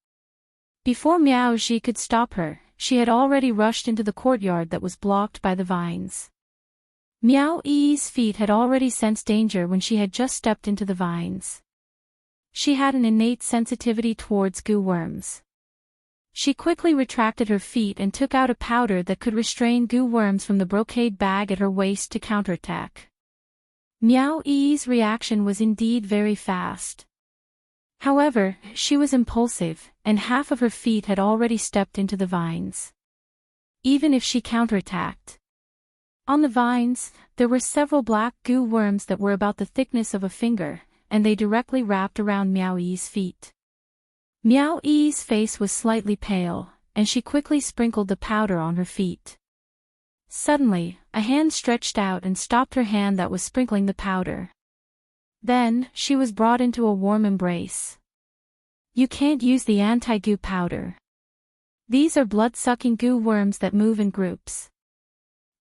S1: Before Miao Ji could stop her, she had already rushed into the courtyard that was blocked by the vines. Miao Yi's feet had already sensed danger when she had just stepped into the vines. She had an innate sensitivity towards goo worms. She quickly retracted her feet and took out a powder that could restrain goo worms from the brocade bag at her waist to counterattack. Miao Yi's reaction was indeed very fast. However, she was impulsive, and half of her feet had already stepped into the vines. Even if she counterattacked. On the vines, there were several black goo worms that were about the thickness of a finger, and they directly wrapped around Miao Yi's feet. Miao Yi's face was slightly pale, and she quickly sprinkled the powder on her feet. Suddenly, a hand stretched out and stopped her hand that was sprinkling the powder. Then, she was brought into a warm embrace. You can't use the anti-goo powder. These are blood-sucking goo worms that move in groups.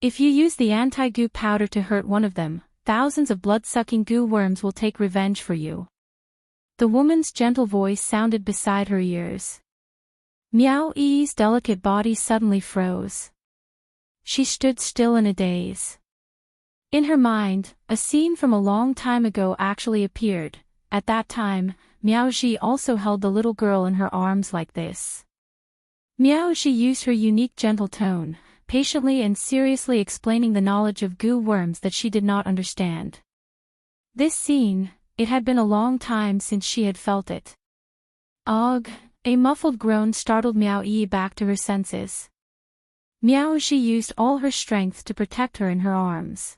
S1: If you use the anti-goo powder to hurt one of them, thousands of blood-sucking goo worms will take revenge for you. The woman's gentle voice sounded beside her ears. Miao Yi's delicate body suddenly froze. She stood still in a daze. In her mind, a scene from a long time ago actually appeared. At that time, Miao Ji also held the little girl in her arms like this. Miao Ji used her unique gentle tone, patiently and seriously explaining the knowledge of goo worms that she did not understand. This scene, it had been a long time since she had felt it. Ugh! A muffled groan startled Miao Yi back to her senses. Miao Ji used all her strength to protect her in her arms.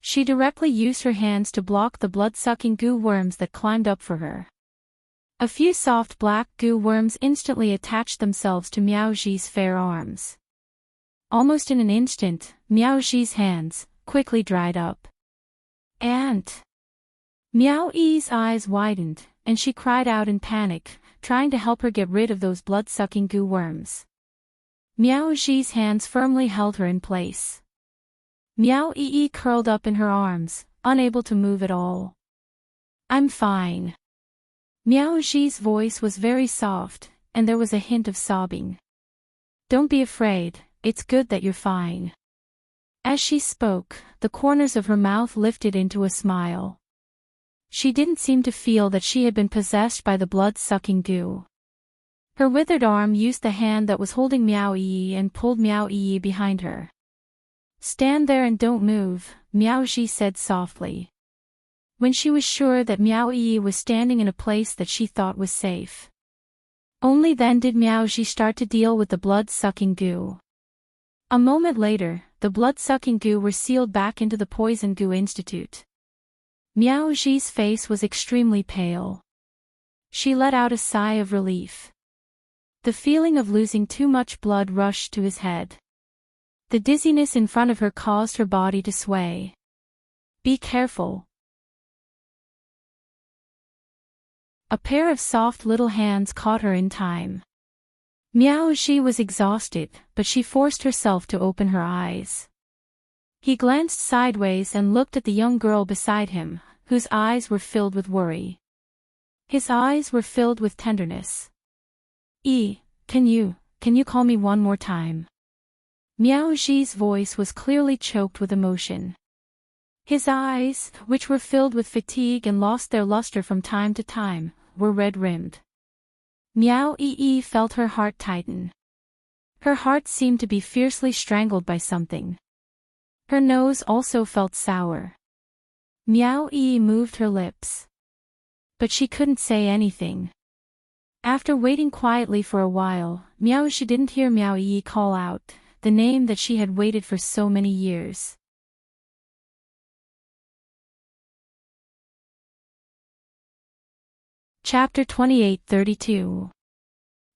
S1: She directly used her hands to block the blood-sucking goo worms that climbed up for her. A few soft black goo worms instantly attached themselves to Miao Ji's fair arms. Almost in an instant, Miao Ji's hands quickly dried up. Aunt! Miao Yi's eyes widened, and she cried out in panic, trying to help her get rid of those blood-sucking goo worms. Miao Ji's hands firmly held her in place. Miao Yi curled up in her arms, unable to move at all. I'm fine. Miao Ji's voice was very soft, and there was a hint of sobbing. Don't be afraid, it's good that you're fine. As she spoke, the corners of her mouth lifted into a smile. She didn't seem to feel that she had been possessed by the blood-sucking goo. Her withered arm used the hand that was holding Miao Yi and pulled Miao Yi behind her. Stand there and don't move, Miao Ji said softly. When she was sure that Miao Yi was standing in a place that she thought was safe. Only then did Miao Ji start to deal with the blood-sucking goo. A moment later, the blood-sucking goo were sealed back into the poison goo institute. Miao Ji's face was extremely pale. She let out a sigh of relief. The feeling of losing too much blood rushed to his head. The dizziness in front of her caused her body to sway. Be careful. A pair of soft little hands caught her in time. Miao Ji was exhausted, but she forced herself to open her eyes. He glanced sideways and looked at the young girl beside him, whose eyes were filled with worry. His eyes were filled with tenderness. Can you call me one more time? Miao Xi's voice was clearly choked with emotion. His eyes, which were filled with fatigue and lost their luster from time to time, were red-rimmed. Miao Yi felt her heart tighten. Her heart seemed to be fiercely strangled by something. Her nose also felt sour. Miao Yi moved her lips. But she couldn't say anything. After waiting quietly for a while, Miao Shi didn't hear Miao Yi call out the name that she had waited for so many years. Chapter 28:32.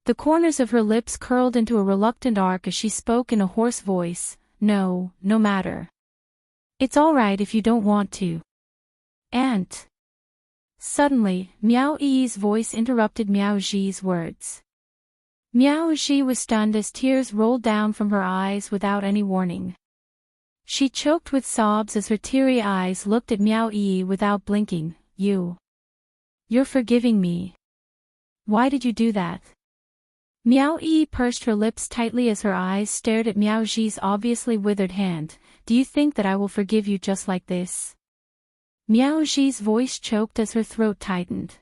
S1: The corners of her lips curled into a reluctant arc as she spoke in a hoarse voice, No matter. It's all right if you don't want to. Aunt. Suddenly, Miao Yi's voice interrupted Miao Xi's words. Miao Xi was stunned as tears rolled down from her eyes without any warning. She choked with sobs as her teary eyes looked at Miao Yi without blinking. You're forgiving me. Why did you do that? Miao Yi pursed her lips tightly as her eyes stared at Miao Xi's obviously withered hand. Do you think that I will forgive you just like this? Miao Xi's voice choked as her throat tightened.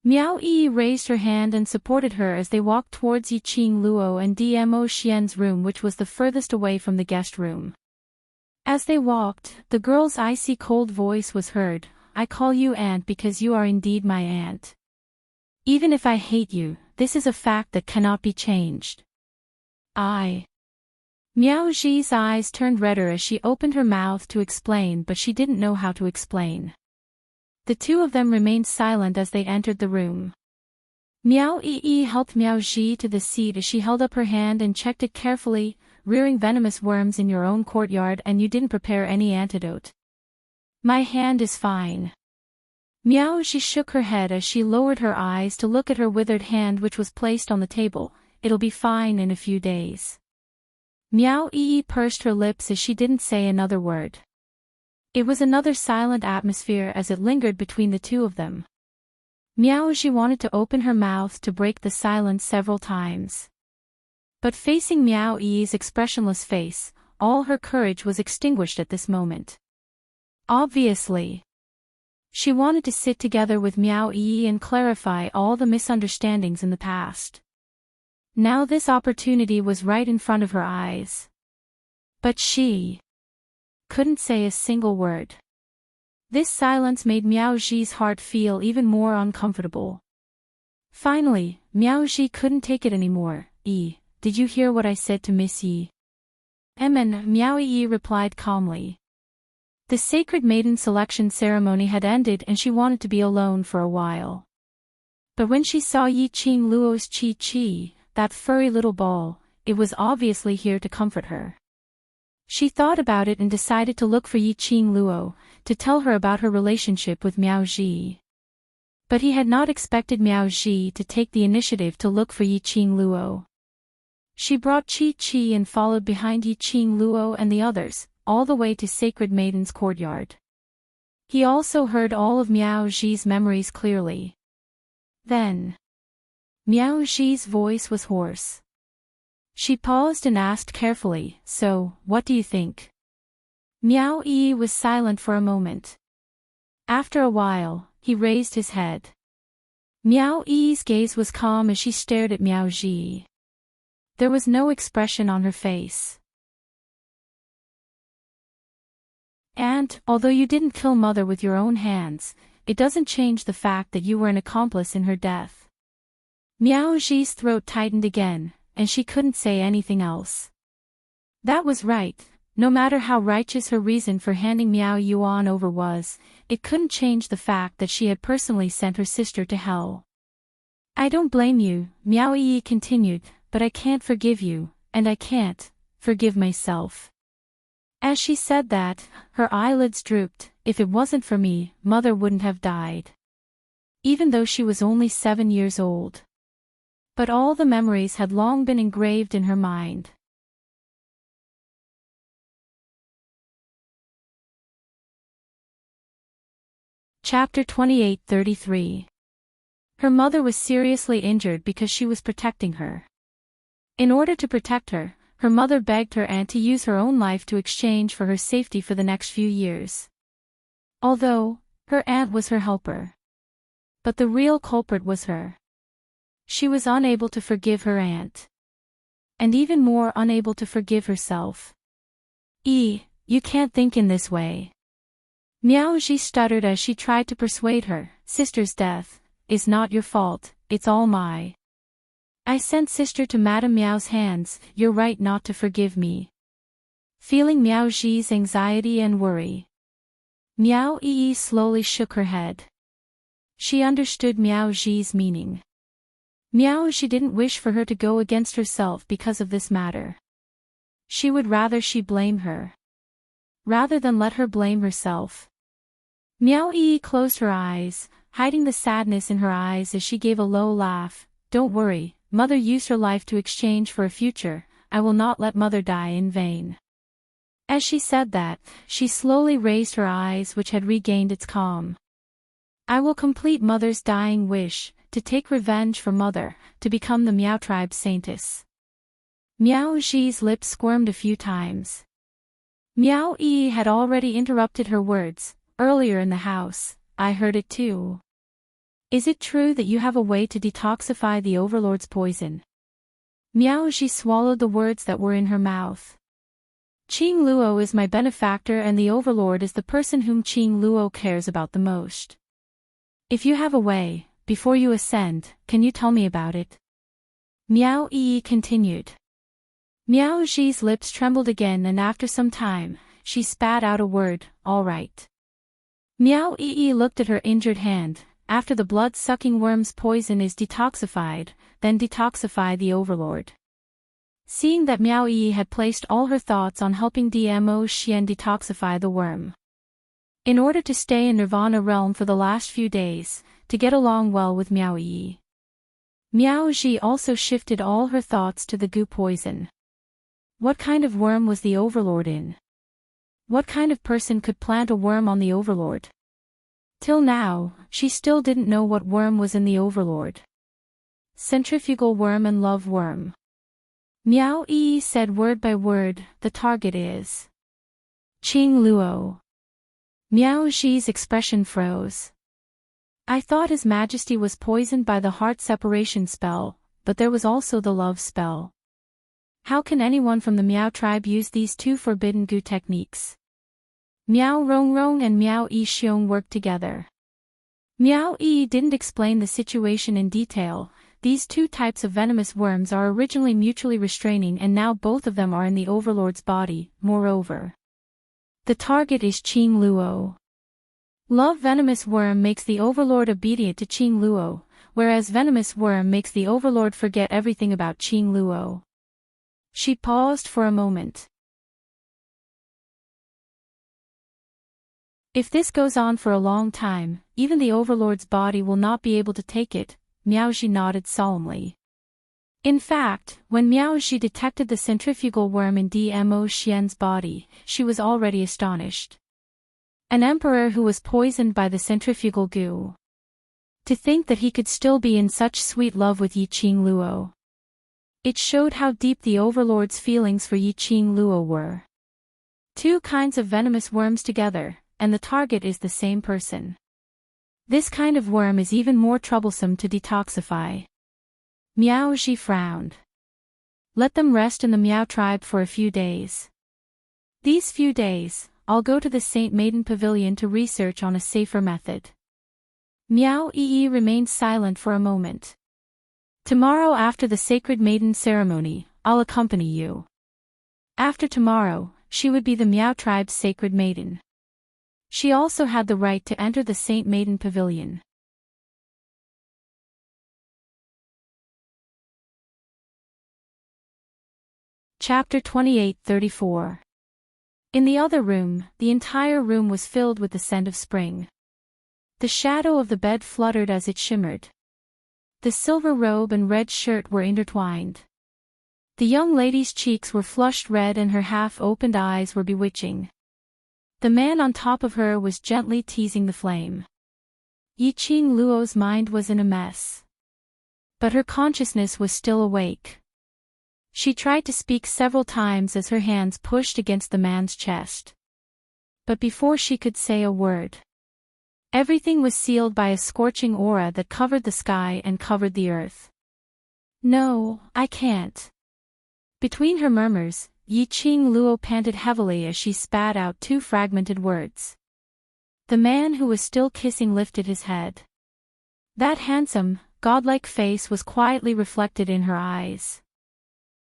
S1: Miao Yi raised her hand and supported her as they walked towards Yiqing Luo and Dmo Xian's room, which was the furthest away from the guest room. As they walked, the girl's icy cold voice was heard. I call you aunt because you are indeed my aunt. Even if I hate you, this is a fact that cannot be changed. Miao Xi's eyes turned redder as she opened her mouth to explain, but she didn't know how to explain. The two of them remained silent as they entered the room. Miao Yi helped Miao Xi to the seat as she held up her hand and checked it carefully. Rearing venomous worms in your own courtyard and you didn't prepare any antidote. My hand is fine. Miao Xi shook her head as she lowered her eyes to look at her withered hand, which was placed on the table. It'll be fine in a few days. Miao Yi pursed her lips as she didn't say another word. It was another silent atmosphere as it lingered between the two of them. Miao Xi wanted to open her mouth to break the silence several times. But facing Miao Yi's expressionless face, all her courage was extinguished at this moment. Obviously, she wanted to sit together with Miao Yi and clarify all the misunderstandings in the past. Now this opportunity was right in front of her eyes. But she couldn't say a single word. This silence made Miao Xi's heart feel even more uncomfortable. Finally, Miao Xi couldn't take it anymore. Did you hear what I said to Miss Yi? Miao Yi replied calmly. The sacred maiden selection ceremony had ended and she wanted to be alone for a while. But when she saw Yiqing Luo's Chi, that furry little ball, it was obviously here to comfort her. She thought about it and decided to look for Yiqing Luo, to tell her about her relationship with Miao Xi. But he had not expected Miao Xi to take the initiative to look for Yiqing Luo. She brought Chi and followed behind Yiqing Luo and the others, all the way to Sacred Maiden's courtyard. He also heard all of Miao Xi's memories clearly. Then, Miao Xi's voice was hoarse. She paused and asked carefully, So, what do you think? Miao Yi was silent for a moment. After a while, he raised his head. Miao Yi's gaze was calm as she stared at Miao Xi. There was no expression on her face. And, although you didn't kill Mother with your own hands, it doesn't change the fact that you were an accomplice in her death. Miao Xi's throat tightened again, and she couldn't say anything else. That was right. No matter how righteous her reason for handing Miao Yuan over was, it couldn't change the fact that she had personally sent her sister to hell. I don't blame you, Miao Yi continued, but I can't forgive you, and I can't forgive myself. As she said that, her eyelids drooped. If it wasn't for me, Mother wouldn't have died. Even though she was only 7 years old. But all the memories had long been engraved in her mind. Chapter 28:33. Her mother was seriously injured because she was protecting her. In order to protect her, her mother begged her aunt to use her own life to exchange for her safety for the next few years. Although, her aunt was her helper. But the real culprit was her. She was unable to forgive her aunt. And even more unable to forgive herself. You can't think in this way. Miao Ji stuttered as she tried to persuade her, sister's death is not your fault, it's all my. I sent sister to Madame Miao's hands, you're right not to forgive me. Feeling Miao Ji's anxiety and worry. Miao Yi slowly shook her head. She understood Miao Ji's meaning. Miao Ji didn't wish for her to go against herself because of this matter. She would rather she blame her. Rather than let her blame herself. Miao Yi closed her eyes, hiding the sadness in her eyes as she gave a low laugh. Don't worry, mother used her life to exchange for a future, I will not let mother die in vain. As she said that, she slowly raised her eyes which had regained its calm. I will complete mother's dying wish, to take revenge for mother, to become the Miao tribe's saintess. Miao Ji's lips squirmed a few times. Miao Yi had already interrupted her words, earlier in the house, I heard it too. Is it true that you have a way to detoxify the overlord's poison? Miao Ji swallowed the words that were in her mouth. Qing Luo is my benefactor and the overlord is the person whom Qing Luo cares about the most. If you have a way, before you ascend, can you tell me about it? Miao Yi continued. Miao Ji's lips trembled again and after some time, she spat out a word, all right. Miao Yi looked at her injured hand, after the blood-sucking worm's poison is detoxified, then detoxify the overlord. Seeing that Miao Yi had placed all her thoughts on helping Dmo Xian detoxify the worm. In order to stay in Nirvana realm for the last few days, to get along well with Miao Yi. Miao Ji also shifted all her thoughts to the goo poison. What kind of worm was the overlord in? What kind of person could plant a worm on the overlord? Till now, she still didn't know what worm was in the overlord. Centrifugal worm and love worm. Miao Yi said word by word, the target is Qing Luo. Miao Ji's expression froze. I thought His Majesty was poisoned by the heart separation spell, but there was also the love spell. How can anyone from the Miao tribe use these two forbidden goo techniques? Miao Rongrong and Miao Yi Xiong worked together. Miao Yi didn't explain the situation in detail. These two types of venomous worms are originally mutually restraining and now both of them are in the overlord's body, moreover. The target is Qing Luo. Love venomous worm makes the overlord obedient to Qing Luo, whereas venomous worm makes the overlord forget everything about Qing Luo. She paused for a moment. If this goes on for a long time, even the overlord's body will not be able to take it, Miao Ji nodded solemnly. In fact, when Miao Ji detected the centrifugal worm in Dmo Xian's body, she was already astonished. An emperor who was poisoned by the centrifugal goo. To think that he could still be in such sweet love with Yi Qing Luo. It showed how deep the overlord's feelings for Yi Qing Luo were. Two kinds of venomous worms together, and the target is the same person. This kind of worm is even more troublesome to detoxify. Miao Ji frowned. Let them rest in the Miao tribe for a few days. These few days, I'll go to the Saint Maiden Pavilion to research on a safer method. Miao Yi remained silent for a moment. Tomorrow after the Sacred Maiden ceremony, I'll accompany you. After tomorrow, she would be the Miao tribe's Sacred Maiden. She also had the right to enter the Saint Maiden Pavilion. Chapter 28-34. In the other room, the entire room was filled with the scent of spring. The shadow of the bed fluttered as it shimmered. The silver robe and red shirt were intertwined. The young lady's cheeks were flushed red and her half-opened eyes were bewitching. The man on top of her was gently teasing the flame. Yiqing Luo's mind was in a mess. But her consciousness was still awake. She tried to speak several times as her hands pushed against the man's chest. But before she could say a word, everything was sealed by a scorching aura that covered the sky and covered the earth. "No, I can't." Between her murmurs, Yiqing Luo panted heavily as she spat out two fragmented words. The man who was still kissing lifted his head. That handsome, godlike face was quietly reflected in her eyes.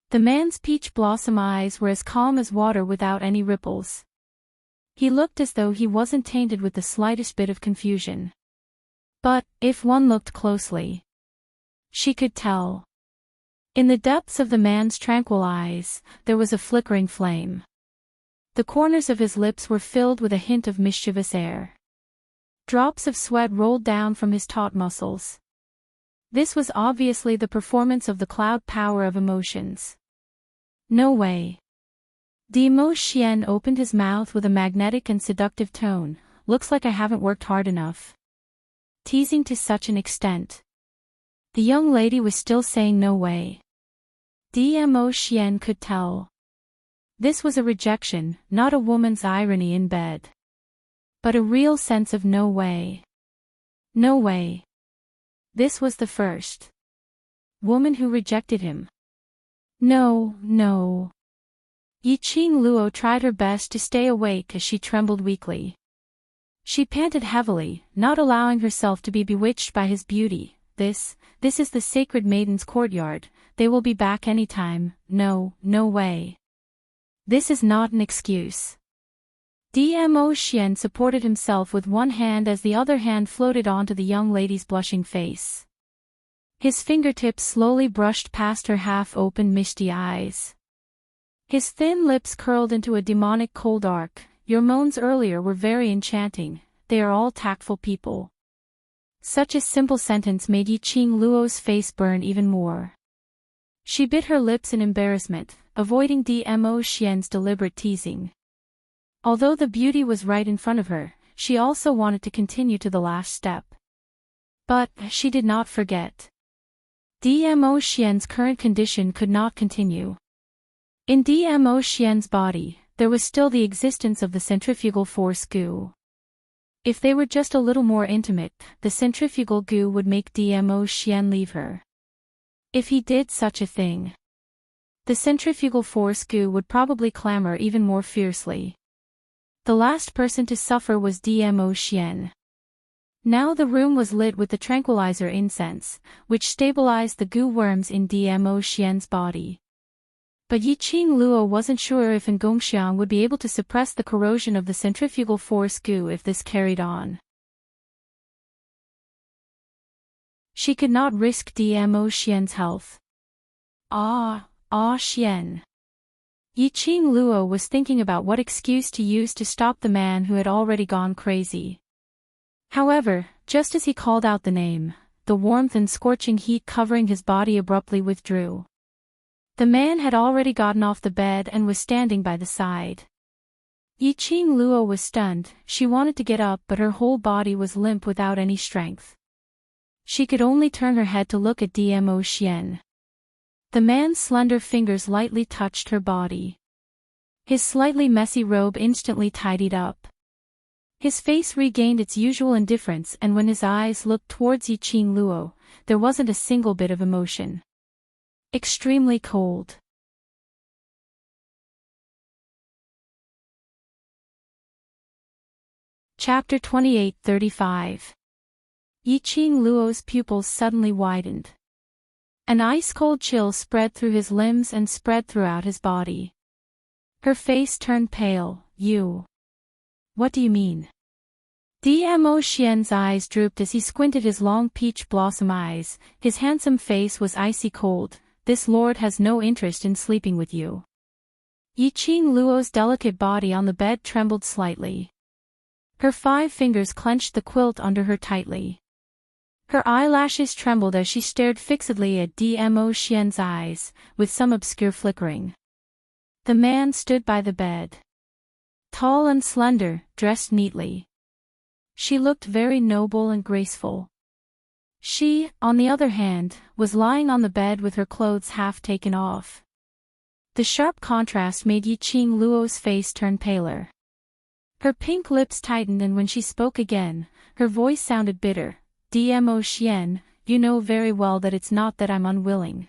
S1: The man's peach blossom eyes were as calm as water without any ripples. He looked as though he wasn't tainted with the slightest bit of confusion. But, if one looked closely, she could tell. In the depths of the man's tranquil eyes, there was a flickering flame. The corners of his lips were filled with a hint of mischievous air. Drops of sweat rolled down from his taut muscles. This was obviously the performance of the cloud power of emotions. "No way." Demo Xian opened his mouth with a magnetic and seductive tone. "Looks like I haven't worked hard enough." Teasing to such an extent. The young lady was still saying no way. Dmo Xian could tell. This was a rejection, not a woman's irony in bed. But a real sense of no way. No way. This was the first woman who rejected him. No, no. Yiqing Luo tried her best to stay awake as she trembled weakly. She panted heavily, not allowing herself to be bewitched by his beauty. This is the sacred maiden's courtyard. They will be back any time. No, no way. This is not an excuse. Dmo Xian supported himself with one hand as the other hand floated onto the young lady's blushing face. His fingertips slowly brushed past her half-open misty eyes. His thin lips curled into a demonic cold arc. "Your moans earlier were very enchanting. They are all tactful people." Such a simple sentence made Yiqing Luo's face burn even more. She bit her lips in embarrassment, avoiding Dmo Xian's deliberate teasing. Although the beauty was right in front of her, she also wanted to continue to the last step. But she did not forget. Dmo Xian's current condition could not continue. In Dmo Xian's body, there was still the existence of the centrifugal force goo. If they were just a little more intimate, the centrifugal goo would make Dmo Xian leave her. If he did such a thing, the centrifugal force goo would probably clamor even more fiercely. The last person to suffer was Dmo Xian. Now the room was lit with the tranquilizer incense, which stabilized the goo worms in Dmo Xian's body. But Yiqing Luo wasn't sure if Ngongxiang would be able to suppress the corrosion of the centrifugal force goo if this carried on. She could not risk Dmo Xian's health. Xian. Yiqing Luo was thinking about what excuse to use to stop the man who had already gone crazy. However, just as he called out the name, the warmth and scorching heat covering his body abruptly withdrew. The man had already gotten off the bed and was standing by the side. Yiqing Luo was stunned. She wanted to get up, but her whole body was limp without any strength. She could only turn her head to look at Dmo Xian. The man's slender fingers lightly touched her body. His slightly messy robe instantly tidied up. His face regained its usual indifference, and when his eyes looked towards Yiqing Luo, there wasn't a single bit of emotion. Extremely cold. Chapter 28:35. Yiqing Luo's pupils suddenly widened. An ice-cold chill spread through his limbs and spread throughout his body. Her face turned pale. "You. What do you mean?" Dmo Xian's eyes drooped as he squinted his long peach blossom eyes. His handsome face was icy cold. "This lord has no interest in sleeping with you." Yiqing Luo's delicate body on the bed trembled slightly. Her 5 fingers clenched the quilt under her tightly. Her eyelashes trembled as she stared fixedly at Dmo Xian's eyes, with some obscure flickering. The man stood by the bed. Tall and slender, dressed neatly. She looked very noble and graceful. She, on the other hand, was lying on the bed with her clothes half taken off. The sharp contrast made Yiqing Luo's face turn paler. Her pink lips tightened, and when she spoke again, her voice sounded bitter. Dmo Xian, you know very well that it's not that I'm unwilling.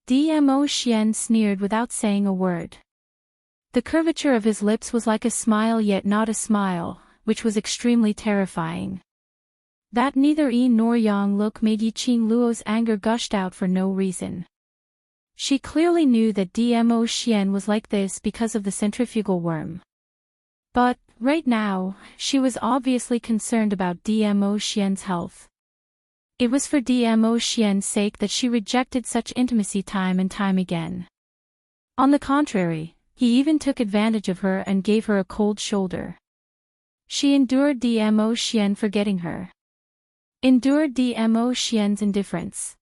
S1: Dmo Xian sneered without saying a word. The curvature of his lips was like a smile yet not a smile, which was extremely terrifying. That neither yin nor yang look made Yiqing Luo's anger gushed out for no reason. She clearly knew that Dmo Xian was like this because of the centrifugal worm. But, right now, she was obviously concerned about Dmo Xian's health. It was for Dmo Xian's sake that she rejected such intimacy time and time again. On the contrary, he even took advantage of her and gave her a cold shoulder. She endured Dmo Xian forgetting her. Endured Dmo Xian's indifference.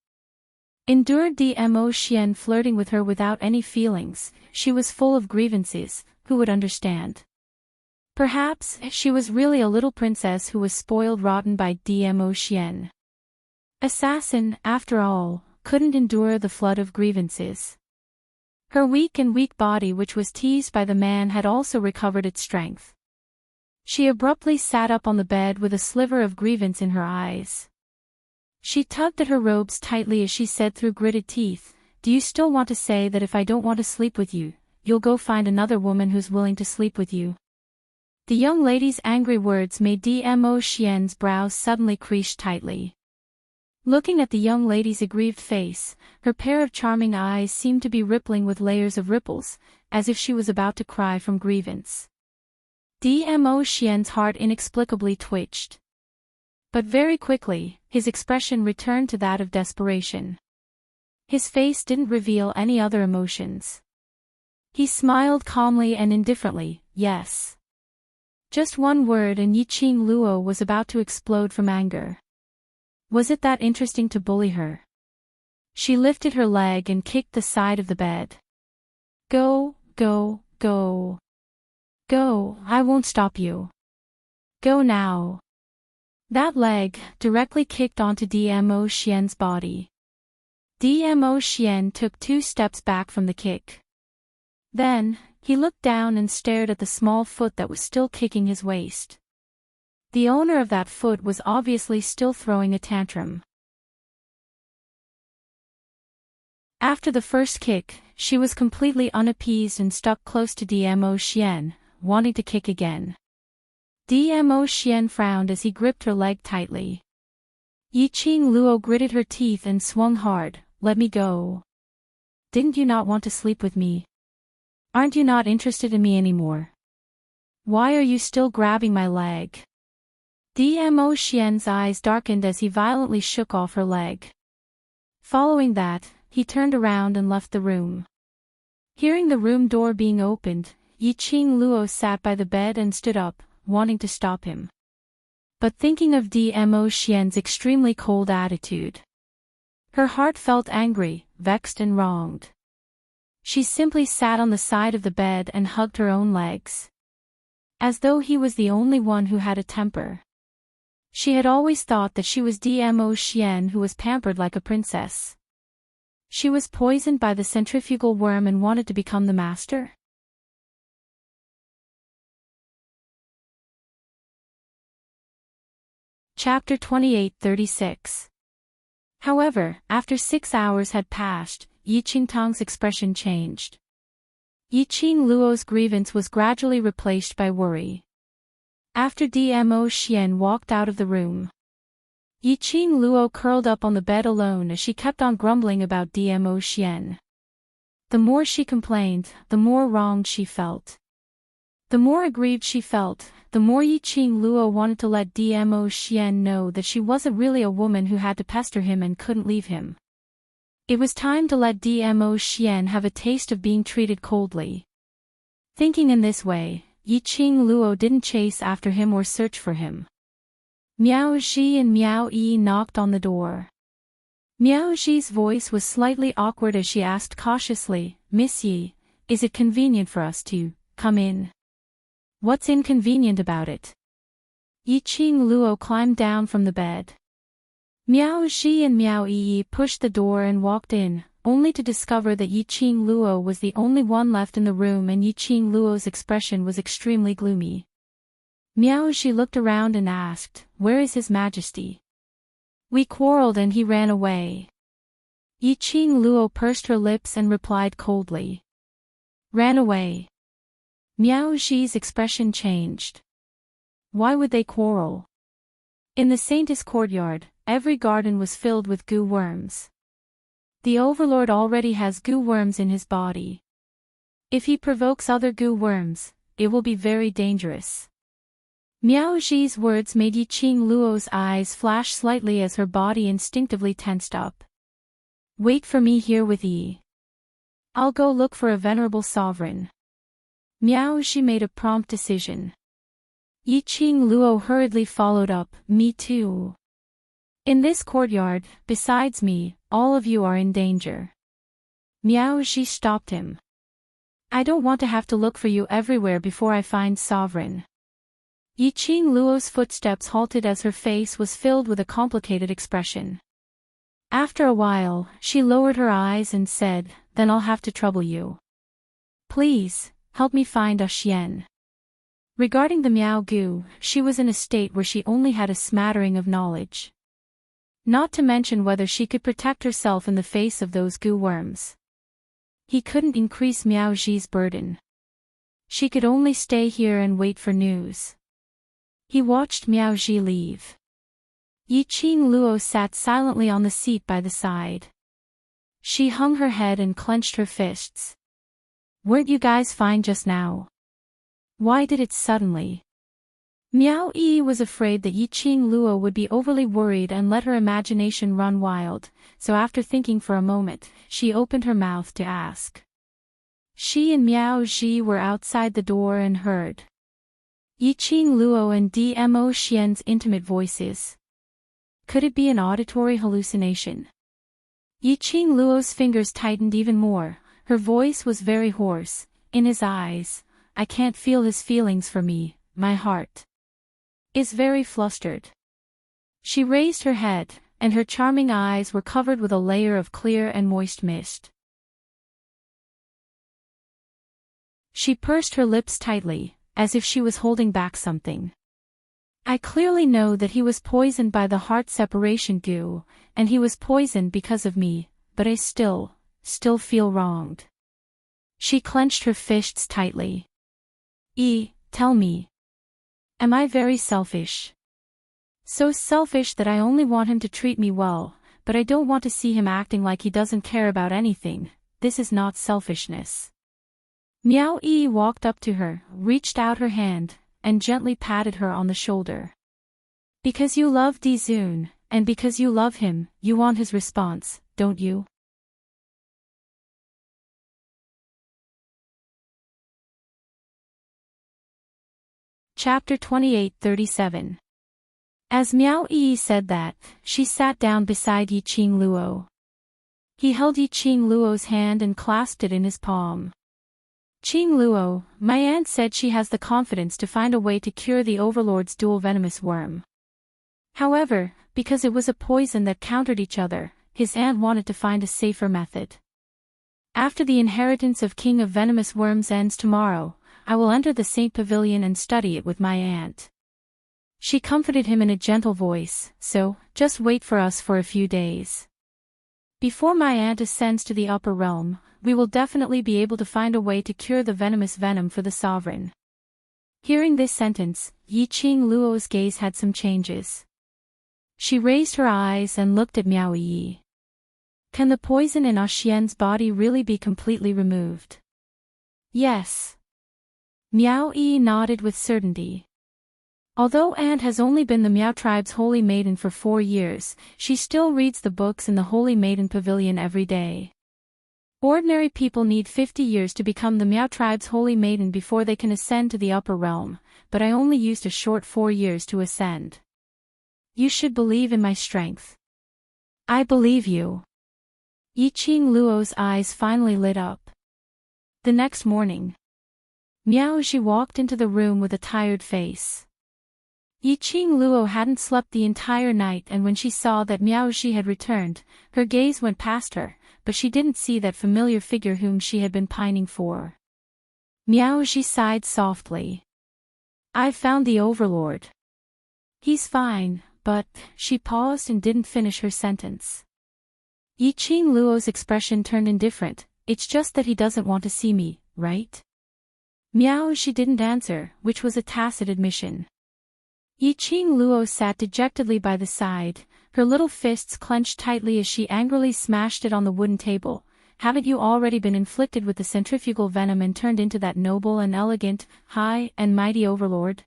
S1: Endured Dmo Xian flirting with her without any feelings. She was full of grievances. Who would understand? Perhaps she was really a little princess who was spoiled rotten by Dmo Xian. Assassin, after all, couldn't endure the flood of grievances. Her weak body, which was teased by the man, had also recovered its strength. She abruptly sat up on the bed with a sliver of grievance in her eyes. She tugged at her robes tightly as she said through gritted teeth, "Do you still want to say that if I don't want to sleep with you, you'll go find another woman who's willing to sleep with you?" The young lady's angry words made Dmo Xian's brows suddenly crease tightly. Looking at the young lady's aggrieved face, her pair of charming eyes seemed to be rippling with layers of ripples, as if she was about to cry from grievance. Dmo Xian's heart inexplicably twitched. But very quickly, his expression returned to that of desperation. His face didn't reveal any other emotions. He smiled calmly and indifferently, "Yes." Just one word and Yiqing Luo was about to explode from anger. Was it that interesting to bully her? She lifted her leg and kicked the side of the bed. "Go, go, go. Go, I won't stop you. Go now." That leg directly kicked onto Dmo Xian's body. Dmo Xian took 2 steps back from the kick. Then, he looked down and stared at the small foot that was still kicking his waist. The owner of that foot was obviously still throwing a tantrum. After the first kick, she was completely unappeased and stuck close to Dmo Xian, wanting to kick again. Dmo Xian frowned as he gripped her leg tightly. Yiqing Luo gritted her teeth and swung hard. "Let me go. Didn't you not want to sleep with me? Aren't you not interested in me anymore? Why are you still grabbing my leg?" Dmo Xian's eyes darkened as he violently shook off her leg. Following that, he turned around and left the room. Hearing the room door being opened, Yiqing Luo sat by the bed and stood up, wanting to stop him. But thinking of Dmo Xian's extremely cold attitude, her heart felt angry, vexed and wronged. She simply sat on the side of the bed and hugged her own legs. As though he was the only one who had a temper. She had always thought that she was Dmo Xian who was pampered like a princess. She was poisoned by the centrifugal worm and wanted to become the master? Chapter 28:36. However, after 6 hours had passed, Yiqing's expression changed. Yiqing Luo's grievance was gradually replaced by worry. After Dmo Xian walked out of the room, Yiqing Luo curled up on the bed alone as she kept on grumbling about Dmo Xian. The more she complained, the more wronged she felt. The more aggrieved she felt, the more Yiqing Luo wanted to let Dmo Xian know that she wasn't really a woman who had to pester him and couldn't leave him. It was time to let Dmo Xian have a taste of being treated coldly. Thinking in this way, Yiqing Luo didn't chase after him or search for him. Miao Zhi and Miao Yi knocked on the door. Miao Zhi's voice was slightly awkward as she asked cautiously, "Miss Yi, is it convenient for us to come in?" "What's inconvenient about it?" Yiqing Luo climbed down from the bed. Miao Xi and Miao Yi pushed the door and walked in, only to discover that Yiqing Luo was the only one left in the room, and Yiqing Luo's expression was extremely gloomy. Miao Xi looked around and asked, "Where is His Majesty?" "We quarreled and he ran away." Yiqing Luo pursed her lips and replied coldly. "Ran away?" Miao Xi's expression changed. Why would they quarrel? In the Saintess courtyard, every garden was filled with goo worms. The overlord already has goo worms in his body. If he provokes other goo worms, it will be very dangerous. Miao Xi's words made Yiqing Luo's eyes flash slightly as her body instinctively tensed up. "Wait for me here with Yi. I'll go look for a venerable sovereign." Miao Xi made a prompt decision. Yiqing Luo hurriedly followed up, "Me too. In this courtyard, besides me, all of you are in danger." Miao Xi stopped him. "I don't want to have to look for you everywhere before I find sovereign." Yiqing Luo's footsteps halted as her face was filled with a complicated expression. After a while, she lowered her eyes and said, "Then I'll have to trouble you. Please, help me find a Xian." Regarding the Miao Gu, she was in a state where she only had a smattering of knowledge. Not to mention whether she could protect herself in the face of those goo worms. He couldn't increase Miao Xi's burden. She could only stay here and wait for news. He watched Miao Xi leave. Yiqing Luo sat silently on the seat by the side. She hung her head and clenched her fists. "Weren't you guys fine just now? Why did it suddenly?" Miao Yi was afraid that Yiqing Luo would be overly worried and let her imagination run wild, so after thinking for a moment, she opened her mouth to ask. She and Miao Xi were outside the door and heard Yiqing Luo and Dmo Xian's intimate voices. Could it be an auditory hallucination? Yiqing Luo's fingers tightened even more, her voice was very hoarse, in his eyes, I can't feel his feelings for me, my heart is very flustered. She raised her head, and her charming eyes were covered with a layer of clear and moist mist. She pursed her lips tightly, as if she was holding back something. I clearly know that he was poisoned by the heart separation goo, and he was poisoned because of me, but I still feel wronged. She clenched her fists tightly. Tell me. Am I very selfish? So selfish that I only want him to treat me well, but I don't want to see him acting like he doesn't care about anything. This is not selfishness. Miao Yi walked up to her, reached out her hand, and gently patted her on the shoulder. Because you love Dizun, and because you love him, you want his response, don't you? Chapter 28:37. As Miao Yi said that, she sat down beside Yiqing Luo. He held Yiqing Luo's hand and clasped it in his palm. "Qing Luo, my aunt said she has the confidence to find a way to cure the overlord's dual venomous worm. However, because it was a poison that countered each other, his aunt wanted to find a safer method. After the inheritance of King of Venomous Worms ends tomorrow, I will enter the Saint Pavilion and study it with my aunt." She comforted him in a gentle voice, "So, just wait for us for a few days. Before my aunt ascends to the upper realm, we will definitely be able to find a way to cure the venomous venom for the sovereign." Hearing this sentence, Yiqing Luo's gaze had some changes. She raised her eyes and looked at Miao Yi. Can the poison in Xian's body really be completely removed? Yes. Miao Yi nodded with certainty. Although Aunt has only been the Miao tribe's holy maiden for 4 years, she still reads the books in the Holy Maiden Pavilion every day. Ordinary people need 50 years to become the Miao tribe's holy maiden before they can ascend to the upper realm, but I only used a short 4 years to ascend. You should believe in my strength. I believe you. Yiqing Luo's eyes finally lit up. The next morning, Miao Xi walked into the room with a tired face. Yiqing Luo hadn't slept the entire night, and when she saw that Miao Zhi had returned, her gaze went past her, but she didn't see that familiar figure whom she had been pining for. Miao Zhi sighed softly. "I've found the Overlord. He's fine, but," she paused and didn't finish her sentence. Yiqing Luo's expression turned indifferent. "It's just that he doesn't want to see me, right?" Miao Zhi didn't answer, which was a tacit admission. Yiqing Luo sat dejectedly by the side, her little fists clenched tightly as she angrily smashed it on the wooden table. "Haven't you already been inflicted with the centrifugal venom and turned into that noble and elegant, high and mighty overlord?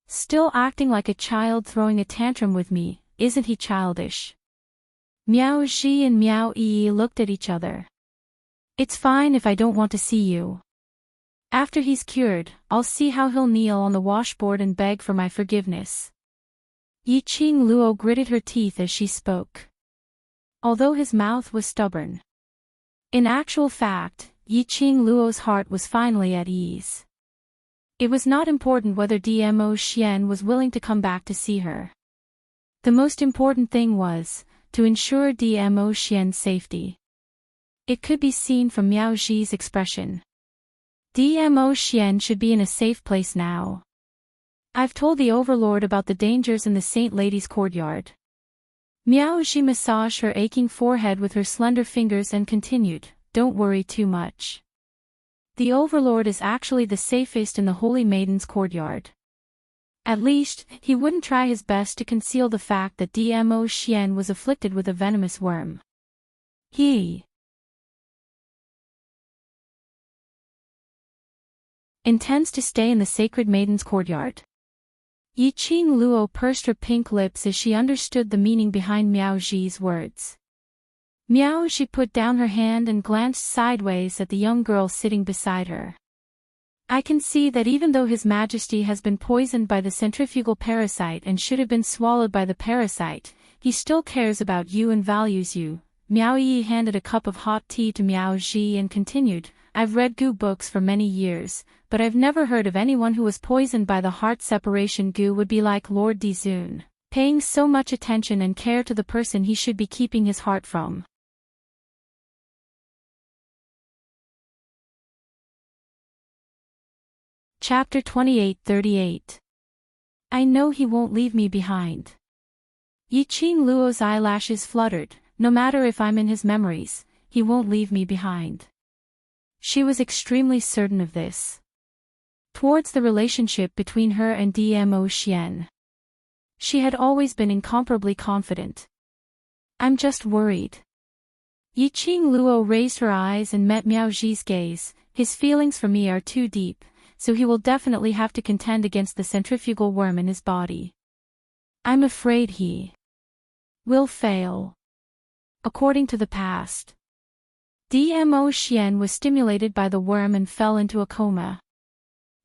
S1: Still acting like a child throwing a tantrum with me, isn't he childish?" Miao Zhi and Miao Yi looked at each other. "It's fine if I don't want to see you. After he's cured, I'll see how he'll kneel on the washboard and beg for my forgiveness." Yiqing Luo gritted her teeth as she spoke, although his mouth was stubborn. In actual fact, Yiqing Luo's heart was finally at ease. It was not important whether Dmo Xian was willing to come back to see her. The most important thing was to ensure Dmo Xian's safety. It could be seen from Miao Zhi's expression. Dmo Xian should be in a safe place now. "I've told the Overlord about the dangers in the Saint Lady's courtyard." Miao Zhi massaged her aching forehead with her slender fingers and continued, "Don't worry too much. The Overlord is actually the safest in the Holy Maiden's courtyard. At least, he wouldn't try his best to conceal the fact that Dmo Xian was afflicted with a venomous worm. He intends to stay in the Sacred Maiden's courtyard." Yiqing Luo pursed her pink lips as she understood the meaning behind Miao Zhi's words. Miao Zhi put down her hand and glanced sideways at the young girl sitting beside her. "I can see that even though His Majesty has been poisoned by the centrifugal parasite and should have been swallowed by the parasite, he still cares about you and values you." Miao Yi handed a cup of hot tea to Miao Zhi and continued, "I've read goo books for many years, but I've never heard of anyone who was poisoned by the heart separation goo would be like Lord Dizun, paying so much attention and care to the person he should be keeping his heart from." Chapter 28:38. "I know he won't leave me behind." Yiqing Luo's eyelashes fluttered. "No matter if I'm in his memories, he won't leave me behind." She was extremely certain of this. Towards the relationship between her and Dmo Xian, she had always been incomparably confident. "I'm just worried." Yiqing Luo raised her eyes and met Miao Zhi's gaze. "His feelings for me are too deep, so he will definitely have to contend against the centrifugal worm in his body. I'm afraid he will fail." According to the past, Dmo Xian was stimulated by the worm and fell into a coma.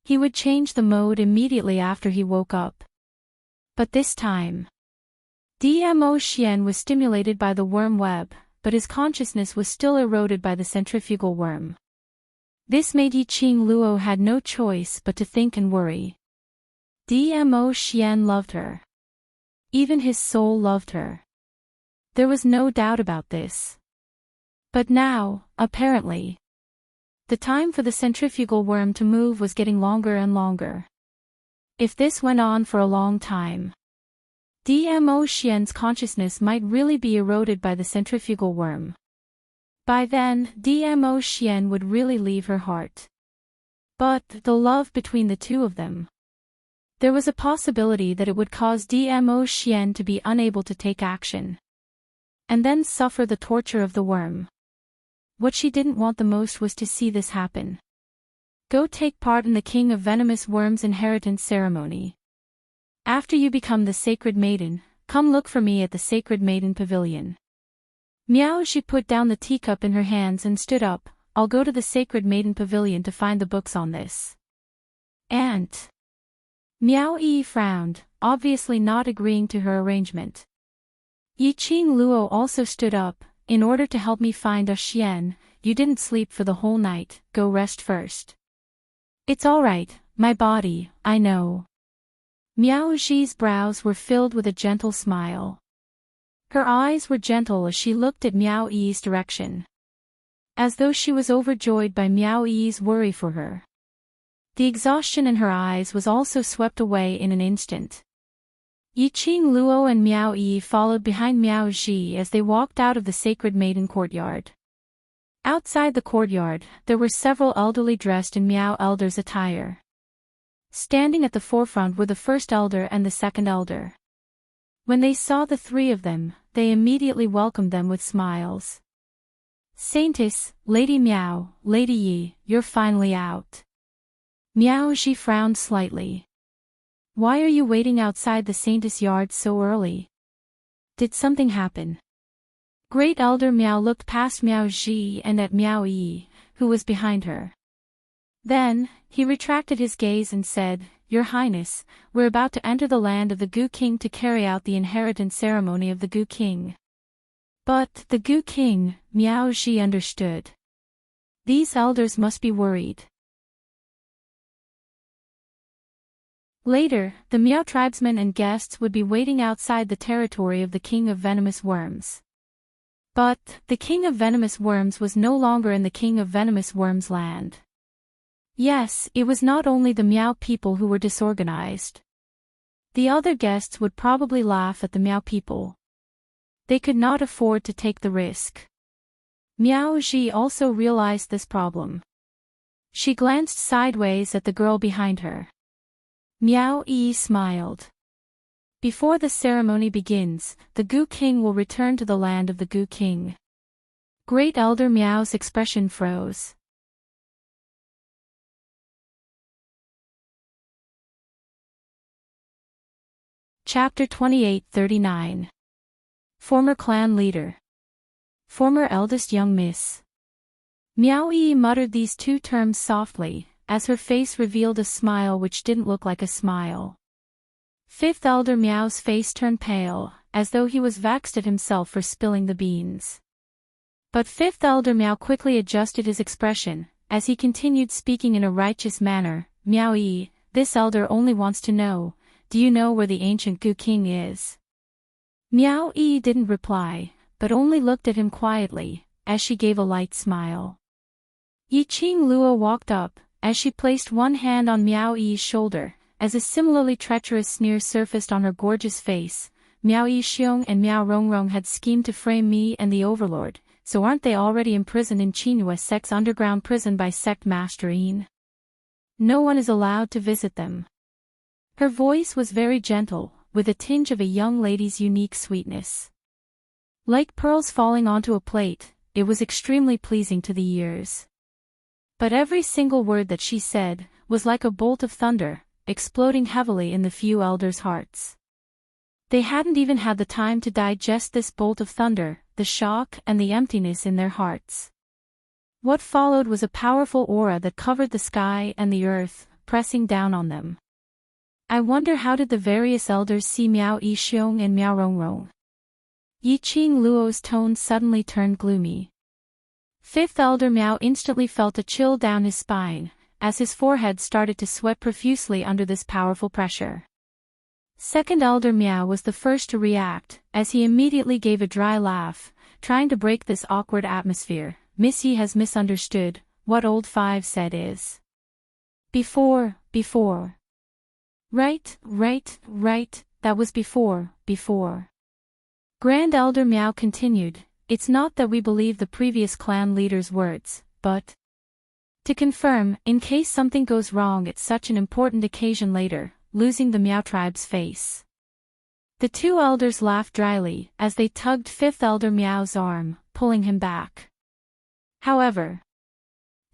S1: He would change the mode immediately after he woke up. But this time, Dmo Xian was stimulated by the worm web, but his consciousness was still eroded by the centrifugal worm. This made Yiqing Luo had no choice but to think and worry. Dmo Xian loved her. Even his soul loved her. There was no doubt about this. But now, apparently, the time for the centrifugal worm to move was getting longer and longer. If this went on for a long time, Dmo Xian's consciousness might really be eroded by the centrifugal worm. By then, Dmo Xian would really leave her heart. But the love between the two of them. There was a possibility that it would cause Dmo Xian to be unable to take action, and then suffer the torture of the worm. What she didn't want the most was to see this happen. "Go take part in the King of Venomous Worms' inheritance ceremony. After you become the Sacred Maiden, come look for me at the Sacred Maiden Pavilion." Miao Zhi put down the teacup in her hands and stood up. "I'll go to the Sacred Maiden Pavilion to find the books on this." "Aunt." Miao Yi frowned, obviously not agreeing to her arrangement. Yiqing Luo also stood up. "In order to help me find a Xian, you didn't sleep for the whole night, go rest first." "It's all right, my body, I know." Miao Zhi's brows were filled with a gentle smile. Her eyes were gentle as she looked at Miao Yi's direction, as though she was overjoyed by Miao Yi's worry for her. The exhaustion in her eyes was also swept away in an instant. Yiqing Luo and Miao Yi followed behind Miao Zhi as they walked out of the sacred maiden courtyard. Outside the courtyard, there were several elderly dressed in Miao elders' attire. Standing at the forefront were the first elder and the second elder. When they saw the three of them, they immediately welcomed them with smiles. "Saintess, Lady Miao, Lady Yi, you're finally out." Miao Zhi frowned slightly. "Why are you waiting outside the Saintess yard so early? Did something happen?" Great Elder Miao looked past Miao Zhi and at Miao Yi, who was behind her. Then, he retracted his gaze and said, "Your Highness, we're about to enter the land of the Gu King to carry out the inheritance ceremony of the Gu King." But the Gu King, Miao Zhi understood. These elders must be worried. Later, the Miao tribesmen and guests would be waiting outside the territory of the King of Venomous Worms. But, the King of Venomous Worms was no longer in the King of Venomous Worms land. Yes, it was not only the Miao people who were disorganized. The other guests would probably laugh at the Miao people. They could not afford to take the risk. Miao Zhi also realized this problem. She glanced sideways at the girl behind her. Miao Yi smiled. "Before the ceremony begins, the Gu King will return to the land of the Gu King." Great Elder Miao's expression froze. Chapter 28-39. Former Clan Leader. Former Eldest Young Miss. Miao Yi muttered these two terms softly, as her face revealed a smile which didn't look like a smile. Fifth Elder Miao's face turned pale, as though he was vexed at himself for spilling the beans. But Fifth Elder Miao quickly adjusted his expression, as he continued speaking in a righteous manner. "Miao Yi, this elder only wants to know, do you know where the ancient Gu King is?" Miao Yi didn't reply, but only looked at him quietly, as she gave a light smile. Yiqing Luo walked up, as she placed one hand on Miao Yi's shoulder, as a similarly treacherous sneer surfaced on her gorgeous face. "Miao Yi Xiong and Miao Rongrong had schemed to frame me and the Overlord, so aren't they already imprisoned in Qinhua Sect's underground prison by Sect Master Yin? No one is allowed to visit them." Her voice was very gentle, with a tinge of a young lady's unique sweetness. Like pearls falling onto a plate, it was extremely pleasing to the ears. But every single word that she said was like a bolt of thunder, exploding heavily in the few elders' hearts. They hadn't even had the time to digest this bolt of thunder, the shock and the emptiness in their hearts. What followed was a powerful aura that covered the sky and the earth, pressing down on them. I wonder how did the various elders see Miao Yi Xiong and Miao Rongrong? Yiqing Luo's tone suddenly turned gloomy. Fifth Elder Miao instantly felt a chill down his spine, as his forehead started to sweat profusely under this powerful pressure. Second Elder Miao was the first to react, as he immediately gave a dry laugh, trying to break this awkward atmosphere. "Miss Yi has misunderstood, what Old Five said is before. Right, that was before. Grand Elder Miao continued, "It's not that we believe the previous clan leader's words, but to confirm, in case something goes wrong at such an important occasion later, losing the Miao tribe's face." The two elders laughed dryly, as they tugged Fifth Elder Miao's arm, pulling him back. However,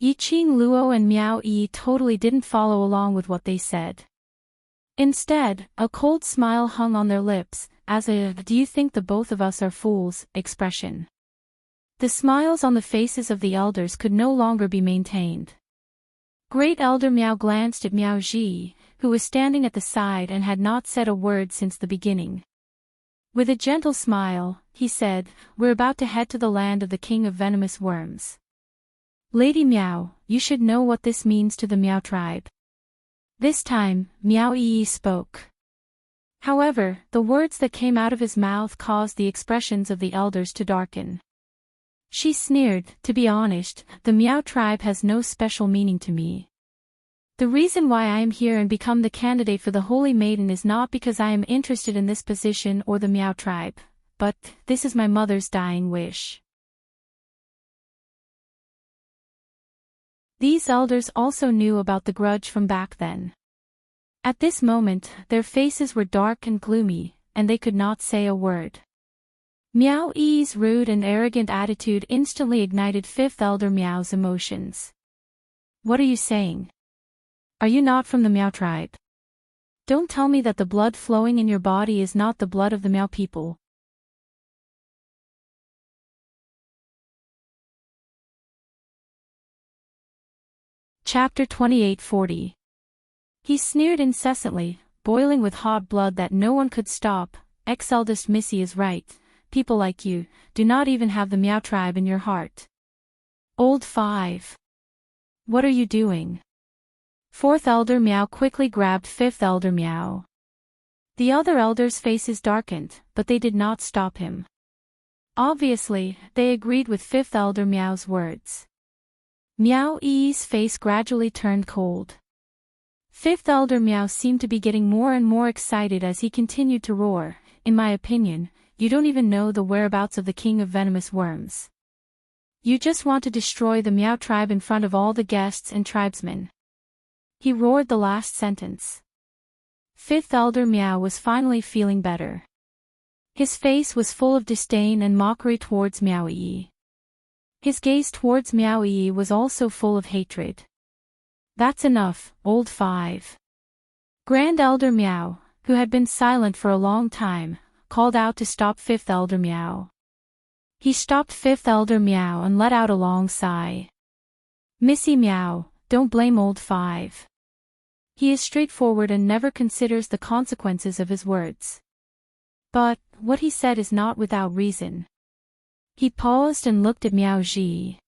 S1: Yiqing Luo and Miao Yi totally didn't follow along with what they said. Instead, a cold smile hung on their lips, as a "do you think the both of us are fools" expression. The smiles on the faces of the elders could no longer be maintained. Great Elder Miao glanced at Miao Zhi, who was standing at the side and had not said a word since the beginning. With a gentle smile, he said, "We're about to head to the land of the King of Venomous Worms. Lady Miao, you should know what this means to the Miao tribe." This time, Miao Yi spoke. However, the words that came out of his mouth caused the expressions of the elders to darken. She sneered, "To be honest, the Meow tribe has no special meaning to me. The reason why I am here and become the candidate for the Holy Maiden is not because I am interested in this position or the Meow tribe, but this is my mother's dying wish." These elders also knew about the grudge from back then. At this moment, their faces were dark and gloomy, and they could not say a word. Meow E's rude and arrogant attitude instantly ignited Fifth Elder Meow's emotions. "What are you saying? Are you not from the Meow tribe? Don't tell me that the blood flowing in your body is not the blood of the Meow people." Chapter 28:40. He sneered incessantly, boiling with hot blood that no one could stop. "Ex-eldest Missy is right. People like you do not even have the Meow tribe in your heart. Old 5. What are you doing?" Fourth Elder Meow quickly grabbed Fifth Elder Meow. The other elders' faces darkened, but they did not stop him. Obviously, they agreed with Fifth Elder Meow's words. Meow E's face gradually turned cold. Fifth Elder Meow seemed to be getting more and more excited as he continued to roar. "In my opinion, you don't even know the whereabouts of the King of Venomous Worms. You just want to destroy the Meow tribe in front of all the guests and tribesmen." He roared the last sentence. Fifth Elder Meow was finally feeling better. His face was full of disdain and mockery towards Meow E. His gaze towards Meow E was also full of hatred. "That's enough, Old 5. Grand Elder Meow, who had been silent for a long time, called out to stop Fifth Elder Meow. He stopped Fifth Elder Meow and let out a long sigh. "Missy Meow, don't blame Old 5. He is straightforward and never considers the consequences of his words. But what he said is not without reason." He paused and looked at Meow Ji.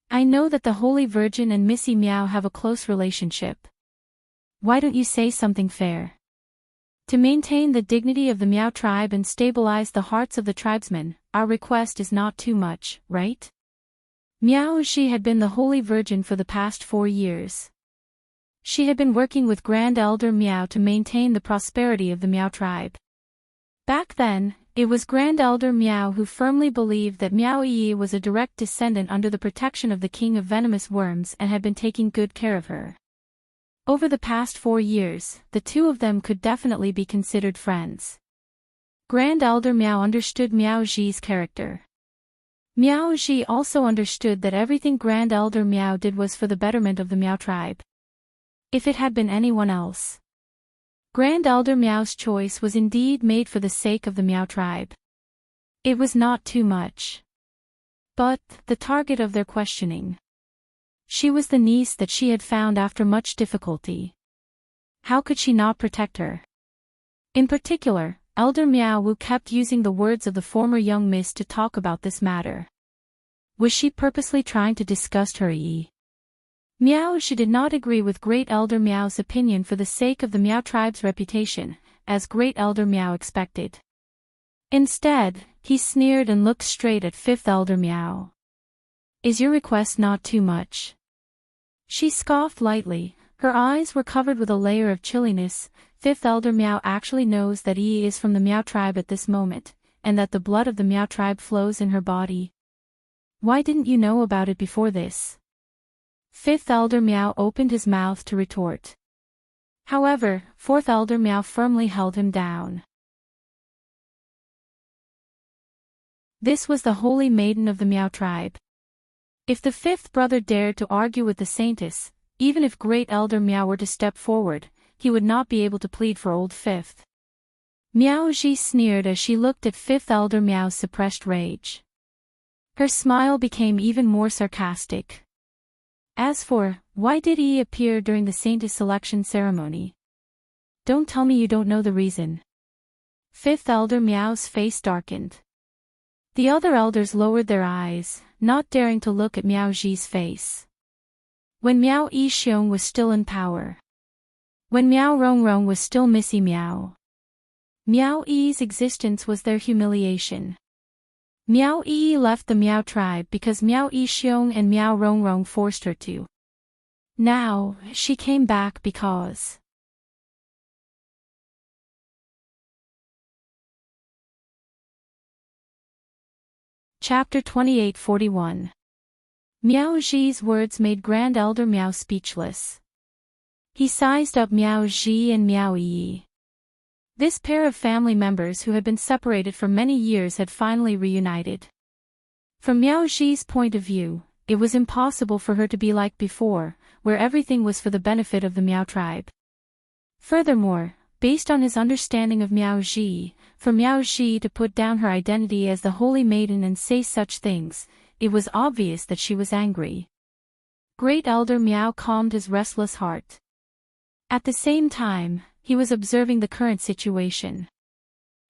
S1: "I know that the Holy Virgin and Missy Meow have a close relationship. Why don't you say something fair? To maintain the dignity of the Meow tribe and stabilize the hearts of the tribesmen, our request is not too much, right?" Meow Ji had been the Holy Virgin for the past 4 years. She had been working with Grand Elder Meow to maintain the prosperity of the Meow tribe. Back then, it was Grand Elder Meow who firmly believed that Meow Yi was a direct descendant under the protection of the King of Venomous Worms and had been taking good care of her. Over the past 4 years, the two of them could definitely be considered friends. Grand Elder Meow understood Meow Ji's character. Meow Ji also understood that everything Grand Elder Meow did was for the betterment of the Meow tribe. If it had been anyone else, Grand Elder Meow's choice was indeed made for the sake of the Meow tribe. It was not too much. But the target of their questioning. She was the niece that she had found after much difficulty. How could she not protect her? In particular, Elder Meow Wu kept using the words of the former young miss to talk about this matter. Was she purposely trying to disgust her Yi? Meow Shi did not agree with Great Elder Meow's opinion for the sake of the Meow tribe's reputation, as Great Elder Meow expected. Instead, he sneered and looked straight at Fifth Elder Meow. "Is your request not too much?" She scoffed lightly. Her eyes were covered with a layer of chilliness. Fifth Elder Meow actually knows that Yi is from the Meow tribe at this moment, and that the blood of the Meow tribe flows in her body. "Why didn't you know about it before this?" Fifth Elder Meow opened his mouth to retort. However, Fourth Elder Meow firmly held him down. This was the Holy Maiden of the Meow tribe. If the fifth brother dared to argue with the Saintess, even if Great Elder Meow were to step forward, he would not be able to plead for Old Fifth. Meow Ji sneered as she looked at Fifth Elder Meow's suppressed rage. Her smile became even more sarcastic. As for, why did he appear during the Saintess selection ceremony? Don't tell me you don't know the reason. Fifth Elder Meow's face darkened. The other elders lowered their eyes, not daring to look at Meow Ji's face. When Meow Yi Xiong was still in power. When Meow Rong Rong was still Missy Meow. Meow-Ee's existence was their humiliation. Meow-Ee left the Meow tribe because Meow-Ee-Xiong and Meow-Rong-Rong forced her to. Now, she came back because. Chapter 28:41. Meow-Zhi's words made Grand Elder Meow speechless. He sized up Meow-Zhi and Meow-Ee. This pair of family members who had been separated for many years had finally reunited. From Meow-Zhi's point of view, it was impossible for her to be like before, where everything was for the benefit of the Meow tribe. Furthermore, based on his understanding of Meow-Zhi, for Meow-Zhi to put down her identity as the Holy Maiden and say such things, it was obvious that she was angry. Great Elder Meow calmed his restless heart. At the same time, he was observing the current situation.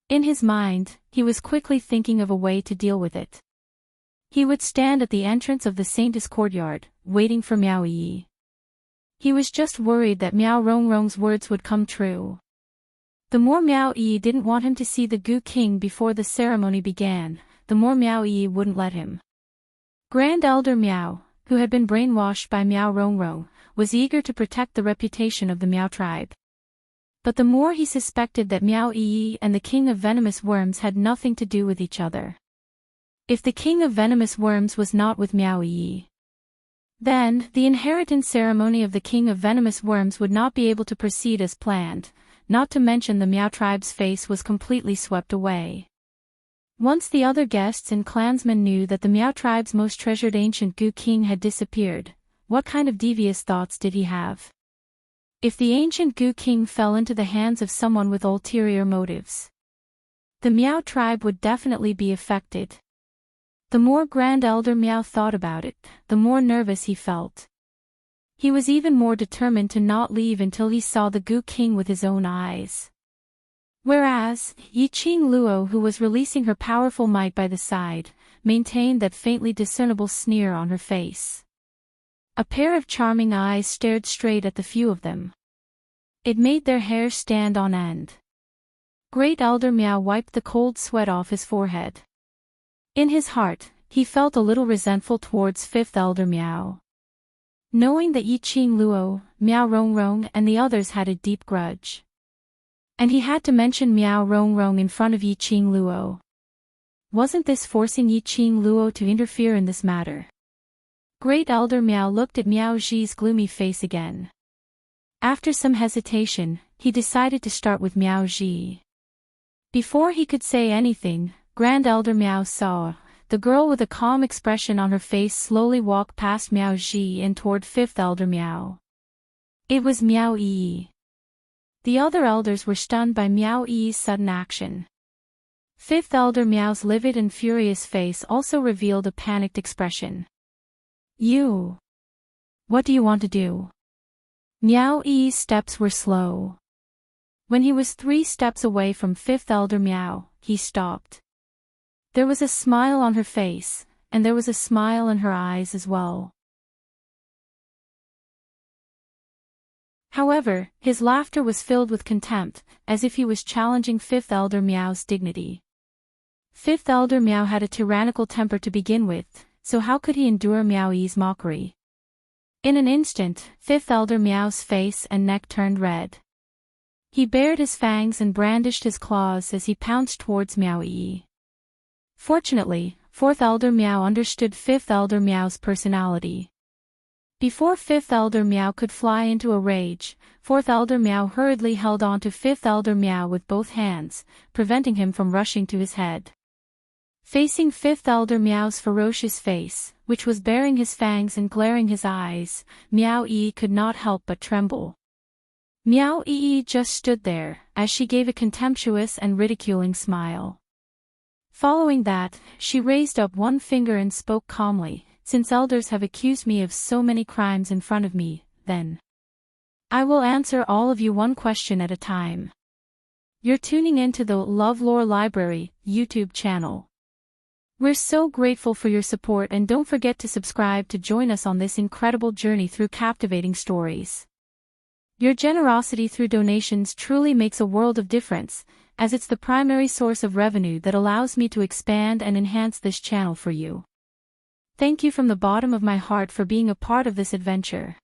S1: In his mind, he was quickly thinking of a way to deal with it. He would stand at the entrance of the Saintess courtyard, waiting for Meow-Ee. He was just worried that Meow-Rong-Rong's words would come true. The more Meow-Ee didn't want him to see the Goo King before the ceremony began, the more Meow-Ee wouldn't let him. Grand Elder Meow, who had been brainwashed by Meow-Rong-Rong, was eager to protect the reputation of the Meow tribe. But the more he suspected that Meow-Ee and the King of Venomous Worms had nothing to do with each other. If the King of Venomous Worms was not with Meow-Ee, then the inheritance ceremony of the King of Venomous Worms would not be able to proceed as planned, not to mention the Meow tribe's face was completely swept away. Once the other guests and clansmen knew that the Meow tribe's most treasured ancient Goo King had disappeared, what kind of devious thoughts did he have? If the ancient Goo King fell into the hands of someone with ulterior motives, the Meow tribe would definitely be affected. The more Grand Elder Meow thought about it, the more nervous he felt. He was even more determined to not leave until he saw the Goo King with his own eyes. Whereas, Yi-Ching Luo, who was releasing her powerful might by the side, maintained that faintly discernible sneer on her face. A pair of charming eyes stared straight at the few of them. It made their hair stand on end. Great Elder Meow wiped the cold sweat off his forehead. In his heart, he felt a little resentful towards Fifth Elder Meow. Knowing that Yi-Ching Luo, Meow-Rong-Rong and the others had a deep grudge. And he had to mention Meow-Rong-Rong in front of Yi-Ching Luo. Wasn't this forcing Yi-Ching Luo to interfere in this matter? Great Elder Meow looked at Meow-Zhi's gloomy face again. After some hesitation, he decided to start with Meow-Zhi. Before he could say anything, Grand Elder Meow saw the girl with a calm expression on her face slowly walk past Meow-Zhi and toward Fifth Elder Meow. It was Meow-Ee. The other elders were stunned by Meow-Ee's sudden action. Fifth Elder Meow's livid and furious face also revealed a panicked expression. You. What do you want to do? Meow-Ee's steps were slow. When he was 3 steps away from Fifth Elder Meow, he stopped. There was a smile on her face, and there was a smile in her eyes as well. However, his laughter was filled with contempt, as if he was challenging Fifth Elder Meow's dignity. Fifth Elder Meow had a tyrannical temper to begin with, so how could he endure Meow-Ee's mockery? In an instant, Fifth Elder Meow's face and neck turned red. He bared his fangs and brandished his claws as he pounced towards Meow-Ee. Fortunately, Fourth Elder Meow understood Fifth Elder Meow's personality. Before Fifth Elder Meow could fly into a rage, Fourth Elder Meow hurriedly held on to Fifth Elder Meow with both hands, preventing him from rushing to his head. Facing Fifth Elder Meow's ferocious face, which was baring his fangs and glaring his eyes, Meow-Ee could not help but tremble. Meow-Ee just stood there, as she gave a contemptuous and ridiculing smile. Following that, she raised up one finger and spoke calmly, "Since elders have accused me of so many crimes in front of me, then I will answer all of you one question at a time. You're tuning into the LoveLore Library YouTube channel. We're so grateful for your support, and don't forget to subscribe to join us on this incredible journey through captivating stories. Your generosity through donations truly makes a world of difference, as it's the primary source of revenue that allows me to expand and enhance this channel for you. Thank you from the bottom of my heart for being a part of this adventure.